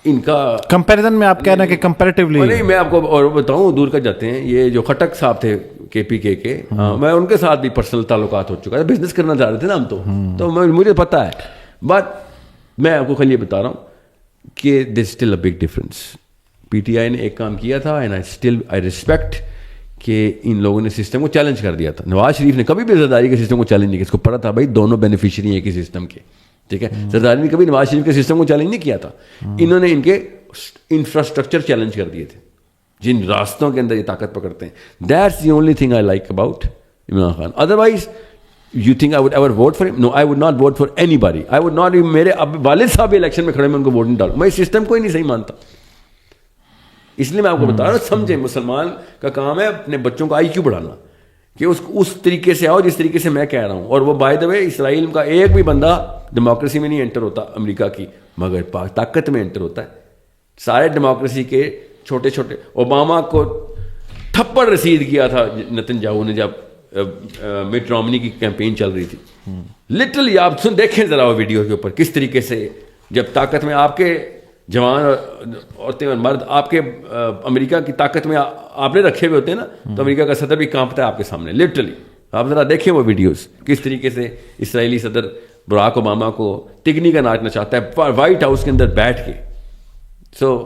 ان کا کمپیریزن میں آپ کہہ رہے ہیں کہ کمپیریٹیولی نہیں، میں آپ کو اور بتاؤں دور کا جاتے ہیں. یہ جو خٹک صاحب تھے کے پی کے میں ان کے ساتھ بھی پرسنل تعلقات ہو چکا ہے، بزنس کرنا چاہ رہے تھے نا ہم، تو مجھے پتا ہے. بٹ میں آپ کو خالی یہ بتا رہا ہوں کہ there still a big difference. P T I نے ایک کام کیا تھا اینڈ آئی ریسپیکٹ کہ ان لوگوں نے سسٹم کو چیلنج کر دیا تھا. نواز شریف نے کبھی بھی زرداری کے سسٹم کو چیلنج نہیں کیا، اس کو پتا تھا بھائی دونوں بینیفیشری ہیں ایک ہی سسٹم کے، ٹھیک ہے. زرداری نے کبھی نواز شریف کے سسٹم کو چیلنج نہیں کیا تھا. انہوں نے ان کے انفراسٹرکچر چیلنج کر دیے تھے، جن راستوں کے اندر یہ طاقت پکڑتے ہیں. That's the only thing I like about Imran Khan. Otherwise you think I would ever vote for him? No, I would not vote for anybody. I would not. میرے والد صاحب الیکشن میں کھڑے، میں ان کو ووٹ نہیں ڈالوں. میں اس سسٹم کو ہی نہیں صحیح مانتا. اس لیے میں آپ کو بتا رہا ہوں، سمجھیں مسلمان کا کام ہے اپنے بچوں کا آئی کیو بڑھانا، کہ اس طریقے سے آؤ جس طریقے سے میں کہہ رہا ہوں. اور وہ بائی دا وے اسرائیل کا ایک بھی بندہ ڈیموکریسی میں نہیں انٹر ہوتا امریکہ کی، مگر طاقت میں انٹر ہوتا ہے. سارے ڈیموکریسی کے چھوٹے چھوٹے، اوباما کو تھپڑ رسید کیا تھا نتن یاہو نے جب مٹ رومنی کی کیمپین چل رہی تھی. لٹرلی آپ دیکھیں ذرا وہ ویڈیو کے اوپر کس طریقے سے جب طاقت میں آپ کے جوان عورتیں اور مرد آپ کے امریکہ کی طاقت میں آپ نے رکھے ہوئے ہوتے ہیں نا، تو امریکہ کا صدر بھی کانپتا ہے آپ کے سامنے. لٹرلی آپ ذرا دیکھیں وہ ویڈیوز کس طریقے سے اسرائیلی صدر براک اوباما کو ٹگنی کا ناچنا چاہتا ہے وائٹ ہاؤس کے اندر بیٹھ کے. So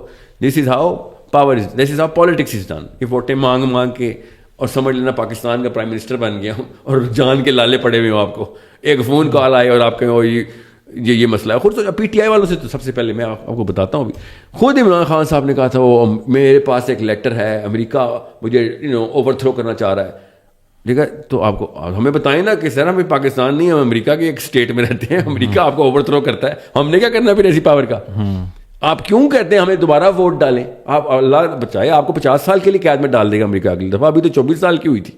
this is how power is, this is how politics is done. یہ ووٹیں مانگ کے اور سمجھ لینا پاکستان کا پرائم منسٹر بن گیا ہوں اور جان کے لالے پڑے ہوئے ہوں. آپ کو ایک فون کال آئے اور آپ کہیں یہ مسئلہ ہے. خود پی ٹی آئی والوں سے تو سب سے پہلے میں آپ کو بتاتا ہوں، خود عمران خان صاحب نے کہا تھا وہ میرے پاس ایک لیٹر ہے، امریکہ مجھے اوور تھرو کرنا چاہ رہا ہے. ٹھیک ہے، تو آپ کو ہمیں بتائیں نا کہ سر ہم پاکستان نہیں، ہم امریکہ کے ایک اسٹیٹ میں رہتے ہیں، امریکہ آپ کو اوور تھرو کرتا ہے، ہم نے کیا کرنا پھر ایسی پاور کا؟ آپ کیوں کہتے ہیں ہمیں دوبارہ ووٹ ڈالیں؟ آپ اللہ بچائے آپ کو 50 سال کے لیے قید میں ڈال دے گا امریکہ اگلی دفعہ. ابھی تو 24 سال کی ہوئی تھی.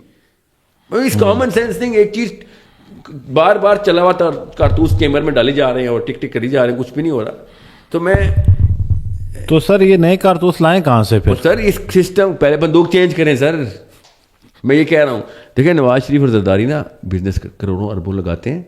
اس کامن سینس تھنگ، ایک چیز بار بار چلا ہوا کارتوس کیمر میں ڈالی جا رہے ہیں اور ٹک ٹک کری جا رہے ہیں، کچھ بھی نہیں ہو رہا. تو سر یہ نئے کارتوس لائیں کہاں سے پھر؟ سر اس سسٹم پہلے بندوق چینج کریں سر. میں یہ کہہ رہا ہوں، دیکھیں نواز شریف اور زرداری نا بزنس کروڑوں اربوں لگاتے ہیں.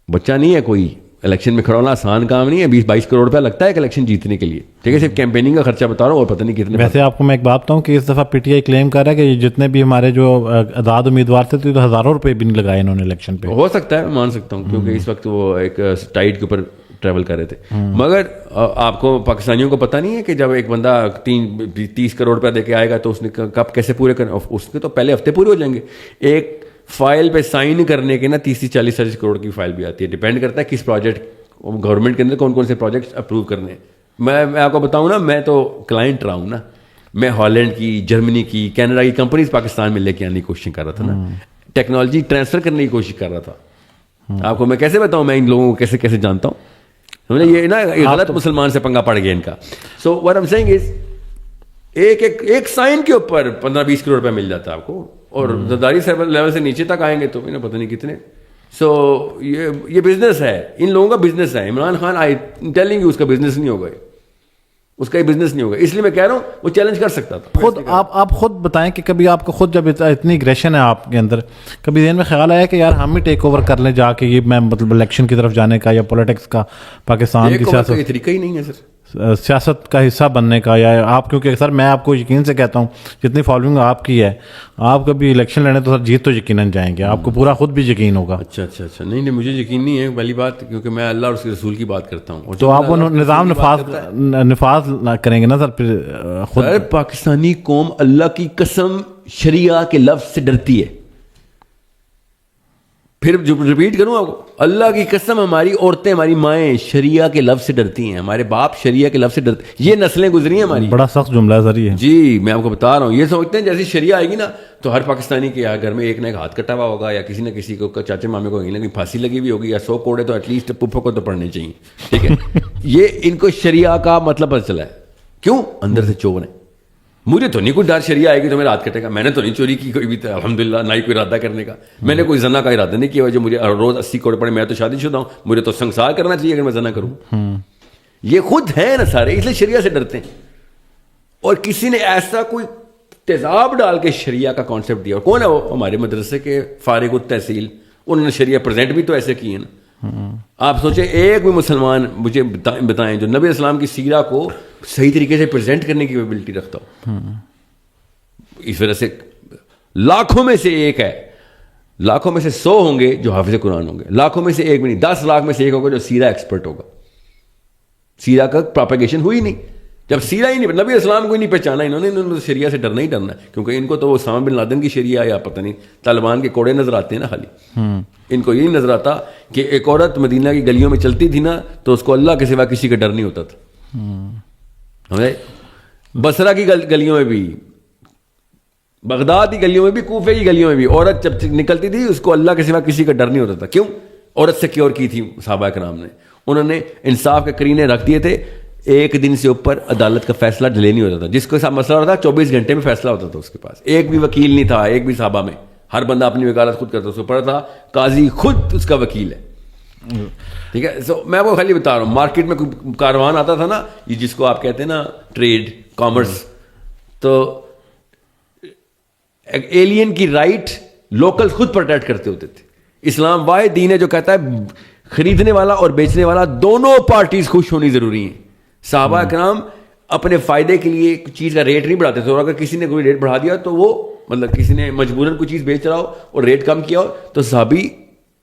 بچہ نہیں ہے کوئی، الیکشن میں کھڑا ہونا آسان کام نہیں ہے. 20-22 کروڑ روپیہ لگتا ہے ایک الیکشن جیتنے کے لیے، ٹھیک ہے. صرف کیمپیننگ کا خرچہ بتا رہا ہوں اور پتہ نہیں کتنے. ویسے آپ کو میں ایک بات بتاؤں کہ اس دفعہ پی ٹی آئی کلیم کر رہا ہے کہ جتنے بھی ہمارے جو آزاد امیدوار تھے تو ہزاروں روپے بھی نہیں لگائے انہوں نے الیکشن پہ. ہو سکتا ہے، میں مان سکتا ہوں، کیونکہ اس وقت وہ ایک ٹائٹ کے اوپر ٹریول کر رہے تھے. مگر آپ کو پاکستانیوں کو پتہ نہیں ہے کہ جب ایک بندہ 30 کروڑ روپیہ دے کے آئے گا تو اس نے کب کیسے پورے کرنا. اس کے تو پہلے ہفتے پورے ہو جائیں گے. ایک فائل پہ سائن کرنے کے نا 30-40 کروڑ کی فائل بھی آتی ہے. ڈپینڈ کرتا ہے کس پروجیکٹ گورنمنٹ کے اندر کون کون سے پروجیکٹس اپروو کرنے ہیں. میں آپ کو بتاؤں نا، میں تو کلائنٹ رہا ہوں نا. میں ہالینڈ کی، جرمنی کی، کینیڈا کی کمپنیز پاکستان میں لے کے آنے کی کوشش کر رہا تھا نا. ٹیکنالوجی ٹرانسفر کرنے کی کوشش کر رہا تھا. آپ کو میں کیسے بتاؤں میں ان لوگوں کو کیسے کیسے جانتا ہوں. یہ نا غلط مسلمان سے پنگا پڑ گیا ان کا. So what I am saying is ایک سائن کے اوپر 15-20 کروڑ روپے مل جاتا ہے آپ کو، اور زرداری لیول سے نیچے تک آئیں گے تو پتہ نہیں کتنے. سو یہ بزنس ہے، ان لوگوں کا بزنس ہے. عمران خان آئی ٹیلنگ یو اس کا بزنس نہیں ہوگا. اس کا یہ بزنس نہیں ہوگا. اس لیے میں کہہ رہا ہوں وہ چیلنج کر سکتا تھا. خود آپ خود بتائیں کہ کبھی آپ کو خود جب اتنی اگریشن ہے آپ کے اندر, کبھی ذہن میں خیال آیا کہ یار ہم ہی ٹیک اوور کر لیں جا کے, یہ میں مطلب الیکشن کی طرف جانے کا یا پولیٹکس کا, پاکستان کی سیاست, یہ طریقہ ہی نہیں ہے سر سیاست کا حصہ بننے کا, یا آپ, کیونکہ سر میں آپ کو یقین سے کہتا ہوں جتنی فالوئنگ آپ کی ہے, آپ کبھی الیکشن لڑیں تو سر جیت تو یقیناً جائیں گے, آپ کو پورا خود بھی یقین ہوگا. اچھا نہیں مجھے یقین نہیں ہے پہلی بات, کیونکہ میں اللہ اور اس کے رسول کی بات کرتا ہوں. تو آپ وہ نظام نفاذ کریں گے نا سر پھر خود. پاکستانی قوم اللہ کی قسم شریعہ کے لفظ سے ڈرتی ہے. پھر جو ریپیٹ کروں آپ کو, اللہ کی قسم ہماری عورتیں, ہماری مائیں شریعہ کے لفظ سے ڈرتی ہیں, ہمارے باپ شریعہ کے لفظ سے ڈرتے ہیں. یہ نسلیں گزری ہیں ہماری. بڑا سخت جملہ ہے سر یہ. جی میں آپ کو بتا رہا ہوں, یہ سمجھتے ہیں جیسی شریعہ آئے گی نا تو ہر پاکستانی کے گھر میں ایک نہ ایک ہاتھ کٹا ہوا ہوگا, یا کسی نہ کسی کو چاچے مامے کو کہیں پھانسی لگی ہوئی ہوگی, یا 100 کوڑے تو ایٹ لیسٹ پپھو کو تو پڑھنے چاہیے. ٹھیک ہے, یہ ان کو شریعہ کا مطلب پتہ چلا ہے. کیوں؟ اندر سے چور ہیں. مجھے تو نہیں کوئی ڈر شریعہ آئے گی تو میرا ہاتھ کٹے گا. میں نے تو نہیں چوری کی کوئی بھی, الحمدللہ, نہ ہی کوئی ارادہ کرنے کا. میں نے کوئی زنا کا ارادہ نہیں کیا جو مجھے روز 80 کوڑے پڑے. میں تو شادی شدہ ہوں, مجھے تو سنسار کرنا چاہیے اگر میں زنا کروں. یہ خود ہیں نا سارے, اس لیے شریعہ سے ڈرتے ہیں. اور کسی نے ایسا کوئی تیزاب ڈال کے شریعہ کا کانسیپٹ دیا. اور کون ہے وہ؟ ہمارے مدرسے کے فارغ التحصیل, انہوں نے شریعہ پریزنٹ بھی تو ایسے کیے نا. آپ سوچیں ایک بھی مسلمان مجھے بتائیں جو نبی اسلام کی سیرہ کو صحیح طریقے سے پریزنٹ کرنے کی ایبلٹی رکھتا ہو. اس وجہ سے لاکھوں میں سے ایک ہے, لاکھوں میں سے 100 ہوں گے جو حافظ قرآن ہوں گے, لاکھوں میں سے ایک بھی نہیں, 10 لاکھ میں سے ایک ہوگا جو سیرہ ایکسپرٹ ہوگا. سیرہ کا پروپیگیشن ہوئی نہیں. جب سیرہ ہی نہیں, نبی اسلام کو ہی نہیں پہچانا انہوں نے شریعہ سے ڈرنا ہی ڈرنا ہے. کیونکہ ان کو تو وہ اسامہ بن لادن کی شریعہ یا پتہ نہیں طالبان کے کوڑے نظر آتے ہیں نا خالی. ان کو یہی نظر آتا کہ ایک عورت مدینہ کی گلیوں میں چلتی تھی نا تو اس کو اللہ کے سوا کسی کا ڈر نہیں ہوتا تھا. بصرہ کی گلیوں میں بھی, بغداد کی گلیوں میں بھی, کوفے کی گلیوں میں بھی عورت جب نکلتی تھی اس کو اللہ کے سوا کسی کا ڈر نہیں ہوتا تھا. کیوں؟ عورت سیکیور کی تھی صحابہ کرام نے. انہوں نے انصاف کے کرینے رکھ دیے تھے. ایک دن سے اوپر عدالت کا فیصلہ ڈیلے نہیں ہوتا تھا. جس کو ساتھ مسئلہ ہوتا تھا 24 گھنٹے میں فیصلہ ہوتا تھا اس کے پاس. ایک بھی وکیل نہیں تھا, ایک بھی صحابہ میں. ہر بندہ اپنی وکالت خود کرتا, اس کو پڑھا تھا قاضی خود اس کا وکیل ہے. ٹھیک ہے, سو میں وہ خالی بتا رہا ہوں. مارکیٹ میں کوئی کاروان آتا تھا نا, یہ جس کو آپ کہتے ہیں نا ٹریڈ کامرس, تو ایلین کی رائٹ لوکل خود پروٹیکٹ کرتے ہوتے تھے. اسلام واحد دین ہے جو کہتا ہے خریدنے والا اور بیچنے والا دونوں پارٹیز خوش ہونی ضروری ہیں. صحابہ اکرام اپنے فائدے کے لیے چیز کا ریٹ نہیں بڑھاتے تھے, اور اگر کسی نے کوئی ریٹ بڑھا دیا تو وہ مطلب کسی نے مجبوراً کوئی چیز بیچ رہا ہو اور ریٹ کم کیا ہو تو صحابی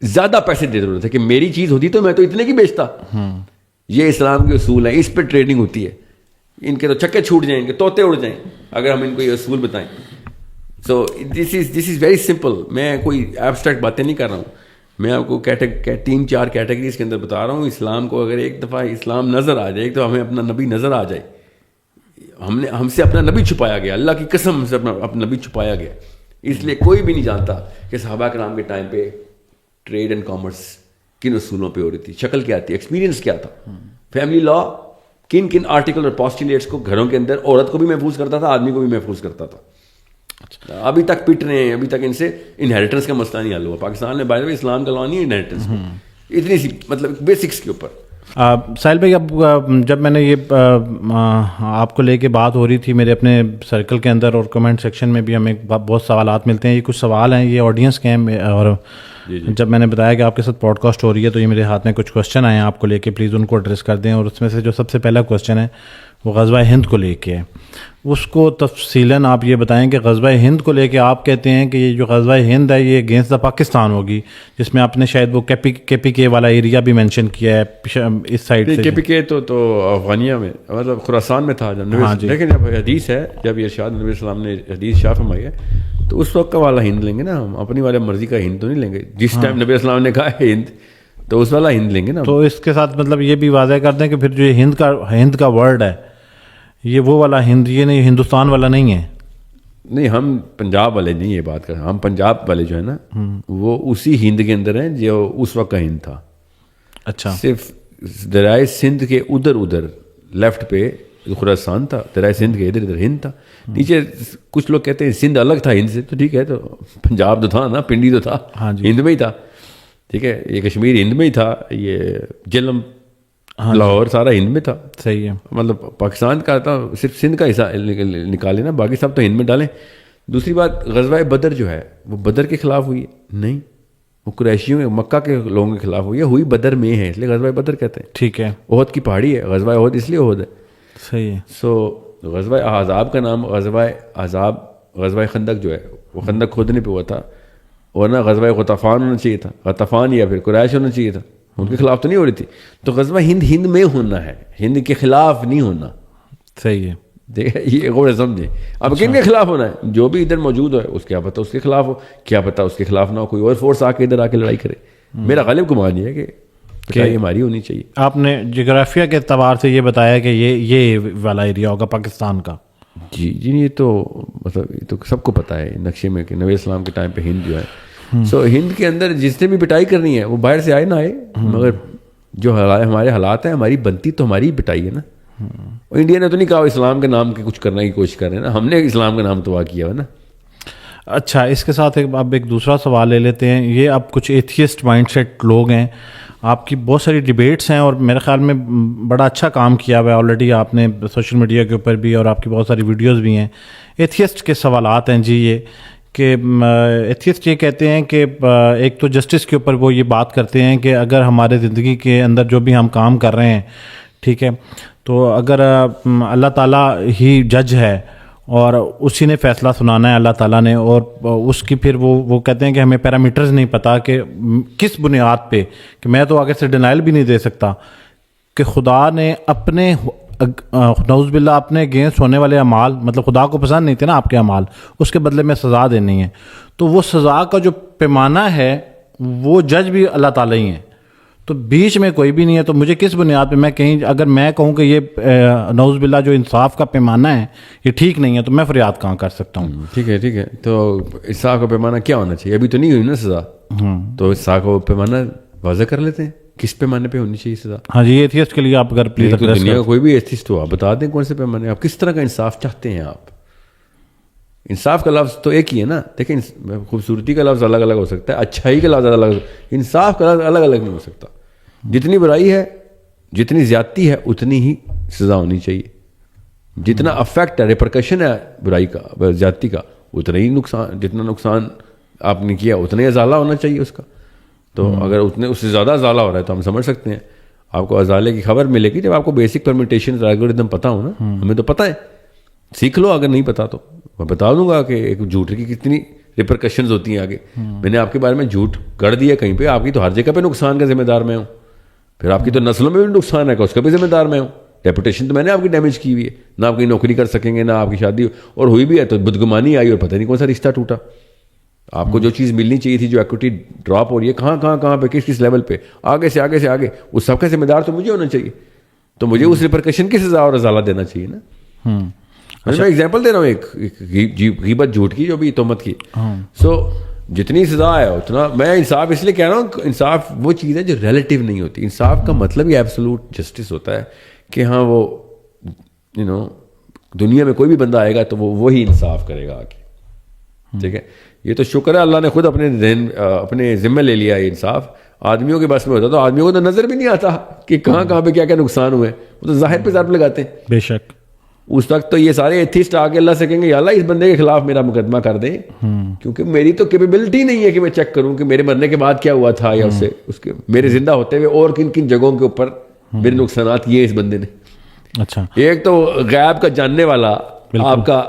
زیادہ پیسے دے ضرورت ہے کہ میری چیز ہوتی تو میں تو اتنے کی بیچتا. یہ اسلام کے اصول ہیں, اس پہ ٹریڈنگ ہوتی ہے. ان کے تو چکے چھوٹ جائیں, ان کے طوطے اڑ جائیں اگر ہم ان کو یہ اصول بتائیں. سو دس از ویری سمپل. میں کوئی ایبسٹریکٹ باتیں نہیں کر رہا ہوں, میں آپ کو 3-4 کیٹیگریز کے اندر بتا رہا ہوں. اسلام کو اگر ایک دفعہ اسلام نظر آ جائے, ایک تو ہمیں اپنا نبی نظر آ جائے, ہم سے اپنا نبی چھپایا گیا, اللہ کی قسم سے اپنا نبی چھپایا گیا. اس لیے کوئی بھی نہیں جانتا کہ صحابہ کرام کے ٹائم پہ ٹریڈ اینڈ کامرس کن اصولوں پہ ہو رہی تھی, شکل کیا تھی, ایکسپیرینس کیا تھا, فیملی لا کن کن آرٹیکل اور پوسٹولیٹس کو گھروں کے اندر عورت کو بھی محفوظ کرتا تھا, آدمی کو بھی محفوظ کرتا تھا. ابھی تک پٹ رہے ہیں, ابھی تک ان سے انہیریٹنس کا مسئلہ نہیں حل ہوا. پاکستان میں بائی دا وے اسلام کا لا نہیں ہے انہیریٹنس کو, اتنی سی مطلب بیسکس کے اوپر. ساحل بھائی, اب جب میں نے یہ آپ کو لے کے بات ہو رہی تھی میرے اپنے سرکل کے اندر اور کمنٹ سیکشن میں بھی ہمیں بہت سوالات ملتے ہیں. یہ کچھ سوال ہیں, یہ آڈینس کے ہیں, اور جب میں نے بتایا کہ آپ کے ساتھ پوڈ کاسٹ ہو رہی ہے تو یہ میرے ہاتھ میں کچھ کوشچن آئے ہیں آپ کو لے کے, پلیز ان کو ایڈریس کر دیں. اور اس میں سے جو سب سے پہلا کوشچن ہے وہ غزوہ ہند کو لے کے ہے. اس کو تفصیلاً آپ یہ بتائیں کہ غزوہ ہند کو لے کے آپ کہتے ہیں کہ یہ جو غزوہ ہند ہے یہ اگینسٹ دا پاکستان ہوگی, جس میں آپ نے شاید وہ کے پی کے والا ایریا بھی مینشن کیا ہے اس سائڈ سے. کے پی کے تو افغانیہ میں مطلب خراسان میں تھا جب, لیکن جب حدیث ہے, جب ارشاد نبی السلام نے حدیث شاہ فرمائی ہے تو اس وقت کا والا ہند لیں گے نا ہم, اپنی والے مرضی کا ہند تو نہیں لیں گے. جس ٹائم نبی السلام نے کہا ہے ہند تو اس والا ہند لیں گے نا. تو اس کے ساتھ مطلب یہ بھی واضح کر دیں کہ پھر جو یہ ہند کا ورڈ ہے یہ وہ والا ہند, یہ نہیں ہندوستان والا نہیں ہے. نہیں, ہم پنجاب والے نہیں یہ بات کر رہے, ہم پنجاب والے جو ہے نا وہ اسی ہند کے اندر ہیں جو اس وقت کا ہند تھا. اچھا, صرف دریائے سندھ کے ادھر لیفٹ پہ خراسان تھا, دریائے سندھ کے ادھر ہند تھا. نیچے کچھ لوگ کہتے ہیں سندھ الگ تھا ہند سے, تو ٹھیک ہے, تو پنجاب تو تھا نا, پنڈی تو تھا, ہند میں ہی تھا. ٹھیک ہے, یہ کشمیر ہند میں ہی تھا, یہ جہلم لاہور سارا ہند میں تھا. صحیح ہے. مطلب پاکستان کا تھا, صرف سندھ کا حصہ نکالے نا, باقی سب تو ہند میں ڈالیں. دوسری بات, غزوہ بدر جو ہے وہ بدر کے خلاف ہوئی ہے؟ نہیں, وہ قریشیوں مکہ کے لوگوں کے خلاف ہوئی ہے, ہوئی بدر میں ہے, اس لیے غزوہ بدر کہتے ہیں. ٹھیک ہے. احد کی پہاڑی ہے, غزوہ احد اس لیے احد ہے. صحیح ہے. سو غزوہ احزاب کا نام غزوہ احزاب, غزوہ خندق جو ہے وہ خندق کھودنے پہ ہوا تھا, ورنہ غزوہ غطفان ہونا چاہیے تھا, غطفان یا پھر قریش ہونا چاہیے تھا, ان کے خلاف تو نہیں ہو رہی تھی. تو غزوہ ہند میں ہونا ہے, ہند کے خلاف نہیں ہونا. صحیح ہے. دیکھیں یہ غور سمجھیں. اب کن کے خلاف ہونا ہے؟ جو بھی ادھر موجود ہے اس کیا پتہ اس کے خلاف ہو, کیا پتہ اس کے خلاف نہ ہو, کوئی اور فورس آ کے ادھر آ کے لڑائی کرے. میرا غالب گمان یہ ہے کہ ہماری ہونی چاہیے. آپ نے جغرافیہ کے اعتبار سے یہ بتایا کہ یہ والا ایریا ہوگا پاکستان کا. جی یہ تو مطلب یہ تو سب کو پتہ ہے نقشے میں کہ نبی اسلام کے ٹائم پہ ہند جو ہے, سو ہند کے اندر جس نے بھی پٹائی کرنی ہے وہ باہر سے آئے نہ آئے, مگر جو ہمارے حالات ہیں, ہماری بنتی تو ہماری پٹائی ہے نا. انڈیا نے تو نہیں کہا اسلام کے نام کے کچھ کرنے کی کوشش کر رہے ہیں نا, ہم نے اسلام کا نام تباہ کیا ہے نا. اچھا, اس کے ساتھ اب ایک دوسرا سوال لے لیتے ہیں. یہ اب کچھ ایتھیسٹ مائنڈ سیٹ لوگ ہیں, آپ کی بہت ساری ڈیبیٹس ہیں اور میرے خیال میں بڑا اچھا کام کیا ہوا ہے آلریڈی آپ نے سوشل میڈیا کے اوپر بھی, اور آپ کی بہت ساری ویڈیوز بھی ہیں. ایتھیسٹ کے سوالات ہیں جی یہ کہ ایتھیسٹ یہ کہتے ہیں کہ ایک تو جسٹس کے اوپر وہ یہ بات کرتے ہیں کہ اگر ہمارے زندگی کے اندر جو بھی ہم کام کر رہے ہیں, ٹھیک ہے, تو اگر اللہ تعالیٰ ہی جج ہے اور اسی نے فیصلہ سنانا ہے اللہ تعالیٰ نے, اور اس کی پھر وہ کہتے ہیں کہ ہمیں پیرامیٹرز نہیں پتہ کہ کس بنیاد پہ, کہ میں تو آگے سے ڈینائل بھی نہیں دے سکتا کہ خدا نے اپنے نعوذ باللہ اپنے اگینسٹ ہونے والے اعمال, مطلب خدا کو پسند نہیں تھے نا آپ کے اعمال, اس کے بدلے میں سزا دینی ہے. تو وہ سزا کا جو پیمانہ ہے وہ جج بھی اللہ تعالیٰ ہی ہیں, تو بیچ میں کوئی بھی نہیں ہے. تو مجھے کس بنیاد پہ میں کہیں اگر میں کہوں کہ یہ نعوذ باللہ جو انصاف کا پیمانہ ہے یہ ٹھیک نہیں ہے, تو میں فریاد کہاں کر سکتا ہوں؟ ٹھیک ہے, تو انصاف کا پیمانہ کیا ہونا چاہیے؟ ابھی تو نہیں ہوئی نا سزا, تو انصاف کا پیمانہ واضح کر لیتے ہیں کس پیمانے پہ ہونی چاہیے سزا. ہاں جی, ایتھیسٹ کے لیے آپ اگر پلیز دنیا کا کوئی بھی ایتھیسٹ ہو آپ بتا دیں کون سے پیمانے, آپ کس طرح کا انصاف چاہتے ہیں. آپ انصاف کا لفظ تو ایک ہی ہے نا. دیکھیں خوبصورتی کا لفظ الگ الگ ہو سکتا ہے, اچھائی کا لفظ الگ الگ, انصاف کا لفظ الگ الگ نہیں ہو سکتا. جتنی برائی ہے, جتنی زیادتی ہے, اتنی ہی سزا ہونی چاہیے. جتنا افیکٹ ہے, ریپرکشن ہے برائی کا, زیادتی کا, اتنا ہی نقصان, جتنا نقصان آپ نے کیا اتنا ہی ازالہ ہونا چاہیے اس کا. تو اگر اتنے اس سے زیادہ ازالہ ہو رہا ہے تو ہم سمجھ سکتے ہیں. آپ کو ازالے کی خبر ملے گی جب آپ کو بیسک پرمیٹیشن الگورتھم پتہ ہو نا. ہمیں تو پتہ ہے, سیکھ لو, اگر نہیں پتا تو میں بتا دوں گا کہ ایک جھوٹ کی کتنی ریپرکشنز ہوتی ہیں آگے. میں نے آپ کے بارے میں جھوٹ گڑھ دیا کہیں پہ, آپ کی تو ہر جگہ پہ نقصان کا ذمہ دار میں ہوں, پھر آپ کی تو نسلوں میں بھی نقصان ہے کہ اس کا بھی ذمہ دار میں ہوں. ریپوٹیشن تو میں نے آپ کی ڈیمیج کی ہوئی ہے, نہ آپ کی نوکری کر سکیں گے, نہ آپ کی شادی, اور ہوئی بھی ہے تو بدگمانی آئی اور پتہ نہیں کون سا رشتہ ٹوٹا. آپ کو جو چیز ملنی چاہیے تھی, جو ایکوٹی ڈراپ ہو رہی ہے, کہاں پہ, کس لیول پہ, آگے سے آگے, اس سب کا ذمہ دار تو مجھے ہونا چاہیے. تو مجھے اس ریپرکشن کی سزا اور ازالہ دینا چاہیے نا. میں ایگزامپل دے رہا ہوں ایک غیبت جھوٹ کی, جو بھی تہمت کی. سو جتنی سزا ہے اتنا, میں انصاف اس لیے کہہ رہا ہوں, انصاف وہ چیز ہے جو ریلیٹیو نہیں ہوتی. انصاف کا مطلب یہ ایبسولوٹ جسٹس ہوتا ہے کہ ہاں وہ دنیا میں کوئی بھی بندہ آئے گا تو وہ وہی انصاف کرے گا آگے. ٹھیک ہے, یہ تو شکر ہے اللہ نے خود اپنے ذمہ لے لیا ہے انصاف. آدمیوں کے بس میں ہوتا تو آدمیوں کو تو نظر بھی نہیں آتا کہ کہاں پہ کیا نقصان ہوئے, وہ تو ظاہر پہ ضرب لگاتے ہیں. بے شک اس وقت تو یہ سارے ایتھیسٹ آ کے اللہ سے کہیں گے یا اللہ اس بندے کے خلاف میرا مقدمہ کر دیں, کیونکہ میری تو کیپیبلٹی نہیں ہے کہ میں چیک کروں کہ میرے مرنے کے بعد کیا ہوا تھا, یا اس کے میرے زندہ ہوتے ہوئے اور کن کن جگہوں کے اوپر میرے نقصانات کیے اس بندے نے. اچھا, ایک تو غیب کا جاننے والا آپ کا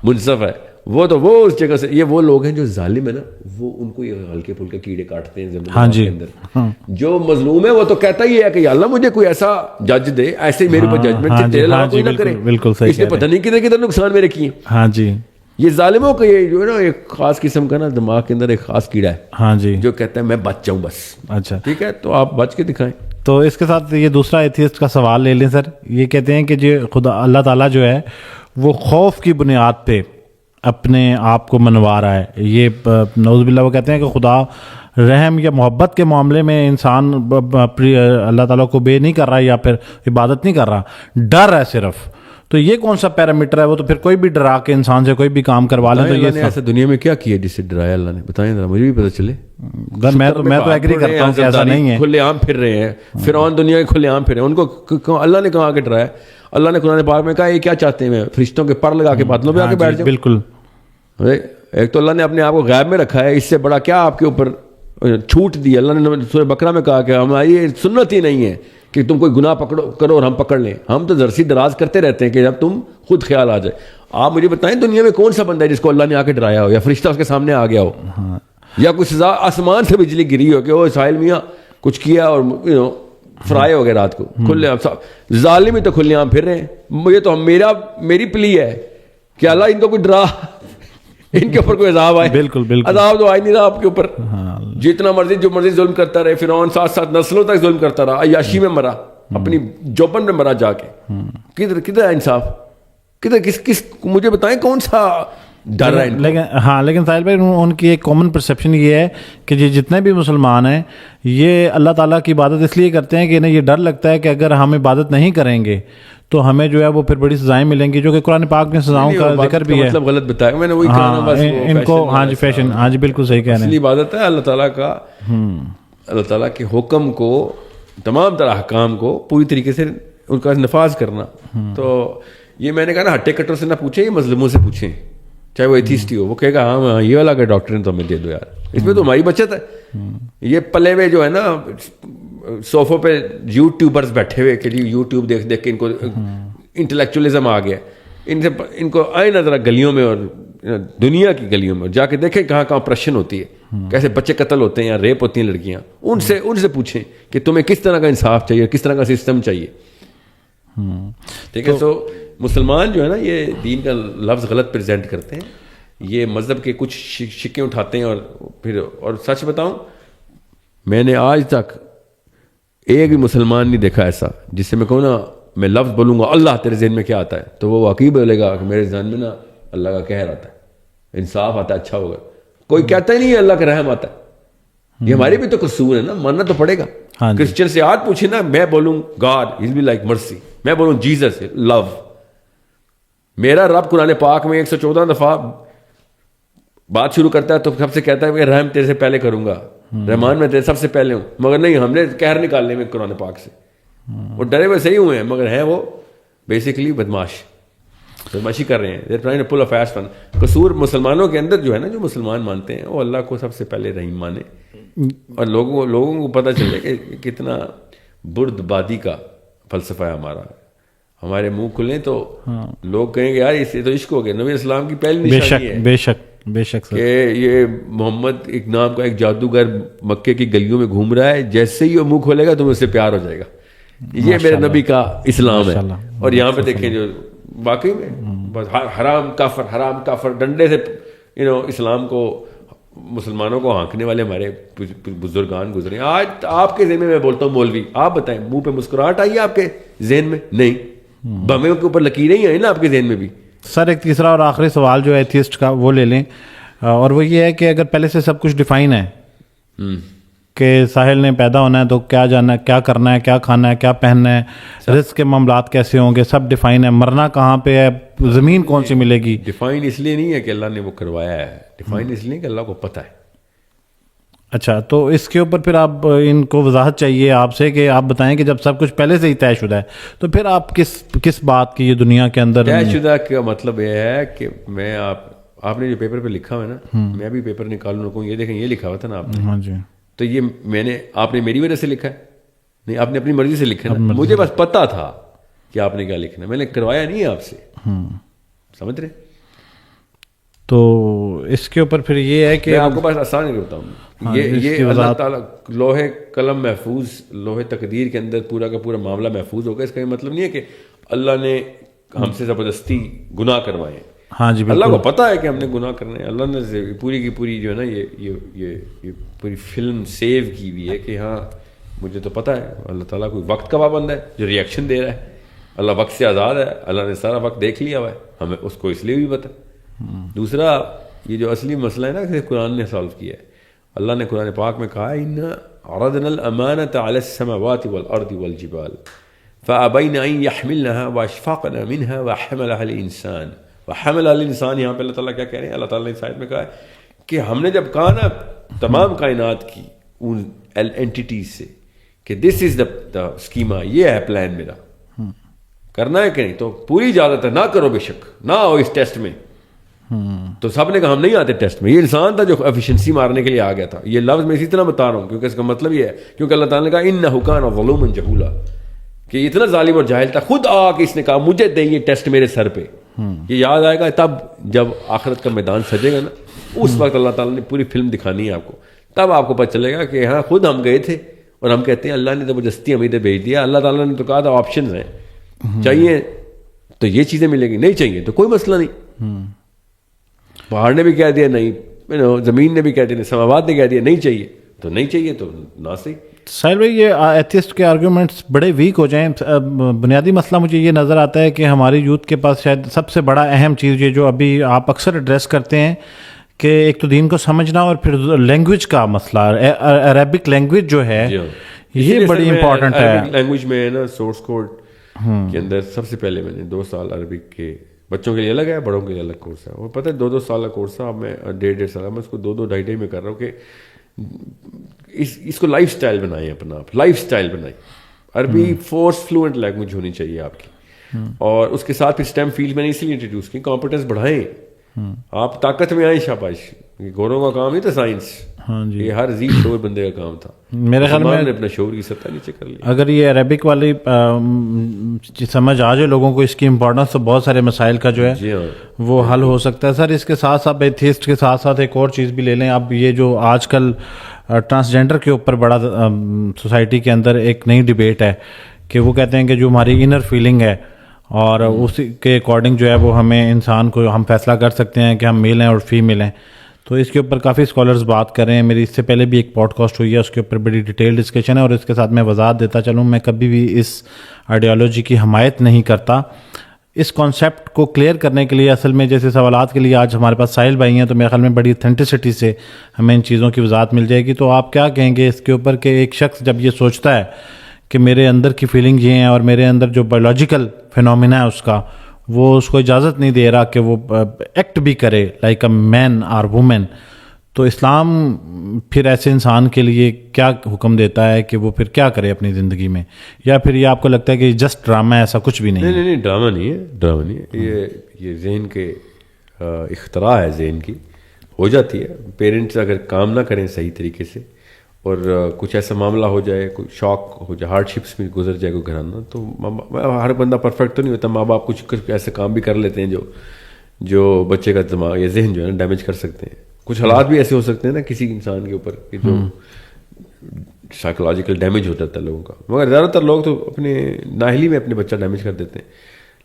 منصف ہے, وہ تو وہ اس جگہ سے, یہ وہ لوگ ہیں جو ظالم ہے نا, وہ ان کو یہ ہلکے پھلکے کیڑے کاٹتے ہیں زمین کے اندر. جو مظلوم ہے وہ تو کہتا ہی ہے کہ اللہ مجھے کوئی ایسا جج دے, ایسے میرے اوپر ججمنٹ تیرے علاوہ کوئی نہ کرے, اس نے پتہ نہیں کدھر نقصان میرے کیے. ہاں جی, یہ ظالموں کا یہ جو ہے نا ایک خاص قسم کا نا دماغ کے اندر ایک خاص کیڑا ہے. ہاں جی, جو کہتا ہے میں بچ جاؤں بس. اچھا ٹھیک ہے, تو آپ بچ کے دکھائیں. تو اس کے ساتھ یہ دوسرا ایتھیسٹ کا سوال لے لیں سر. یہ کہتے ہیں کہ جو خدا اللہ تعالیٰ جو ہے وہ خوف کی بنیاد پہ اپنے آپ کو منوا رہا ہے. یہ نعوذ باللہ وہ کہتے ہیں کہ خدا رحم یا محبت کے معاملے میں انسان اللہ تعالیٰ کو بے نہیں کر رہا یا پھر عبادت نہیں کر رہا, ڈر ہے صرف. تو یہ کون سا پیرامیٹر ہے؟ وہ تو پھر کوئی بھی ڈرا کے انسان سے کوئی بھی کام کروا لیں تو اللہ نے ایسا دنیا میں کیا کیا جس سے ڈرایا اللہ نے؟ بتائیں ذرا، مجھے بھی پتہ چلے. میں تو ایگری کرتا ہوں کہ ایسا نہیں ہے. کھلے عام پھر رہے ہیں فرعون، دنیا کے کھلے عام پھر رہے ہیں. ان کو اللہ نے کہاں آ کے ڈرایا؟ اللہ نے قرآن پاک میں کہا یہ کیا چاہتے ہیں؟ فرشتوں کے پر لگا کے بادلوں پہ آ کے بیٹھ جاؤ. بالکل. ایک تو اللہ نے اپنے آپ کو غیب میں رکھا ہے، اس سے بڑا کیا آپ کے اوپر چھوٹ دی. اللہ نے سورہ بقرہ میں کہا کہ ہماری یہ سنت ہی نہیں ہے کہ تم کوئی گناہ کرو اور ہم پکڑ لیں. ہم تو درسی دراز کرتے رہتے ہیں کہ جب تم خود خیال آ جائے. آپ مجھے بتائیں دنیا میں کون سا بندہ ہے جس کو اللہ نے آ کے ڈرایا ہو یا فرشتہ اس کے سامنے آ گیا ہو یا کوئی سزا آسمان سے بجلی گری ہو کہ وہ ساحل میاں کچھ کیا اور فرائے ہو گئے رات کو کھلے عام. ظالم ہی تو کھلے عام پھر رہے ہیں. یہ تو میری پلی ہے کہ اللہ ان کو کوئی ڈرا، ان کے اوپر کوئی عذاب آئے. بالکل بالکل. عذاب تو آئے نہیں رہا آپ کے اوپر. جتنا مرضی جو مرضی ظلم کرتا رہے. فرعون 7 نسلوں تک ظلم کرتا رہا، عیاشی میں مرا، اپنی جوبن میں مرا جا کے. کدھر ہے انصاف؟ کدھر کس مجھے بتائیں کون سا ڈر ہے؟ لیکن ساحل بھائی ان کی ایک کامن پرسیپشن یہ ہے کہ جتنے بھی مسلمان ہیں یہ اللہ تعالیٰ کی عبادت اس لیے کرتے ہیں کہ انہیں یہ ڈر لگتا ہے کہ اگر ہم عبادت نہیں کریں گے تو ہمیں جو ہے وہ پھر بڑی سزائیں ملیں گی، جو کہ قرآن پاک میں سزاؤں کا ذکر بھی ہے. مطلب غلط بتایا میں نے، وہی کہا بس ان کو. ہاں جی فیشن. ہاں جی بالکل صحیح کہہ رہے ہیں. اصلی عبادت ہے اللہ تعالیٰ کا، اللہ تعالیٰ کے حکم کو، تمام طرح احکام کو پوری طریقے سے ان کا نفاذ کرنا. تو یہ میں نے کہا نا ہٹے کٹر سے نہ پوچھیں، یہ مظلوموں سے پوچھیں. چاہے وہ ایتھیسٹ ہی ہو، وہ کہے گا ہاں یہ والا کہ ڈاکٹر نے تو ہمیں دے دو یار، اس میں تو ہماری بچت ہے. یہ پلے میں جو ہے نا صوفوں پہ یوٹیوبرز بیٹھے ہوئے کہ جی یوٹیوب دیکھ دیکھ کے ان کو انٹلیکچولیزم آ گیا. ان کو آئے نا ذرا گلیوں میں اور دنیا کی گلیوں میں جا کے دیکھیں کہاں کہاں اپریشن ہوتی ہے، کیسے بچے قتل ہوتے ہیں یا ریپ ہوتی ہیں لڑکیاں. ان سے پوچھیں کہ تمہیں کس طرح کا انصاف چاہیے، کس طرح کا سسٹم چاہیے. ٹھیک ہے. تو مسلمان جو ہے نا یہ دین کا لفظ غلط پریزنٹ کرتے ہیں، یہ مذہب کے کچھ شکیں اٹھاتے ہیں. اور سچ بتاؤں میں نے آج تک ایک بھی مسلمان نہیں دیکھا ایسا جس سے میں کہوں نا میں لفظ بولوں گا اللہ تیرے ذہن میں کیا آتا ہے تو وہ واقعی بولے گا کہ میرے ذہن میں نا اللہ کا قہر آتا ہے، انصاف آتا ہے، اچھا ہوگا. کوئی کہتا ہی نہیں ہے اللہ کا رحم آتا ہے. یہ ہمارے بھی تو قصور ہے نا، ماننا تو پڑے گا. کرسچن سے آج پوچھے نا، میں بولوں گاڈ از بی لائک مرسی، میں بولوں جیزس لو. میرا رب قرآن پاک میں 114 دفعہ بات شروع کرتا ہے تو سب سے کہتا ہے کہ رحم تیرے سے پہلے کروں گا، رحمان میں تیرے سب سے پہلے ہوں. مگر نہیں، ہم نے قہر نکالنے میں قرآن پاک سے وہ ڈرے ہوئے صحیح ہوئے ہیں مگر ہیں وہ بیسیکلی بدماشی کر رہے ہیں. they're trying to pull a fast one. قصور مسلمانوں کے اندر جو ہے نا، جو مسلمان مانتے ہیں وہ اللہ کو سب سے پہلے رحیم مانے اور لوگوں کو پتہ چلے کہ کتنا برد بادی کا فلسفہ ہے ہمارا. ہمارے منہ کھلیں تو لوگ کہیں گے یار اس سے تو عشق ہو گیا. نبی اسلام کی پہلی نشانی ہے بے شک کہ یہ محمد ایک نام کا ایک جادوگر مکے کی گلیوں میں گھوم رہا ہے، جیسے ہی وہ منہ کھولے گا تمہیں اس سے پیار ہو جائے گا. یہ میرے نبی کا اسلام ہے. اور یہاں پہ دیکھیں جو واقعی میں بس حرام کافر ڈنڈے سے اسلام کو مسلمانوں کو ہانکنے والے ہمارے بزرگان گزرے. آج آپ کے ذہن میں بولتا ہوں مولوی آپ بتائیں، منہ پہ مسکراہٹ آئی ہے آپ کے ذہن میں؟ نہیں، بمیں کے اوپر لکیریں ہی ہیں نا آپ کے ذہن میں بھی. سر ایک تیسرا اور آخری سوال جو ہے ایتھیسٹ کا وہ لے لیں، اور وہ یہ ہے کہ اگر پہلے سے سب کچھ ڈیفائن ہے کہ ساحل نے پیدا ہونا ہے تو کیا جانا ہے، کیا کرنا ہے، کیا کھانا ہے، کیا پہننا ہے، رزق کے معاملات کیسے ہوں گے، سب ڈیفائن ہے، مرنا کہاں پہ ہے، زمین کون سی ملے گی. ڈیفائن اس لیے نہیں ہے کہ اللہ نے وہ کروایا ہے، ڈیفائن اس لیے کہ اللہ کو پتہ ہے. اچھا، تو اس کے اوپر پھر آپ ان کو وضاحت چاہیے آپ سے کہ آپ بتائیں کہ جب سب کچھ پہلے سے ہی طے شدہ ہے تو پھر آپ کس بات کی یہ دنیا کے اندر طے شدہ کا مطلب یہ ہے کہ میں آپ نے جو پیپر پہ لکھا ہوا ہے نا، میں بھی پیپر نکالوں رکھوں، یہ دیکھیں یہ لکھا ہوا تھا نا آپ نے. ہاں جی. تو یہ آپ نے میری وجہ سے لکھا ہے نہیں، آپ نے اپنی مرضی سے لکھا ہے. مجھے بس پتا تھا کہ آپ نے کیا لکھنا ہے، میں نے کروایا نہیں ہے آپ سے. سمجھ رہے؟ تو اس کے اوپر پھر یہ ہے کہ آپ کو بس آسان کرتا ہوں، یہ اللہ تعالیٰ لوہے قلم محفوظ، لوہے تقدیر کے اندر پورا کا پورا معاملہ محفوظ ہوگا. اس کا یہ مطلب نہیں ہے کہ اللہ نے ہم سے زبردستی گناہ کروائے. ہاں جی، اللہ کو پتا ہے کہ ہم نے گناہ کرنے ہیں. اللہ نے پوری کی پوری جو ہے نا یہ پوری فلم سیو کی ہوئی ہے کہ ہاں مجھے تو پتا ہے. اللہ تعالیٰ کوئی وقت کا پابند ہے جو ریئیکشن دے رہا ہے، اللہ وقت سے آزاد ہے، اللہ نے سارا وقت دیکھ لیا ہوا ہے، ہمیں اس کو اس لیے بھی پتا. دوسرا یہ جو اصلی مسئلہ ہے نا کہ قرآن نے سالو کیا ہے. اللہ نے قرآن پاک میں کہا ان عرضنا الامانۃ علی السماوات والارض والجبال فأبين أن يحملنها وأشفقن منها وحملها الإنسان. وحملها الإنسان یہاں پہ اللہ تعالیٰ کیا کہہ رہے ہیں؟ اللہ تعالیٰ نے اس آیت میں کہا ہے کہ ہم نے جب کہا نا تمام کائنات کی ان اینٹیٹیز سے کہ دس از دا اسکیما، یہ ہے پلان میرا، کرنا ہے کہ نہیں، تو پوری اجازت ہے، نہ کرو بے شک، نہ آؤ اس ٹیسٹ میں. تو سب نے کہا ہم نہیں آتے ٹیسٹ میں. یہ انسان تھا جو ایفیشنسی مارنے کے لیے آ گیا تھا. یہ لفظ میں اسی طرح بتا رہا ہوں کیونکہ اس کا مطلب یہ ہے، کیونکہ اللہ تعالیٰ نے کہا انہ کان ظلوما جہولا، کہ یہ اتنا ظالم اور جاہل تھا، خود آ کے اس نے کہا مجھے دے یہ ٹیسٹ میرے سر پہ. یہ یاد آئے گا تب جب آخرت کا میدان سجے گا نا، اس وقت اللہ تعالیٰ نے پوری فلم دکھانی ہے آپ کو. تب آپ کو پتہ چلے گا کہ ہاں خود ہم گئے تھے اور ہم کہتے ہیں اللہ نے زبردستی ہمیں بھیج دیا. اللہ تعالیٰ نے تو کہا تھا آپشنز ہیں، چاہیے تو یہ چیزیں ملیں گی، نہیں چاہیے تو کوئی مسئلہ نہیں. پہاڑ نے بھی کہہ دیا نہیں، زمین نے بھی کہہ دیا، سماوات نے کہہ دیا نہیں چاہیے تو نہیں چاہیے تو نہ صحیح. ساحل بھائی یہ ایتھیسٹ کے آرگیومنٹس بڑے ویک ہو جائیں. بنیادی مسئلہ مجھے یہ نظر آتا ہے کہ ہماری یوتھ کے پاس شاید سب سے بڑا اہم چیز یہ جو ابھی آپ اکثر ایڈریس کرتے ہیں کہ ایک تو دین کو سمجھنا اور پھر لینگویج کا مسئلہ، عربک لینگویج جو ہے یہ بڑی امپورٹنٹ ہے. لینگویج میں نا سورس کوڈ کے اندر سب سے پہلے میں نے 2 سال عربک کے بچوں کے لیے الگ ہے، بڑوں کے لیے الگ کورس ہے. اور پتہ ہے 2 سال کا کورس ہے. اب میں 1.5 سال میں اس کو 2 2.5 میں کر رہا ہوں کہ اس کو لائف سٹائل بنائیں، اپنا آپ لائف سٹائل بنائیں. عربی فورس فلوئنٹ لینگویج ہونی چاہیے آپ کی. اور اس کے ساتھ پھر اسٹیم فیلڈ میں نے اس لیے انٹروڈیوس کی، کمپیٹنس بڑھائیں، آپ طاقت میں آئیں. شاباش، گوروں کا کام نہیں تھا سائنس، یہ ہر ذی شعور بندے کا کام تھا. میرے خیال میں اپنا شعور کی سطح نیچے کر لی. اگر یہ عربک والی سمجھ آ جائے لوگوں کو اس کی امپورٹنس، تو بہت سارے مسائل کا جو ہے وہ حل ہو سکتا ہے. سر اس کے ساتھ ساتھ ایتھیسٹ کے ساتھ ساتھ ایک اور چیز بھی لے لیں. اب یہ جو آج کل ٹرانسجینڈر کے اوپر بڑا سوسائٹی کے اندر ایک نئی ڈبیٹ ہے کہ وہ کہتے ہیں کہ جو ہماری انر فیلنگ ہے اور اس کے اکارڈنگ جو ہے وہ ہمیں انسان کو ہم فیصلہ کر سکتے ہیں کہ ہم میل ہیں اور فیمیل ہیں. تو اس کے اوپر کافی اسکالرز بات کر رہے ہیں. میری اس سے پہلے بھی ایک پوڈ کاسٹ ہوئی ہے، اس کے اوپر بڑی ڈیٹیل ڈسکشن ہے. اور اس کے ساتھ میں وضاحت دیتا چلوں، میں کبھی بھی اس آئیڈیالوجی کی حمایت نہیں کرتا. اس کانسیپٹ کو کلیئر کرنے کے لیے اصل میں جیسے سوالات کے لیے آج ہمارے پاس ساحل بھائی ہیں، تو میرے خیال میں بڑی اتھینٹسٹی سے ہمیں ان چیزوں کی وضاحت مل جائے گی. تو آپ کیا کہیں گے اس کے اوپر کہ ایک شخص جب یہ سوچتا ہے کہ میرے اندر کی فیلنگ یہ ہیں اور میرے اندر جو بایولوجیکل فینومینا ہے اس کا، وہ اس کو اجازت نہیں دے رہا کہ وہ ایکٹ بھی کرے لائک اے مین اور وومن، تو اسلام پھر ایسے انسان کے لیے کیا حکم دیتا ہے کہ وہ پھر کیا کرے اپنی زندگی میں؟ یا پھر یہ آپ کو لگتا ہے کہ جسٹ ڈرامہ ہے، ایسا کچھ بھی نہیں؟ نہیں، ڈرامہ نہیں ہے. یہ ذہن کے اختراع ہے، ذہن کی ہو جاتی ہے. پیرنٹس اگر کام نہ کریں صحیح طریقے سے اور کچھ ایسا معاملہ ہو جائے، کوئی شوق ہو جائے، ہارڈ شپس میں گزر جائے کوئی گھرانہ، تو ہر بندہ پرفیکٹ تو نہیں ہوتا. ماں باپ کچھ ایسے کام بھی کر لیتے ہیں جو بچے کا دماغ یا ذہن جو ہے نا ڈیمیج کر سکتے ہیں. کچھ حالات بھی ایسے ہو سکتے ہیں نا کسی انسان کے اوپر کہ جو سائیکولوجیکل ڈیمیج ہو جاتا ہے لوگوں کا. مگر زیادہ تر لوگ تو اپنے نااہلی میں اپنے بچہ ڈیمیج کر دیتے ہیں.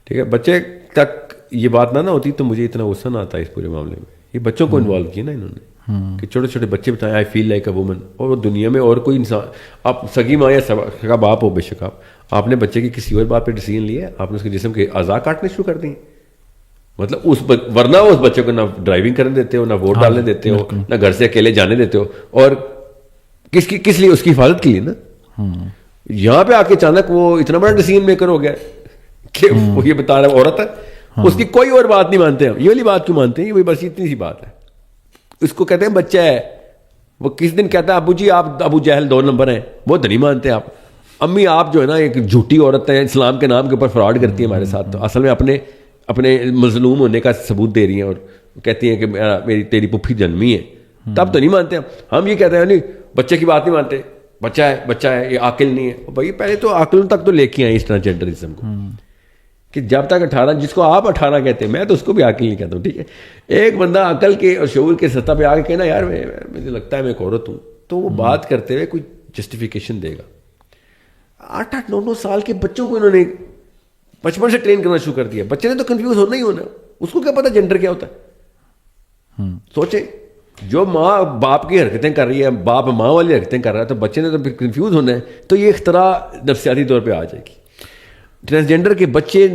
ٹھیک ہے، بچے تک یہ بات نہ ہوتی تو مجھے اتنا غصہ نہ آتا ہے اس پورے معاملے میں. یہ بچوں کو انوالو کیا نا انہوں نے کہ چھوٹے چھوٹے بچے بتائیں آئی فیل لائک اے وومن. اور وہ دنیا میں اور کوئی انسان، آپ سگی ماں یا سگا باپ ہو، بے شک آپ نے بچے کی کسی اور بات پہ ڈیسیژن لیا ہے، آپ نے اس کے جسم کے اعضاء کاٹنے شروع کر دیے. مطلب ورنہ اس بچے کو نہ ڈرائیونگ کرنے دیتے ہو، نہ ووٹ ڈالنے دیتے ہو، نہ گھر سے اکیلے جانے دیتے ہو. اور کس لیے؟ اس کی حفاظت کے لیے نا. یہاں پہ آ کے اچانک وہ اتنا بڑا ڈیسیژن میکر ہو گیا کہ وہ یہ بتا رہا ہے عورت ہے، اس کی کوئی اور بات نہیں مانتے. ہم یہ والی بات کیوں مانتے ہیں؟ یہ بس اتنی سی بات ہے. اس کو کہتے ہیں بچہ ہے. وہ کس دن کہتا ہے ابو جی آپ ابو جہل 2 نمبر ہیں، وہ تو نہیں مانتے آپ. امی آپ جو ہے نا ایک جھوٹی عورت ہے، اسلام کے نام کے اوپر فراڈ کرتی ہے ہمارے ساتھ، تو اصل میں اپنے مظلوم ہونے کا ثبوت دے رہی ہیں اور کہتی ہیں کہ میری تیری پپھی جنمی ہے. تب تو نہیں مانتے ہم یہ کہتے ہیں نہیں بچے کی بات نہیں مانتے، بچہ ہے یہ عاقل نہیں ہے. بھائی پہلے تو عقل تک تو لے کے آئے اس ٹرانسجینڈرزم کو کہ جب تک 18، جس کو آپ 18 کہتے ہیں، میں تو اس کو بھی عاقل نہیں کہتا ہوں. ٹھیک ہے، ایک بندہ عقل کے اور شعور کے سطح پہ آ کے کہنا یار مجھے لگتا ہے میں ایک عورت ہوں، تو وہ بات کرتے ہوئے کوئی جسٹیفیکیشن دے گا. 8 9 سال کے بچوں کو انہوں نے بچپن سے ٹرین کرنا شروع کر دیا. بچے نے تو کنفیوز ہونا ہی ہونا، اس کو کیا پتا جینڈر کیا ہوتا ہے. سوچے جو ماں باپ کی حرکتیں کر رہی ہے، باپ ماں والی حرکتیں کر رہا ہے، تو بچے نے تو پھر کنفیوز ہونا ہے. تو یہ اختراع نفسیاتی طور پہ آ جائے گی. ٹرانسجینڈر کے بچے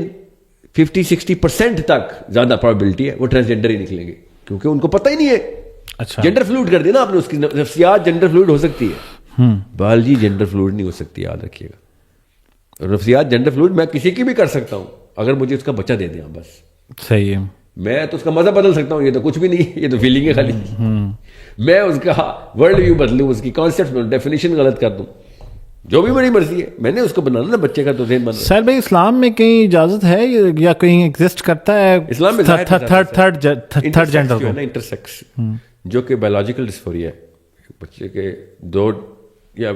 50-60% تک زیادہ پرابیبلٹی ہے وہ ٹرانسجینڈر ہی نکلیں گے، کیونکہ ان کو پتہ ہی نہیں ہے. اچھا، جینڈر فلوئڈ کر دیا نا آپ نے. اس کی نفسیات جینڈر فلوئڈ ہو سکتی ہے، بایولوجی جینڈر فلوئڈ نہیں ہو سکتی، یاد رکھیے گا. نفسیات جینڈر فلوئڈ میں کسی کی بھی کر سکتا ہوں اگر مجھے اس کا بچہ دے دیں بس. صحیح ہے. میں تو اس کا مزہ بدل سکتا ہوں, یہ تو کچھ بھی نہیں, یہ تو فیلنگ ہے خالی. میں اس کا ورلڈ ویو بدلوں, اس کی کانسیپٹ میں ڈیفینیشن غلط کر دوں, جو بھی میری مرضی ہے. میں نے اس کو بنانا نا بچے کا, تو ذہن بنانا. سہیل بھائی اسلام میں کہیں اجازت ہے یا کہیں ایگزسٹ کرتا ہے اسلام میں تھرڈ جینڈر کو؟ انٹرسیکس جو کہ بایولوجیکل ڈسفوریا ہے, بچے کے دو یا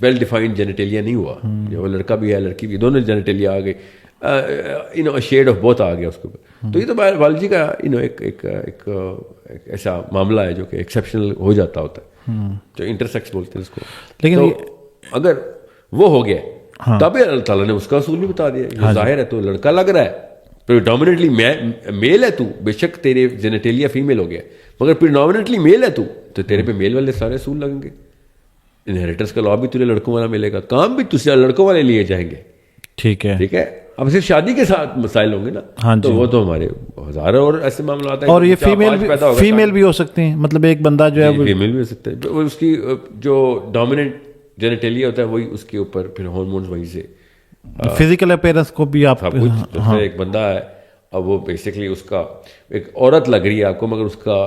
ویل ڈیفائنڈ جینیٹیلیا نہیں ہوا, وہ لڑکا بھی ہے لڑکی بھی, دونوں جینیٹیلیا آ گئے, شیڈ آف بوتھ آ گیا اس کے اوپر. تو یہ تو بایولوجی کا ایک ایسا معاملہ ہے جو کہ ایکسیپشنل ہو جاتا ہوتا ہے, جو انٹرسیکس بولتے ہیں اس کو. لیکن اگر وہ ہو گیا تب اللہ تعالیٰ نے اس کا اصول بھی بتا دیا. یہ ظاہر ہے تو لڑکا لگ رہا ہے, پریڈومیننٹلی میل ہے تو, بے شک تیرے جینیٹیلیا فیمیل ہو گیا, مگر پریڈومیننٹلی میل ہے تو تیرے پہ میل والے سارے اصول لگیں گے. انہیریٹنس کا لا بھی تجھے لڑکوں والا ملے گا, کام بھی تجھے لڑکوں والے لیے جائیں گے. ٹھیک ہے, ٹھیک ہے. اب صرف شادی کے ساتھ مسائل ہوں گے نا, تو وہ تو ہمارے ہزاروں اور ایسے معاملات ہیں. اور یہ فیمیل بھی ہو سکتے ہیں, مطلب ایک بندہ جو ہے فیمیل بھی ہو سکتے ہیں, اس کی جو ڈومیننٹ جینیٹیلیا ہوتا ہے وہی اس کے اوپر پھر ہارمونز وہیں سے فزیکل اپیرنس کو بھی آپ ایک بندہ ہے, اب وہ بیسکلی اس کا ایک عورت لگ رہی ہے آپ کو, مگر اس کا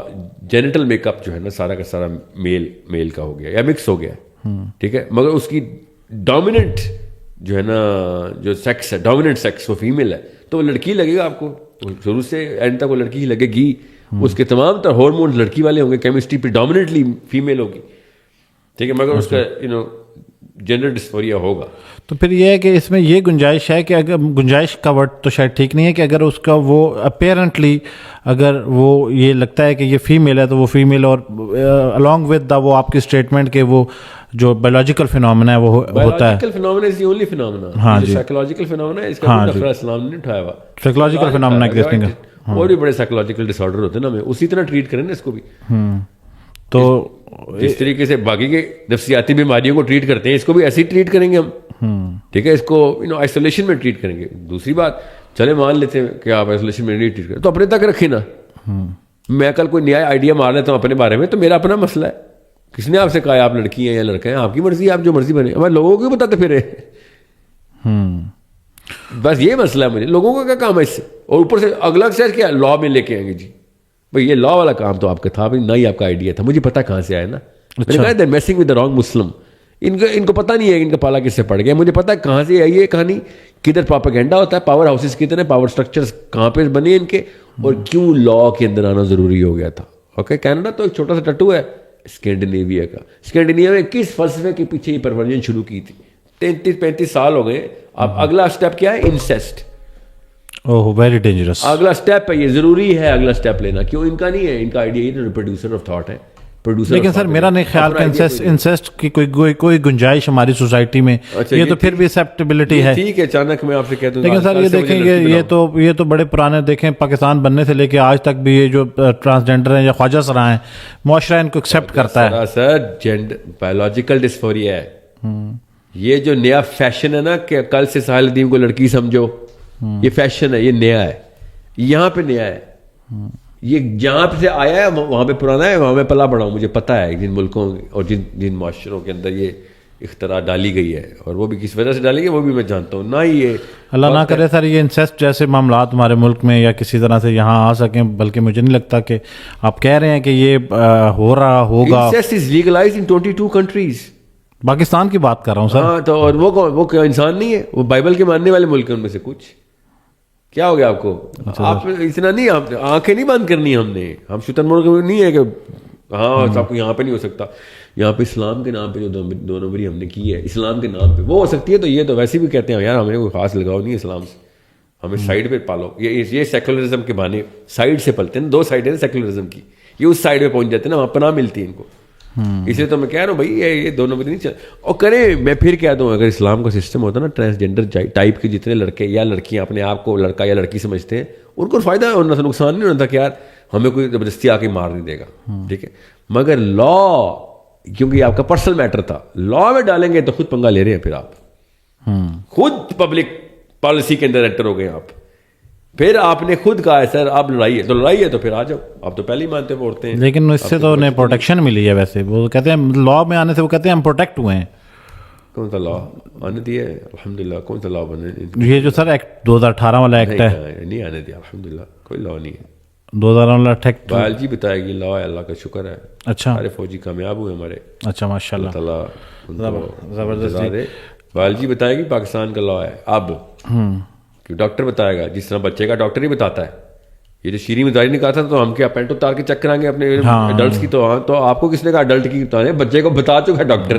جینیٹل میک اپ جو ہے نا سارا کا سارا میل کا ہو گیا یا مکس ہو گیا, ٹھیک ہے, مگر اس کی ڈومیننٹ جو ہے نا جو سیکس ہے, ڈومیننٹ سیکس وہ فیمیل ہے, تو وہ لڑکی لگے گا آپ کو شروع سے اینڈ تک, وہ لڑکی ہی لگے گی. اس کے تمام تر ہارمونز لڑکی والے ہوں گے, کیمسٹری پہ ڈومیننٹلی فیمیل ہوگی, ٹھیک ہے, مگر اس کا جینڈر ڈسفوریا ہوگا. تو پھر یہ ہے کہ اس میں یہ گنجائش ہے کہ اگر گنجائش کا ورڈ تو شاید ٹھیک نہیں ہے, کہ اگر اس کا وہ اپیرنٹلی اگر وہ یہ لگتا ہے کہ یہ فیمیل ہے تو وہ فیمیل, اور along with دا وہ آپ کی اسٹیٹمنٹ کہ وہ جو بایولوجیکل فینومینا ہے وہ ہوتا ہے. Biological phenomena is the only phenomena. ہاں جی, سائیکولوجیکل فینومینا ہے, اس کا کوئی نفرہ اسلام نے نہیں اٹھایا ہوا. سائیکولوجیکل فینومینا ایگزسٹنگ ہے, اور بھی بڑے سائیکولوجیکل ڈس آرڈر ہوتے ہیں نا, ہمیں اسی طرح ٹریٹ کریں نا اس کو بھی. تو جس طریقے سے باقی کے نفسیاتی بیماریوں کو ٹریٹ کرتے ہیں, اس کو بھی ایسے ہی ٹریٹ کریں گے ہم, ٹھیک ہے. اس کو آئسولیشن میں ٹریٹ کریں گے. دوسری بات, چلے مان لیتے ہیں کہ آپ آئسولیشن میں نہیں ٹریٹ کریں, تو اپنے تک رکھیں نا. میں کل کوئی نیا آئیڈیا مار لیتا ہوں اپنے بارے میں, تو میرا اپنا مسئلہ ہے. کس نے آپ سے کہا آپ لڑکی ہیں یا لڑکے ہیں, آپ کی مرضی ہے, آپ جو مرضی بنے. ہمارے لوگوں کو بتاتے پھرے, بس یہ مسئلہ ہے مجھے. لوگوں کا کیا کام ہے اس سے, اور اوپر سے اگلا سیٹ کیا لا میں لے کے آئیں گے. جی بھائی یہ لا والا کام تو آپ کا تھا, نہ ہی آپ کا آئیڈیا تھا, مجھے پتا کہاں سے آیا نا. میں نے کہا دے میسنگ ود دا رانگ مسلم. ان کو پتہ نہیں ہے ان کا پالا کس سے پڑ گیا. مجھے پتا ہے کہاں سے آئی ہے کہانی, کدھر پروپیگنڈا ہوتا ہے, پاور ہاؤسز کتنے, پاور اسٹرکچرز کہاں پہ بنے ان کے, اور کیوں لا کے اندر آنا ضروری ہو گیا تھا. اوکے, کینیڈا تو ایک چھوٹا سا ٹٹو ہے اسکینڈینیویا کا. اسکینڈینیویا میں کس فلسفے کے پیچھے یہ پرورجن شروع کی تھی, 33-35 سال ہو گئے. اب اگلا اسٹیپ کیا ہے, انسیسٹ. اوہ ویری ڈینجرس. اگلا اسٹیپ ہے, یہ ضروری ہے اگلا اسٹیپ لینا. کیوں ان کا نہیں ہے, ان کا آئیڈیا یہ پروڈیوسر آف تھاٹ ہے. لیکن سر میرا نہیں خیال کہ انسیسٹ کی کوئی گنجائش ہماری سوسائٹی میں, یہ تو پھر بھی ایکسیپٹیبلٹی ہے. ٹھیک ہے, اچانک میں آپ سے کہتا ہوں. لیکن سر یہ دیکھیں یہ تو بڑے پرانے دیکھیں, پاکستان بننے سے لے کے آج تک بھی یہ جو ٹرانسجینڈر ہیں یا خواجہ سرا ہیں, معاشرہ ان کو ایکسیپٹ کرتا ہے. سر بایولوجیکل ڈسفوریا ہے یہ, جو نیا فیشن ہے نا کہ کل سے ساحل ندیم کو لڑکی سمجھو, یہ فیشن ہے, یہ نیا ہے, یہاں پہ نیا ہے. یہ جہاں سے آیا ہے وہاں پہ پرانا ہے, وہاں میں پلا بڑا ہوں. مجھے پتا ہے جن ملکوں اور جن معاشروں کے اندر یہ اختراع ڈالی گئی ہے, اور وہ بھی کس وجہ سے ڈالی گئی وہ بھی میں جانتا ہوں. نہ ہی یہ اللہ نہ کرے سر یہ انسیسٹ جیسے معاملات ہمارے ملک میں یا کسی طرح سے یہاں آ سکیں, بلکہ مجھے نہیں لگتا کہ آپ کہہ رہے ہیں کہ یہ ہو رہا ہوگا. انسیسٹ از لیگلائزڈ ان 22 کنٹریز. پاکستان کی بات کر رہا ہوں سر. ہاں, تو اور وہ کیا انسان نہیں ہے, وہ بائبل کے ماننے والے ملک ہیں ان میں سے کچھ. کیا ہو گیا آپ کو, آپ اتنا نہیں, آپ آنکھیں نہیں بند کرنی ہم نے. ہم شتر مرغ نہیں ہے کہ ہاں آپ کو یہاں پہ نہیں ہو سکتا. یہاں پہ اسلام کے نام پہ جو 2 نمبری ہم نے کی ہے, اسلام کے نام پہ وہ ہو سکتی ہے. تو یہ تو ویسے بھی کہتے ہیں یار ہمیں کوئی خاص لگاؤ نہیں ہے اسلام سے, ہمیں سائڈ پہ پالو. یہ سیکولرزم کے بہانے سائڈ سے پلتے ہیں. 2 سائڈ ہیں سیکولرزم کی, یہ اس سائڈ پہ پہنچ جاتے ہیں نا, وہاں پناہ ملتی ہے ان کو. اس لیے تو میں کہہ رہا ہوں بھائی یہ 2 نمبر نہیں چل. اور کریں, میں پھر کہہ دوں, اگر اسلام کا سسٹم ہوتا نا ٹرانسجینڈر ٹائپ کے جتنے لڑکے یا لڑکیاں اپنے آپ کو لڑکا یا لڑکی سمجھتے ہیں, ان کو فائدہ اور نقصان نہیں ہوتا کہ یار ہمیں کوئی زبردستی آ کے مار نہیں دے گا, ٹھیک ہے. مگر لا, کیونکہ آپ کا پرسنل میٹر تھا, لا میں ڈالیں گے تو خود پنگا لے رہے ہیں. پھر آپ خود پبلک پالیسی کے اندر انٹر ہو گئے آپ. پھر آپ نے خود کہا ہے سر آپ لڑائی ہے تو لڑائی ہے, تو پھر آ جاؤ. آپ تو پہلے ہی مانتے پڑھتے ہیں. لیکن اس سے تو انہیں پروٹیکشن ملی ہے. ویسے وہ کہتے ہیں لا میں آنے سے وہ کہتے ہیں ہم پروٹیکٹ ہوئے ہیں. کون سا لا آنے دیا ہے الحمدللہ. کون سا لا بنے یہ جو سر ایکٹ 2018 والا ایکٹ ہے نہیں آنے دیا الحمدللہ. کوئی لا نہیں ہے. 2018 والا ایکٹ بایولوجی بتائے گی لا ہے. اللہ کا شکر ہے. اچھا سارے فوجی کامیاب ہوئے ہمارے. اچھا ماشاء اللہ تعالیٰ زبردست. بایولوجی بتائے گی پاکستان کا لا ہے. اب ڈاکٹر بتائے گا جس طرح بچے کا ڈاکٹر ہی بتاتا ہے. یہ جو شیریں مزاری نے کہا تھا تو ہم کیا پینٹ اتار کے چیک کرائیں گے اپنے اڈلٹس کی. تو آپ کو کس نے کہا اڈلٹ کی بتانے؟ بچے کو بتا چکا ہے ڈاکٹر.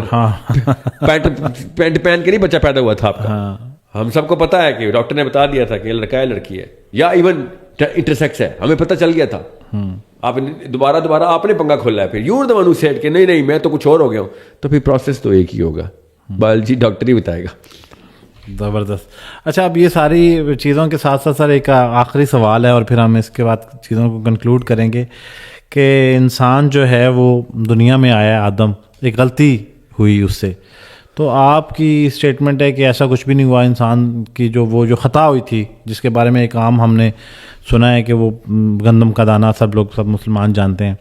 پینٹ پہن کے نہیں بچہ پیدا ہوا تھا آپ کا. ہم سب کو پتا ہے کہ ڈاکٹر نے بتا دیا تھا کہ یہ لڑکا ہے لڑکی ہے یا ایون انٹرسیکس ہے. ہمیں پتہ چل گیا تھا. آپ دوبارہ آپ نے پنگا کھولا ہے. پھر you are the one who said کہ نہیں میں تو کچھ اور ہو گیا ہوں. تو پھر پروسیس تو ایک ہی ہوگا. بایولوجی ڈاکٹر ہی بتائے گا. زبردست. اچھا اب یہ ساری چیزوں کے ساتھ ساتھ سر ایک آخری سوال ہے اور پھر ہم اس کے بعد چیزوں کو کنکلوڈ کریں گے کہ انسان جو ہے وہ دنیا میں آیا آدم, ایک غلطی ہوئی اس سے, تو آپ کی اسٹیٹمنٹ ہے کہ ایسا کچھ بھی نہیں ہوا. انسان کی جو خطا ہوئی تھی جس کے بارے میں ایک عام ہم نے سنا ہے کہ وہ گندم کا دانہ سب مسلمان جانتے ہیں,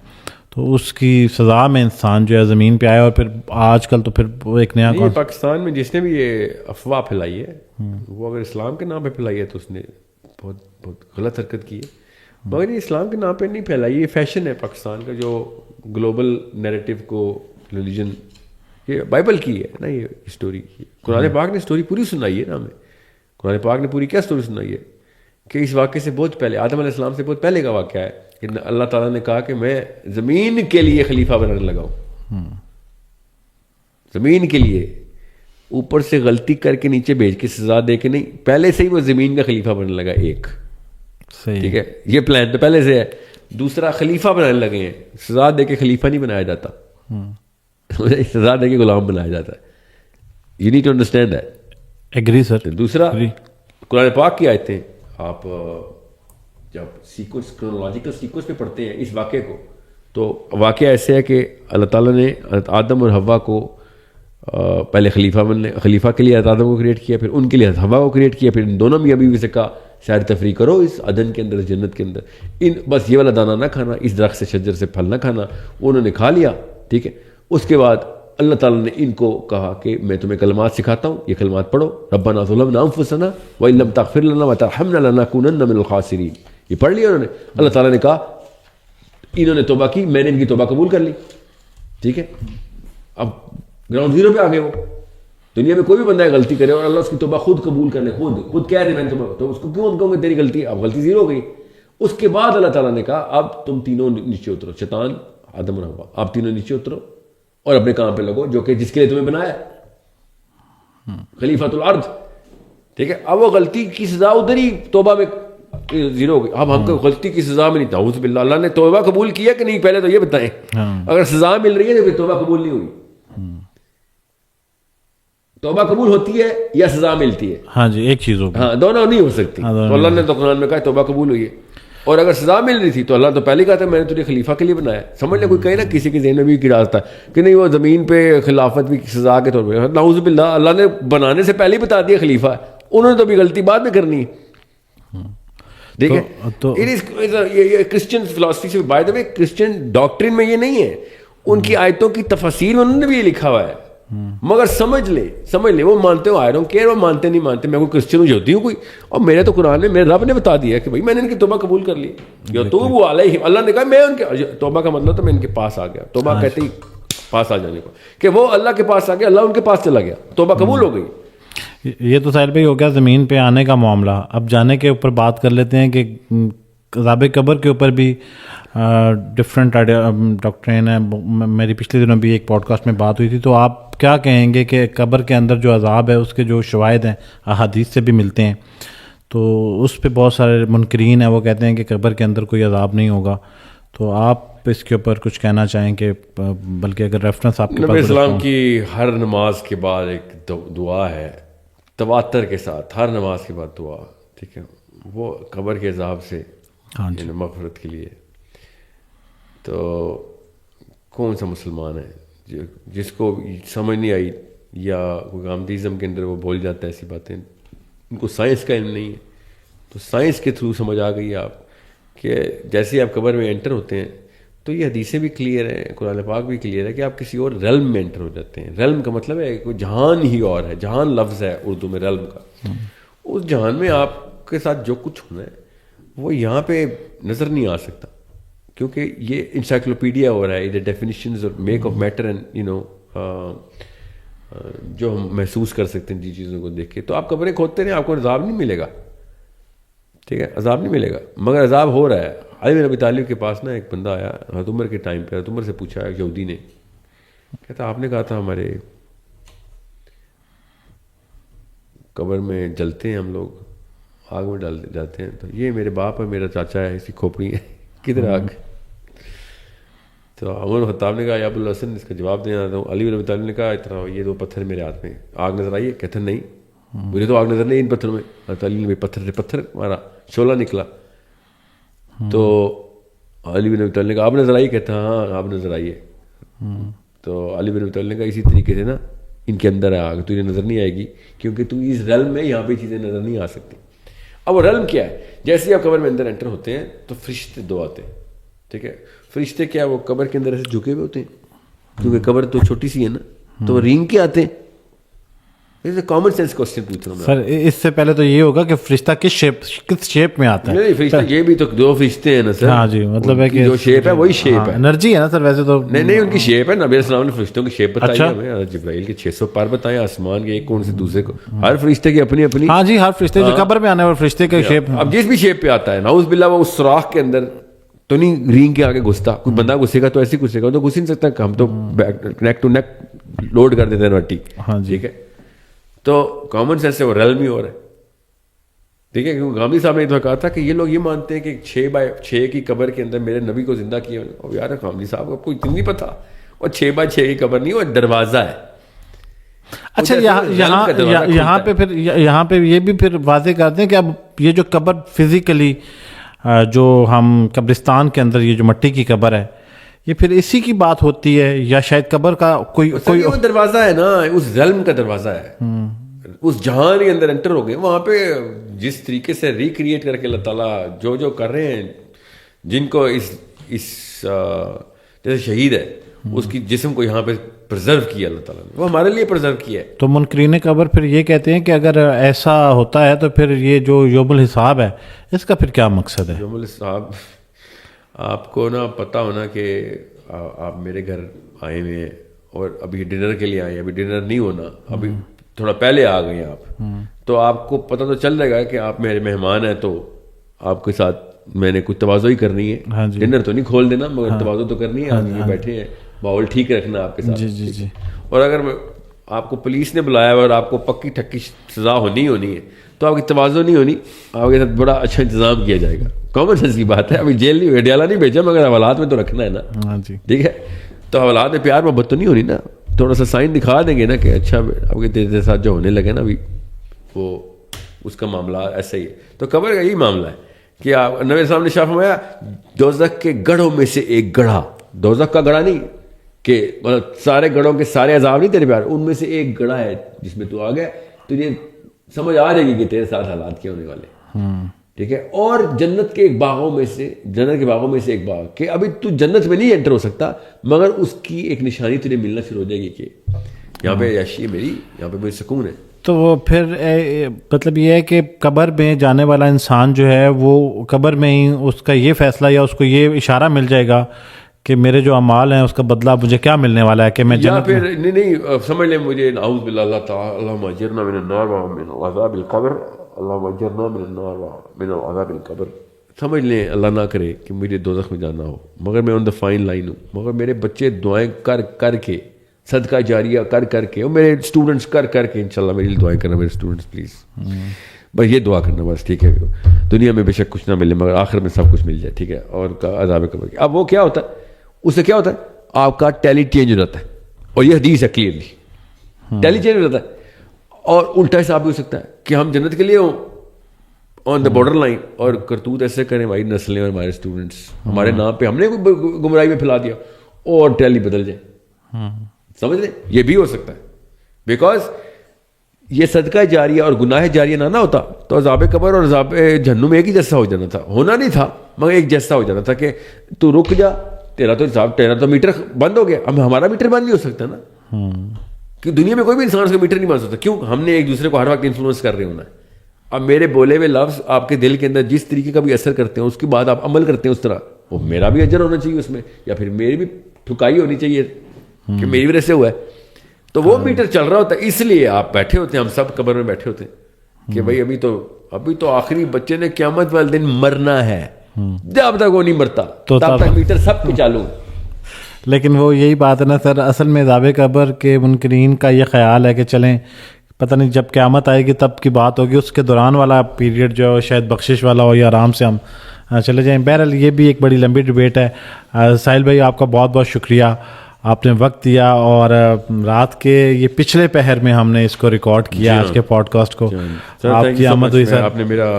تو اس کی سزا میں انسان جو ہے زمین پہ آیا. اور پھر آج کل تو پھر وہ ایک نیا پاکستان میں جس نے بھی یہ افواہ پھیلائی ہے وہ اگر اسلام کے نام پہ پھیلائی ہے تو اس نے بہت بہت غلط حرکت کی ہے. مگر یہ اسلام کے نام پہ نہیں پھیلائی. یہ فیشن ہے پاکستان کا جو گلوبل نیریٹو کو ریلیجن, یہ بائبل کی ہے نا, یہ اسٹوری کی. قرآن پاک نے اسٹوری پوری سنائی ہے نا ہمیں. قرآن پاک نے پوری کیا اسٹوری سنائی ہے کہ اس واقعے سے بہت پہلے, آدم علیہ السلام سے بہت پہلے کا واقعہ ہے کہ اللہ تعالیٰ نے کہا کہ میں زمین کے لیے خلیفہ بنانے لگا ہوں. زمین کے لیے, اوپر سے غلطی کر کے نیچے بھیج کے سزا دے کے نہیں, پہلے سے ہی وہ زمین کا خلیفہ بننے لگا ایک. ٹھیک ہے, یہ پلان تو پہلے سے ہے. دوسرا خلیفہ بنانے لگے ہیں. سزا دے کے خلیفہ نہیں بنایا جاتا, سزا دے کے غلام بنایا جاتا ہے. You need to understand that. Agree sir. دوسرا قرآن پاک کی آیتیں آپ جب سیکوینس کرونالوجیکل سیکوینس پہ پڑھتے ہیں اس واقعے کو, تو واقعہ ایسے ہے کہ اللہ تعالیٰ نے آدم اور حوا کو پہلے خلیفہ کے لیے آدم کو کریٹ کیا, پھر ان کے لیے حوا کو کریٹ کیا, پھر ان دونوں میاں بیوی سے کہا سیر تفریح کرو اس عدن کے اندر, جنت کے اندر, بس یہ والا دانہ نہ کھانا, اس درخت سے شجر سے پھل نہ کھانا. انہوں نے کھا لیا. ٹھیک ہے, اس کے بعد اللہ تعالیٰ نے ان کو کہا کہ میں تمہیں کلمات سکھاتا ہوں, یہ کلمات پڑھو. ربنا ظلمنا انفسنا وان لم تغفر لنا وترحمنا لنکونن من الخاسرین. یہ پڑھ لیا انہوں نے. اللہ تعالیٰ نے کہا انہوں نے توبہ کی, میں نے ان کی توبہ قبول کر لی. ٹھیک ہے, اب گراؤنڈ زیرو پہ آ گئے. وہ دنیا میں کوئی بھی بندہ غلطی کرے اور اللہ اس کی توبہ خود قبول کر لے, خود کہہ رہے میں نے توبہ, تو اس کو کیوں کہوں گے تیری غلطی, اب غلطی زیرو ہو گئی. اس کے بعد اللہ تعالیٰ نے کہا اب تم تینوں نیچے اترو, شیطان آدم اور حوا, آپ تینوں نیچے اترو اور اپنے کام پہ لگو جو کہ جس کے لیے تمہیں بنایا خلیفۃ الارض. ٹھیک ہے, اب وہ غلطی کی سزا ادھر ہی توبہ میں زیرو ہو گئی. اب ہم کو غلطی کی سزا میں نہیں تھا, اعوذ باللہ. اللہ نے توبہ قبول کیا کہ نہیں پہلے تو یہ بتائیں. اگر سزا مل رہی ہے تو پھر توبہ قبول نہیں ہوئی. توبہ قبول ہوتی ہے یا سزا ملتی ہے؟ ہاں جی, ایک چیز ہوگی. ہاں, دونوں نہیں ہو سکتی. تو اللہ نے تو قرآن میں کہا توبہ قبول ہوئی ہے. اور اگر سزا مل رہی تھی تو اللہ تو پہلے کہا تھا میں نے تجھے خلیفہ کے لیے بنایا. سمجھ لے کوئی کہے نا کسی کے ذہن میں بھی گرا تھا کہ نہیں وہ زمین پہ خلافت بھی سزا کے طور پہ, نعوذ باللہ. اللہ نے بنانے سے پہلے ہی بتا دیا خلیفہ ہے, انہوں نے تو بھی غلطی بعد میں کرنی ہے. دیکھیں یہ کرسچن فلاسفی سے, بائی دا وے کرسچن ڈاکٹرن میں یہ نہیں ہے. ان کی آیتوں کی تفاسیر میں انہوں نے بھی یہ لکھا ہوا ہے. مگر سمجھ لے وہ مانتے ہو, آئی ڈونٹ کیئر وہ مانتے نہیں مانتے, میں کوئی کرسچن ہوں ہوتی ہوں کوئی, اور میرے تو قرآن میں میرے رب نے بتا دیا کہ بھائی میں نے ان کی توبہ قبول کر لی. یتوب علیہم, اللہ نے کہا میں ان کے توبہ کا مطلب تو میں ان کے پاس آ گیا. توبہ کہتے ہی پاس آ جانے کو, کہ وہ اللہ کے پاس آ گیا, اللہ ان کے پاس چلا گیا, توبہ قبول ہو گئی. یہ تو ساحل بھائی ہو گیا زمین پہ آنے کا معاملہ. اب جانے کے اوپر بات کر لیتے ہیں کہ عذاب قبر کے اوپر بھی ڈفرینٹ ڈاکٹرین ہے. میری پچھلے دنوں بھی ایک پوڈ کاسٹ میں بات ہوئی تھی, تو آپ کیا کہیں گے کہ قبر کے اندر جو عذاب ہے اس کے جو شواہد ہیں احادیث سے بھی ملتے ہیں, تو اس پہ بہت سارے منکرین ہیں, وہ کہتے ہیں کہ قبر کے اندر کوئی عذاب نہیں ہوگا. تو آپ اس کے اوپر کچھ کہنا چاہیں کہ بلکہ اگر ریفرنس آپ کے پاس. نبی اسلام کی ہر نماز کے بعد ایک دعا ہے تواتر کے ساتھ, ہر نماز کے بعد دعا. ٹھیک ہے, وہ قبر کے عذاب سے مغفرت کے لیے. تو کون سا مسلمان ہے جس کو سمجھ نہیں آئی یا کوئی غامدیزم کے اندر وہ بول جاتا ہے ایسی باتیں, ان کو سائنس کا علم نہیں ہے, تو سائنس کے تھرو سمجھ آ گئی آپ کہ جیسے آپ قبر میں انٹر ہوتے ہیں تو یہ حدیثیں بھی کلیئر ہیں, قرآن پاک بھی کلیئر ہے کہ آپ کسی اور ریلم میں انٹر ہو جاتے ہیں. ریلم کا مطلب ہے کوئی جہان ہی اور ہے, جہان لفظ ہے اردو میں ریلم کا. اس جہان میں آپ کے ساتھ جو کچھ ہونا ہے وہ یہاں پہ نظر نہیں آ سکتا, کیونکہ یہ انسائکلوپیڈیا ہو رہا ہے, ادھر ڈیفینیشنز اور میک آف میٹر اینڈ جو ہم محسوس کر سکتے ہیں جن چیزوں کو دیکھ کے. تو آپ قبریں کھودتے رہیں, آپ کو عذاب نہیں ملے گا, ٹھیک ہے, عذاب نہیں ملے گا, مگر عذاب ہو رہا ہے. علی بن ابی طالب کے پاس نا ایک بندہ آیا حضرت عمر کے ٹائم پہ, حضرت عمر سے پوچھا یہودی نے, کہتا آپ نے کہا تھا ہمارے قبر میں جلتے ہیں ہم لوگ, آگ میں ڈال جاتے ہیں, تو یہ میرے باپ ہے, میرا چاچا ہے, اس کی کھوپڑی ہے, کدھر آگ؟ تو عمر خطاب نے کہا یا ابو الحسن, اس کا جواب دینا تھا. علی بن ابی طالب نے کہا اتنا یہ دو پتھر میرے ہاتھ میں, آگ نظر آئی ہے؟ کہتے نہیں مجھے تو آگ نظر نہیں ان پتھروں میں. حضرت علی نے پتھر سے پتھر مارا, شعلہ نکلا. تو علی بن ابی طالب نے کہا آپ نظر آئی؟ کہتا ہاں آپ نظر آئی ہے. تو علی بن ابی طالب نے کہا اسی طریقے سے نا ان کے اندر ہے آگ, تجھے نظر نہیں آئے گی کیونکہ تو اس ریلم میں یہاں پہ چیزیں نظر نہیں آ سکتی. اب وہ ریلم کیا ہے؟ جیسے آپ قبر میں اندر انٹر ہوتے ہیں تو فرشتے دو آتے ہیں, ٹھیک ہے. فرشتے کیا وہ قبر کے اندر ایسے جھکے ہوئے ہوتے ہیں کیونکہ قبر تو چھوٹی سی ہے نا, تو وہ رینگ کے آتے ہیں. کامن سینس کوسچن پوچھ رہا ہوں سر. اس سے پہلے تو یہ ہوگا کہ فرشتہ کس شیپ میں آتا ہے؟ فرشتہ یہ بھی تو دو فرشتے ہیں نا سر. ہاں جی, مطلب ہے کہ جو شیپ ہے وہی شیپ ہے, انرجی ہے نا سر ویسے تو. نہیں ان کی شیپ ہے. نبی السلام نے فرشتوں کی شیپ بتائی ہے ہمیں, جبرائیل کے 600 پار بتائے آسمان کے ایک کون سے دوسرے کو, ہر فرشتے کی اپنی اپنی. ہاں جی, ہر فرشتے جو قبر میں آنے والے فرشتے کا شیپ. اب جس بھی شیپ پہ آتا ہے نعوذ باللہ وہ اس سوراخ کے اندر تو نہیں رینگ کے آگے گھستا. کوئی بندہ گھسے گا تو ایسے گھسے گا, تو گھس ہی نہیں سکتا. ہم تو نیک ٹو نیک لوڈ کر دیتے ہیں مٹی, ٹھیک ہے. تو کامن سینس سے وہ ریلم ہی ہو رہا ہے, ٹھیک ہے. کیونکہ غامدی صاحب نے ایک دفعہ کہا تھا کہ یہ لوگ یہ مانتے ہیں کہ 6x6 کی قبر کے اندر میرے نبی کو زندہ کیا. اور یار غامدی صاحب کو کوئی اتنی نہیں پتا, اور 6x6 کی قبر نہیں, وہ دروازہ ہے. اچھا, یہاں پہ یہ بھی پھر واضح کرتے ہیں کہ اب یہ جو قبر فزیکلی جو ہم قبرستان کے اندر یہ جو مٹی کی قبر ہے, یہ پھر اسی کی بات ہوتی ہے یا شاید قبر کا کوئی وہ دروازہ ہے نا, اس ریلم کا دروازہ ہے, اس جہان کے اندر انٹر ہو گئے. وہاں پہ جس طریقے سے ریکریٹ کر کے اللہ تعالیٰ جو کر رہے ہیں, جن کو اس جیسے شہید ہے اس کی جسم کو یہاں پہ پرزرو کیا اللہ تعالیٰ نے, وہ ہمارے لیے پرزرو کیا ہے. تو منکرین قبر پھر یہ کہتے ہیں کہ اگر ایسا ہوتا ہے تو پھر یہ جو یوم الحساب ہے اس کا پھر کیا مقصد ہے؟ یوم الحساب آپ کو نا پتہ ہونا کہ آپ میرے گھر آئے ہوئے ہیں اور ابھی ڈنر کے لیے آئے ہیں, ابھی ڈنر نہیں ہونا, ابھی تھوڑا پہلے آ گئے ہیں آپ, تو آپ کو پتہ تو چل جائے گا کہ آپ میرے مہمان ہیں, تو آپ کے ساتھ میں نے کچھ تواضع ہی کرنی ہے. ڈنر تو نہیں کھول دینا مگر تواضع تو کرنی ہے. آپ بیٹھے ہیں, ماحول ٹھیک رکھنا آپ کے ساتھ. جی. اور اگر آپ کو پولیس نے بلایا اور آپ کو پکی ٹھکی سزا ہونی ہے تو آپ کی تواضع نہیں ہونی, آپ کے ساتھ بڑا اچھا انتظام کیا جائے گا. کامن سینس کی بات ہے. ابھی جیل نہیں, ڈیالہ نہیں بھیجا, مگر حوالات میں تو رکھنا ہے نا, ٹھیک ہے. تو حوالات میں پیار محبت تو نہیں ہونی نا, تھوڑا سا سائن دکھا دیں گے نا کہ اچھا اب کے تیرے ساتھ جو ہونے لگے نا ابھی وہ اس کا معاملہ ایسا ہی ہے. تو قبر کا یہی معاملہ ہے کہ آپ نبی صاحب نے شاہ فرمایا دوزخ کے گڑھوں میں سے ایک گڑھا, دوزخ کا گڑھا نہیں کہ سارے گڑھوں کے سارے عذاب نہیں تیرے پیار, ان میں سے ایک گڑھا ہے جس میں تو آ گیا, تجھے سمجھ آ جائے گی کہ تیرے ساتھ حالات کیا ہونے والے, ٹھیک ہے. اور جنت کے باغوں میں سے ایک باغ کہ ابھی تو جنت میں نہیں انٹر ہو سکتا, مگر اس کی ایک نشانی تجھے ملنا شروع ہو جائے گی کہ یہاں پہ عیاشی ہے میری, یہاں پہ میری سکون ہے. تو وہ پھر مطلب یہ ہے کہ قبر میں جانے والا انسان جو ہے وہ قبر میں ہی اس کا یہ فیصلہ یا اس کو یہ اشارہ مل جائے گا کہ میرے جو اعمال ہیں اس کا بدلہ مجھے کیا ملنے والا ہے, کہ میں یا پھر نہیں سمجھ لیں مجھے نعوذ باللہ اللہ تعالی اللہم اجرنا من النار ومن عذاب القبر, اللہم اجرنا من النار ومن عذاب القبر. سمجھ لیں اللہ نہ کرے کہ مجھے دوزخ میں جانا ہو, مگر میں آن دا فائن لائن ہوں, مگر میرے بچے دعائیں کر کے, صدقہ جاریہ کر کے, اور میرے اسٹوڈنٹس کر کے, انشاءاللہ میرے لیے دعائیں کرنا میرے اسٹوڈنٹس پلیز, بس یہ دعا کرنا بس, ٹھیک ہے. دنیا میں بے شک کچھ نہ ملے مگر آخر میں سب کچھ مل جائے, ٹھیک ہے. اور عذاب قبر کی اب وہ کیا ہوتا ہے, اس سے کیا ہوتا ہے آپ کا ٹیلی چینج ہو جاتا ہے, اور یہ حدیث ہے کلیئرلی ٹیلی چینج ہو جاتا ہے. اور الٹا حساب بھی ہو سکتا ہے کہ ہم جنت کے لیے ہوں آن دا بارڈر لائن, اور کرتوت ایسے کریں ہماری نسلیں اور ہمارے اسٹوڈنٹس ہمارے نام پہ ہم نے گمراہی میں پھیلا دیا اور ٹیلی بدل جائے, سمجھ لیں یہ بھی ہو سکتا ہے. بیکاز یہ صدقہ جاریہ اور گناہ جاریہ نہ ہوتا تو عذاب قبر اور عذاب جہنم ایک ہی جیسا ہو جانا تھا, ہونا نہیں تھا مگر ایک جیسا ہو جانا تھا کہ تو رک جا تیرا تو میٹر بند ہو گیا, اب ہمارا میٹر بند نہیں ہو سکتا نا, کہ دنیا میں کوئی بھی انسان اس کا میٹر نہیں بن سکتا. کیوں؟ ہم نے ایک دوسرے کو ہر وقت انفلوئنس کر رہے ہونا ہے. اب میرے بولے ہوئے لفظ آپ کے دل کے اندر جس طریقے کا بھی اثر کرتے ہیں, اس کے بعد آپ عمل کرتے ہیں اس طرح, وہ میرا بھی اجر ہونا چاہیے اس میں, یا پھر میری بھی ٹھکائی ہونی چاہیے کہ میری وجہ سے ہوا ہے. تو وہ میٹر چل رہا ہوتا ہے, اس لیے آپ بیٹھے ہوتے ہیں, ہم سب قبر میں بیٹھے ہوتے ہیں کہ بھائی ابھی تو آخری بچے نے قیامت والے دن مرنا ہے, جب تک وہ نہیں مرتا تب تک میٹر سب پہ چالو. لیکن وہ یہی بات ہے نا سر, اصل میں عذاب قبر کے منکرین کا یہ خیال ہے کہ چلیں پتہ نہیں جب قیامت آئے گی تب کی بات ہوگی, اس کے دوران والا پیریڈ جو شاید بخشش والا ہو یا آرام سے ہم چلے جائیں. بہرحال یہ بھی ایک بڑی لمبی ڈبیٹ ہے. ساحل بھائی آپ کا بہت بہت شکریہ, آپ نے وقت دیا, اور رات کے یہ پچھلے پہر میں ہم نے اس کو ریکارڈ کیا آج کے پوڈ کاسٹ کو. آپ کی آمد ہوئی سر, آپ نے میرا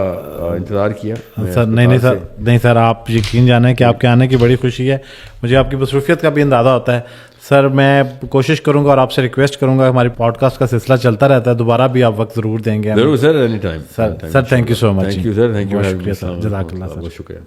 انتظار کیا سر. نہیں سر, آپ یقین جانیں کہ آپ کے آنے کی بڑی خوشی ہے. مجھے آپ کی مصروفیت کا بھی اندازہ ہوتا ہے سر. میں کوشش کروں گا اور آپ سے ریکویسٹ کروں گا, ہماری پوڈ کاسٹ کا سلسلہ چلتا رہتا ہے, دوبارہ بھی آپ وقت ضرور دیں گے. ضرور sir, any time sir. Thank you so much. Thank you sir, thank you. شکریہ سر, جزاک اللہ سر, بہت شکریہ.